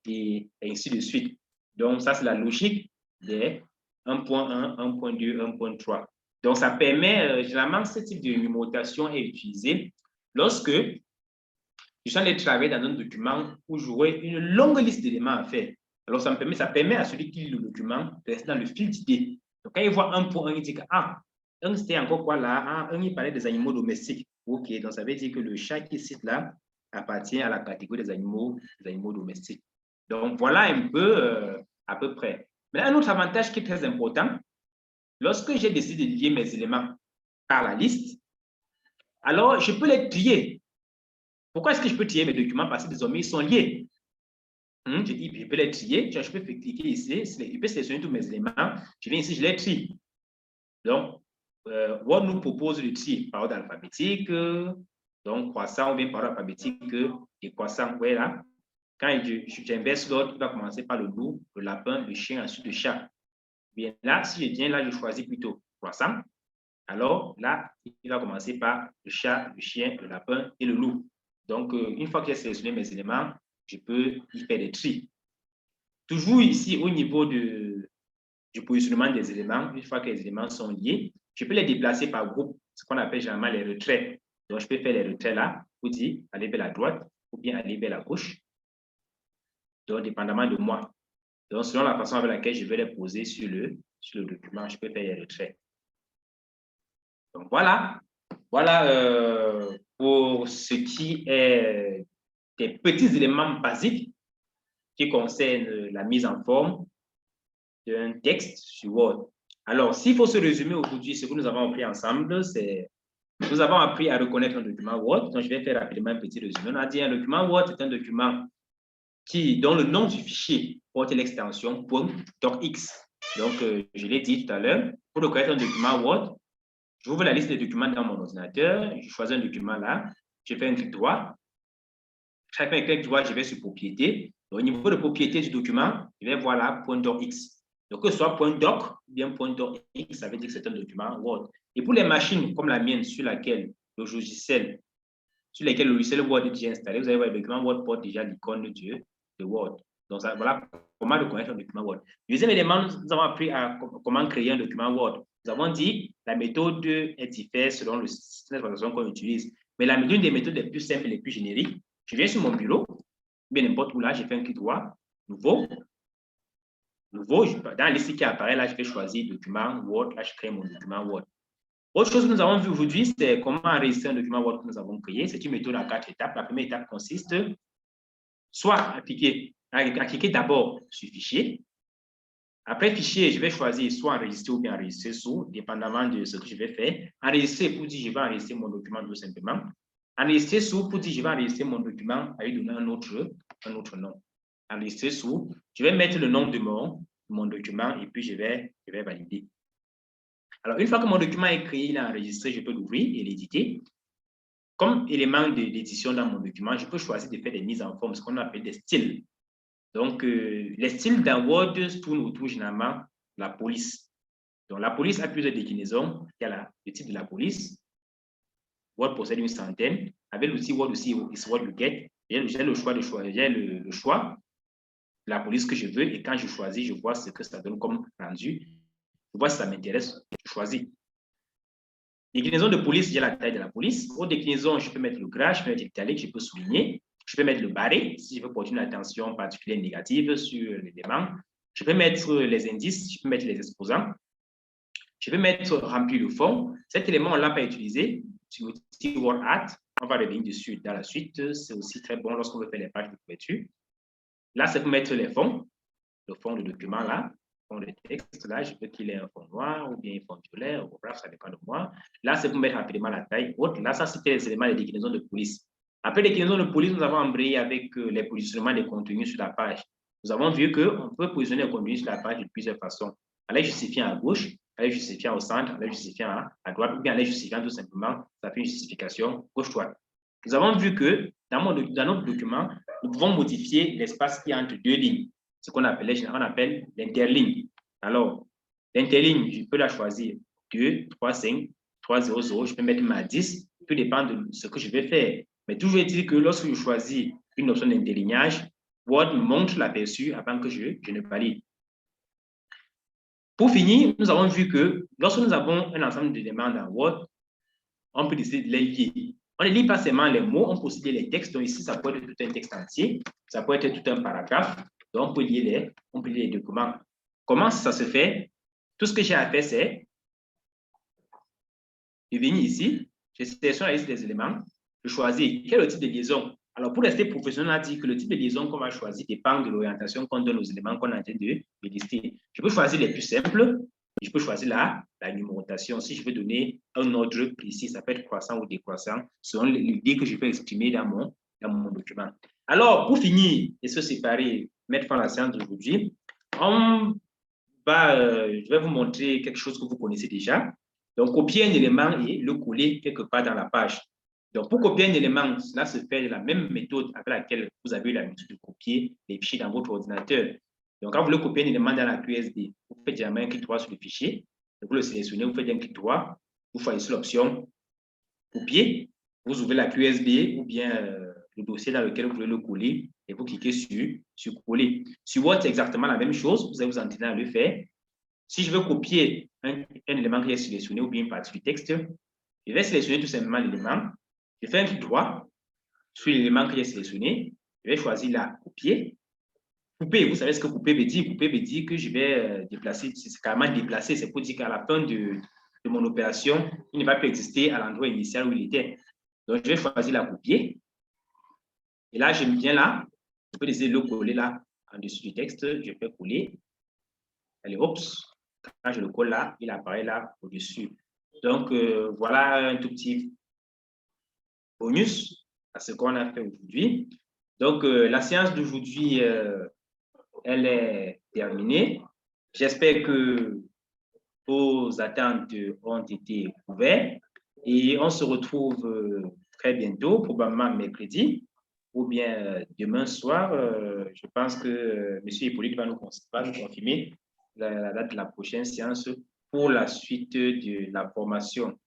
et ainsi de suite. Donc, ça, c'est la logique des 1.1, 1.2, 1.3. Donc, ça permet, généralement, ce type de numérotation est utilisé lorsque je suis en train de travailler dans un document où j'aurai une longue liste d'éléments à faire. Alors, ça permet à celui qui lit le document de rester dans le fil d'idée. Donc, quand il voit 1.1, il dit que, ah, un, c'était encore quoi là? Ah, un, il parlait des animaux domestiques. OK, donc ça veut dire que le chat qui cite là appartient à la catégorie des animaux domestiques. Donc, voilà un peu, à peu près. Mais un autre avantage qui est très important, lorsque j'ai décidé de lier mes éléments par la liste, alors je peux les trier. Pourquoi est-ce que je peux trier mes documents? Parce que désormais, ils sont liés. Je peux les trier. Je peux cliquer ici. Je peux sélectionner tous mes éléments. Je viens ici, je les trie. Donc, Word nous propose le tri par ordre alphabétique. Donc, croissant ou bien par ordre alphabétique décroissant. Vous voyez là? Quand j'inverse l'ordre, il va commencer par le loup, le lapin, le chien, ensuite le chat. Bien là, si je viens là, je choisis plutôt croissant. Alors là, il va commencer par le chat, le chien, le lapin et le loup. Donc, une fois que j'ai sélectionné mes éléments, je peux y faire des tris. Toujours ici, au niveau du positionnement des éléments, une fois que les éléments sont liés, je peux les déplacer par groupe, ce qu'on appelle généralement les retraits. Donc, je peux faire les retraits là, pour dire aller vers la droite ou bien aller vers la gauche. Donc, dépendamment de moi. Donc, selon la façon avec laquelle je vais les poser sur le document, je peux faire les retraits. Donc, voilà. Voilà pour ce qui est des petits éléments basiques qui concernent la mise en forme d'un texte sur Word. Alors, s'il faut se résumer aujourd'hui, ce que nous avons appris ensemble, c'est nous avons appris à reconnaître un document Word. Donc, je vais faire rapidement un petit résumé. On a dit un document Word, c'est un document dont le nom du fichier porte l'extension .docx. Donc, je l'ai dit tout à l'heure, pour reconnaître un document Word, j'ouvre la liste des documents dans mon ordinateur, je choisis un document là, je fais un clic droit. Chaque fois un clic droit, je vais sur propriété. Au niveau de propriété du document, je vais voir là .docx. Donc, que ce soit .doc ou bien .docx, ça veut dire que c'est un document Word. Et pour les machines comme la mienne, sur lesquelles le logiciel Word est déjà installé, vous allez voir le document Word porte déjà l'icône de Word. Donc, ça, voilà comment reconnaître un document Word. Deuxième élément, nous avons appris à comment créer un document Word. Nous avons dit la méthode est différente selon le système d'exploitation qu'on utilise. Mais l'une des méthodes les plus simples et les plus génériques, je viens sur mon bureau, bien n'importe où là, j'ai fait un clic droit, nouveau, dans la liste qui apparaît là, je vais choisir document Word, là, je crée mon document Word. Autre chose que nous avons vu aujourd'hui, c'est comment enregistrer un document Word que nous avons créé. C'est une méthode en 4 étapes. La première étape consiste soit à cliquer d'abord sur fichier. Après fichier, je vais choisir soit enregistrer ou bien enregistrer sous, dépendamment de ce que je vais faire. Enregistrer pour dire je vais enregistrer mon document tout simplement. Enregistrer sous pour dire je vais enregistrer mon document à lui donner un autre nom. Enregistrer sous, je vais mettre le nom de mon document et puis je vais valider. Alors, une fois que mon document est créé, il est enregistré, je peux l'ouvrir et l'éditer. Comme élément d'édition dans mon document, je peux choisir de faire des mises en forme, ce qu'on appelle des styles. Donc, les styles dans Word tournent autour généralement de la police. Donc, la police a plusieurs déclinaisons. Il y a le titre de la police. Word possède une centaine. Avec l'outil Word aussi, WordGet, j'ai le choix de la police que je veux. Et quand je choisis, je vois ce que ça donne comme rendu. Je vois si ça m'intéresse, je choisis. Déclinaison de police, j'ai la taille de la police. Aux déclinaisons, je peux mettre le gras, je peux mettre l'italique, je peux souligner. Je peux mettre le barré, si je veux porter une attention particulière négative sur l'élément. Je peux mettre les indices, je peux mettre les exposants. Je peux mettre remplir le fond. Cet élément, on ne l'a pas utilisé. Sur l'outil WordArt, on va revenir dessus dans la suite. C'est aussi très bon lorsqu'on veut faire les pages de couverture. Là, c'est pour mettre les fonds, le fond du document là. Le texte, là, je veux qu'il ait un fond noir ou bien un fond violet, ou bref, ça dépend de moi. Là, c'est pour mettre rapidement la taille haute. Là, ça, c'était les éléments des déclinaisons de police. Après les déclinaisons de police, nous avons embrayé avec les positionnements des contenus sur la page. Nous avons vu qu'on peut positionner les contenus sur la page de plusieurs façons. En les justifiant à gauche, en les justifiant au centre, en les justifiant à droite, ou bien en les justifiant tout simplement, ça fait une justification gauche-droite. Nous avons vu que dans notre document, nous pouvons modifier l'espace qui est entre deux lignes, ce qu'on appelle l'interligne. Alors, l'interligne, je peux la choisir 2, 3, 5, 3, 0, 0, je peux mettre ma 10, tout dépend de ce que je vais faire. Mais toujours est-il que lorsque je choisis une option d'interlignage, Word me montre l'aperçu avant que je ne valide. Pour finir, nous avons vu que lorsque nous avons un ensemble d'éléments dans Word, on peut décider de les lier. On ne lit pas seulement les mots, on peut aussi lire les textes. Donc ici, ça peut être tout un texte entier, ça peut être tout un paragraphe. Donc on peut lire les documents. Comment ça se fait? Tout ce que j'ai à faire, c'est de venir ici, je sélectionne la liste des éléments, je choisis quel est le type de liaison. Alors, pour rester professionnel, on a dit que le type de liaison qu'on va choisir dépend de l'orientation qu'on donne aux éléments qu'on a en train de lister. Je peux choisir les plus simples, je peux choisir la numérotation. Si je veux donner un ordre précis, ça peut être croissant ou décroissant, selon l'idée que je vais exprimer dans mon document. Alors, pour finir et se séparer, mettre fin à la séance d'aujourd'hui, je vais vous montrer quelque chose que vous connaissez déjà. Donc, copier un élément et le coller quelque part dans la page. Donc, pour copier un élément, cela se fait de la même méthode avec laquelle vous avez l'habitude de copier les fichiers dans votre ordinateur. Donc, quand vous voulez copier un élément dans la QSD, vous faites jamais un clic droit sur le fichier, vous le sélectionnez, vous faites un clic droit, vous choisissez l'option copier, vous ouvrez la QSD ou bien le dossier dans lequel vous voulez le coller et vous cliquez sur coller. Sur Word, c'est exactement la même chose, vous allez vous entraîner à le faire. Si je veux copier un élément que j'ai sélectionné ou bien une partie du texte, je vais sélectionner tout simplement l'élément. Je fais un clic droit sur l'élément que j'ai sélectionné. Je vais choisir la copier. Couper, vous savez ce que couper veut dire? Couper veut dire que je vais déplacer, c'est carrément déplacer. C'est pour dire qu'à la fin de mon opération, il ne va plus exister à l'endroit initial où il était. Donc, je vais choisir la copier. Et là, je viens là. Je peux décider de le coller là, en dessus du texte. Je fais coller. Allez, oups. Quand je le colle là, il apparaît là au-dessus. Donc, voilà un tout petit bonus à ce qu'on a fait aujourd'hui. Donc, la séance d'aujourd'hui, elle est terminée. J'espère que vos attentes ont été couvertes et on se retrouve très bientôt, probablement mercredi ou bien demain soir. Je pense que M. Hippolyte va nous confirmer la date de la prochaine séance pour la suite de la formation.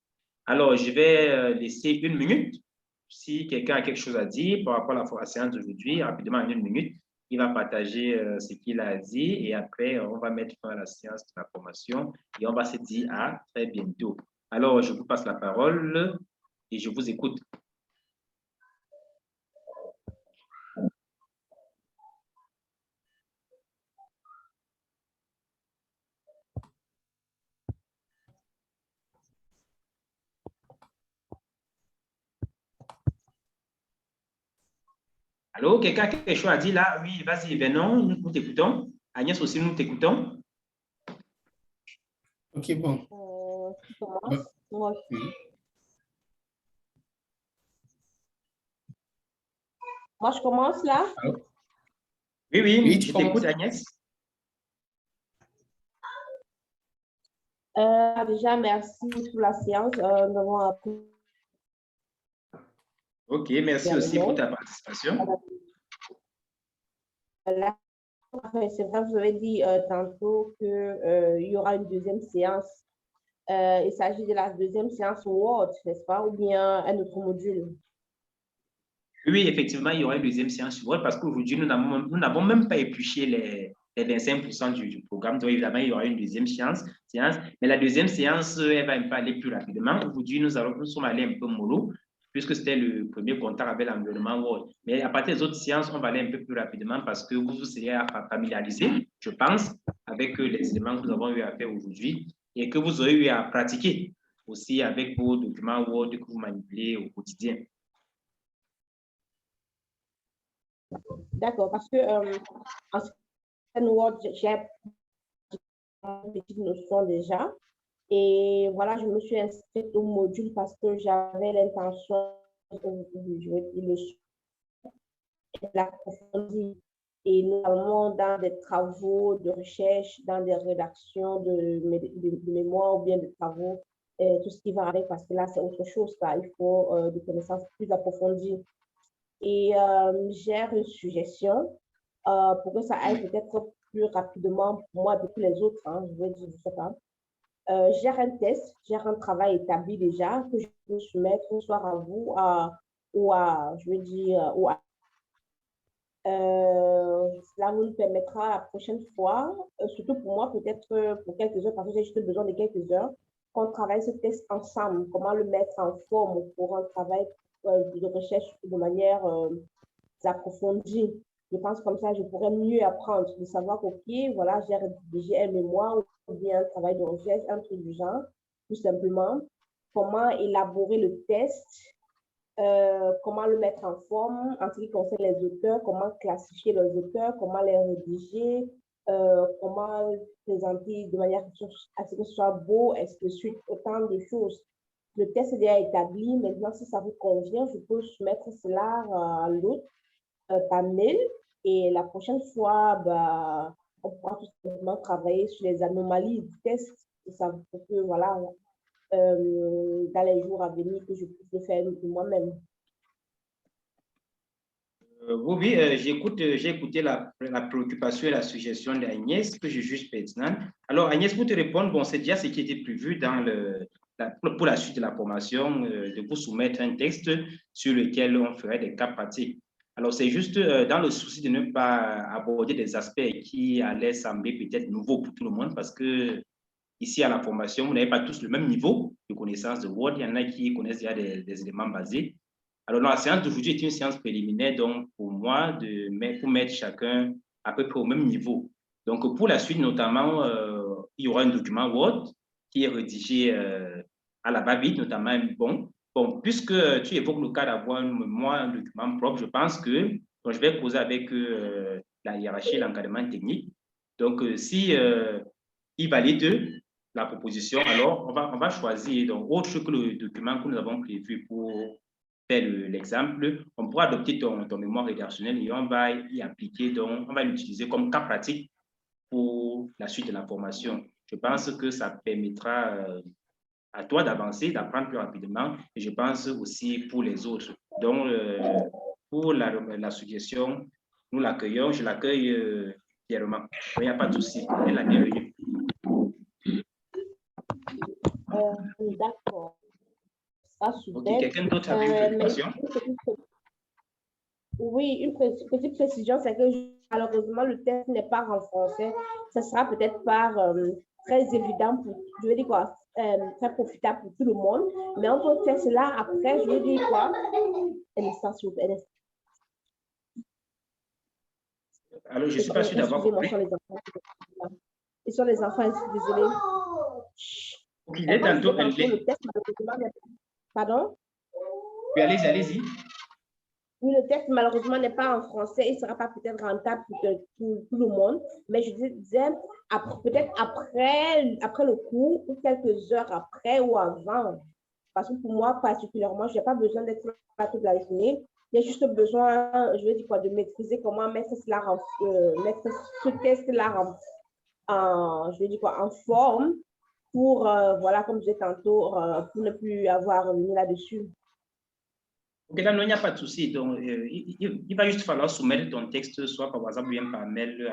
Alors, je vais laisser une minute. Si quelqu'un a quelque chose à dire par rapport à la séance d'aujourd'hui, rapidement en une minute, il va partager ce qu'il a dit et après, on va mettre fin à la séance de la formation et on va se dire à très bientôt. Alors, je vous passe la parole et je vous écoute. Allô, quelqu'un a quelque chose à dire là? Oui, vas-y, Venon, nous t'écoutons. Agnès aussi, nous t'écoutons. Ok, bon. Moi, je commence là. Oui, je t'écoute, Agnès. Déjà, merci pour la séance. Nous avons appris. Ok, merci aussi pour ta participation. C'est vrai, vous avez dit tantôt qu'il y aura une deuxième séance. Il s'agit de la deuxième séance Word, n'est-ce pas, ou bien un autre module? Oui, effectivement, il y aura une deuxième séance Word parce qu'aujourd'hui, nous n'avons même pas épluché les 25% du programme. Donc, évidemment, il y aura une deuxième séance. Mais la deuxième séance, elle va un peu aller plus rapidement. Aujourd'hui, nous sommes allés un peu mollo puisque c'était le premier contact avec l'environnement Word. Mais à partir des autres séances, on va aller un peu plus rapidement parce que vous serez familiarisé, je pense, avec les éléments que nous avons eu à faire aujourd'hui et que vous aurez eu à pratiquer aussi avec vos documents Word que vous manipulez au quotidien. D'accord, parce que en Word, j'ai une petite notion déjà. Et voilà, je me suis inscrite au module parce que j'avais l'intention de l'approfondir. Et notamment dans des travaux de recherche, dans des rédactions de mémoire ou bien de travaux, tout ce qui va avec, parce que là, c'est autre chose. Là. Il faut des connaissances plus approfondies. Et j'ai une suggestion pour que ça aille peut-être plus rapidement pour moi et pour les autres, hein, je vais dire, je sais pas. J'ai un test, j'ai un travail établi déjà que je peux soumettre soit à vous ou à, je veux dire, ou à cela nous permettra la prochaine fois, surtout pour moi, peut-être pour quelques heures, parce que j'ai juste besoin de quelques heures, qu'on travaille ce test ensemble, comment le mettre en forme pour un travail de recherche de manière approfondie. Je pense comme ça, je pourrais mieux apprendre, de savoir OK, voilà, j'ai rédigé un mémoire ou bien un travail de recherche, un truc du genre, tout simplement. Comment élaborer le test, comment le mettre en forme en ce qui concerne les auteurs, comment classifier les auteurs, comment les rédiger, comment présenter de manière à ce que ce soit beau, ainsi de suite, autant de choses. Le test est déjà établi. Maintenant, si ça vous convient, je peux soumettre cela à l'autre par mail. Et la prochaine fois, bah, on pourra tout simplement travailler sur les anomalies du test. Ça pour que, voilà, dans les jours à venir, que je puisse le faire de moi-même. Oui, j'ai écouté la préoccupation et la suggestion d'Agnès que je juge pertinente. Alors, Agnès, pour te répondre, bon, c'est déjà ce qui était prévu dans pour la suite de la formation, de vous soumettre un texte sur lequel on ferait des cas pratiques. Alors, c'est juste dans le souci de ne pas aborder des aspects qui allaient sembler peut-être nouveaux pour tout le monde, parce que ici, à la formation, vous n'avez pas tous le même niveau de connaissance de Word. Il y en a qui connaissent déjà des éléments basés. Alors, la séance d'aujourd'hui est une séance préliminaire, donc pour moi, pour mettre chacun à peu près au même niveau. Donc, pour la suite, notamment, il y aura un document Word qui est rédigé à la va-vite, notamment. Bon, puisque tu évoques le cas d'avoir un document propre, je pense que je vais causer avec la hiérarchie et l'encadrement technique. Donc, si ils valident la proposition, alors on va choisir donc, autre que le document que nous avons prévu pour faire l'exemple, on pourra adopter ton mémoire rédactionnel et on va y appliquer, donc on va l'utiliser comme cas pratique pour la suite de la formation. Je pense que ça permettra à toi d'avancer, d'apprendre plus rapidement et je pense aussi pour les autres. Donc, pour la suggestion, nous l'accueillons, je l'accueille fièrement. Il n'y a pas de souci, elle est la bienvenue. D'accord. Ah, super. Ok, quelqu'un d'autre a une préoccupation? Oui, une petite précision, c'est que malheureusement, le test n'est pas en français. Ce sera peut-être pas très évident pour, je veux dire quoi, très profitable pour tout le monde. Mais on peut faire cela après, je veux dire quoi. Alors, je ne suis pas sûr d'avoir compris. Ils sont les enfants, désolé. Ok, il est tantôt. Pardon? Oui, allez-y. Oui, le texte, malheureusement, n'est pas en français. Il ne sera pas peut-être rentable pour tout le monde. Mais je disais, peut-être après le cours ou quelques heures après ou avant. Parce que pour moi, particulièrement, je n'ai pas besoin d'être là toute la journée. J'ai juste besoin, je veux dire quoi, de maîtriser comment mettre mettre ce test-là je veux dire quoi, en forme pour, voilà, comme je disais tantôt, pour ne plus avoir mis là-dessus. Ok, là, non, il n'y a pas de souci. Donc, il va juste falloir soumettre ton texte, soit par WhatsApp ou bien par mail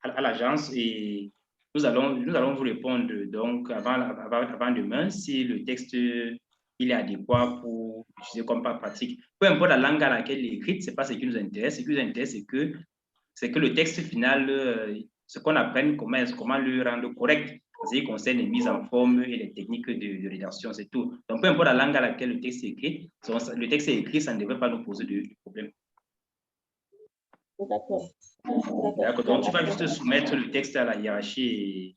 à l'agence et nous allons vous répondre donc avant demain si le texte il est adéquat pour utiliser comme pas pratique. Peu importe la langue à laquelle il est écrit, ce n'est pas ce qui nous intéresse. Ce qui nous intéresse, c'est que le texte final, ce qu'on apprenne, comment le rendre correct. Ce qui concerne les mises en forme et les techniques de rédaction, c'est tout. Donc, peu importe la langue à laquelle le texte est écrit, ça ne devrait pas nous poser de problème. D'accord. D'accord. Donc, tu vas juste soumettre le texte à la hiérarchie et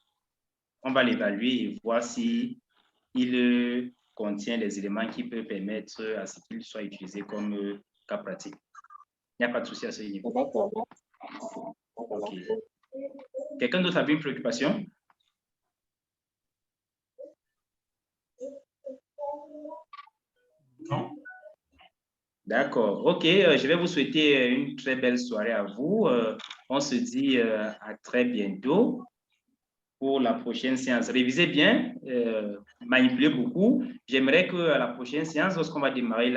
on va l'évaluer et voir si il contient les éléments qui peuvent permettre à ce qu'il soit utilisé comme cas pratique. Il n'y a pas de souci à ce niveau. D'accord. Ok. Quelqu'un d'autre a une préoccupation? Non. D'accord. OK. Je vais vous souhaiter une très belle soirée à vous. On se dit à très bientôt pour la prochaine séance. Révisez bien, manipulez beaucoup. J'aimerais qu'à la prochaine séance, lorsqu'on va démarrer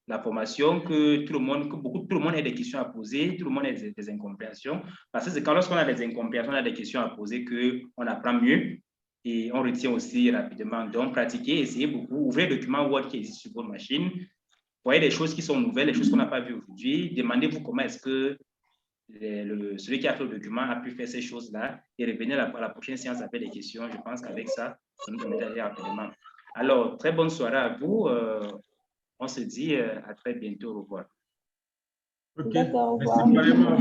la formation, que tout le monde ait des questions à poser, tout le monde ait des incompréhensions. Parce que c'est quand lorsqu'on a des incompréhensions, on a des questions à poser qu'on apprend mieux et on retient aussi rapidement. Donc, pratiquez, essayez beaucoup. Ouvrez le document Word qui existe sur votre machine. Voyez des choses qui sont nouvelles, des choses qu'on n'a pas vues aujourd'hui. Demandez-vous comment est-ce que celui qui a fait le document a pu faire ces choses-là et revenez à la prochaine séance avec des questions. Je pense qu'avec ça, ça nous permet d'aller rapidement. Alors, très bonne soirée à vous. On se dit à très bientôt. Au revoir. Ok, D'accord, au merci revoir. vraiment.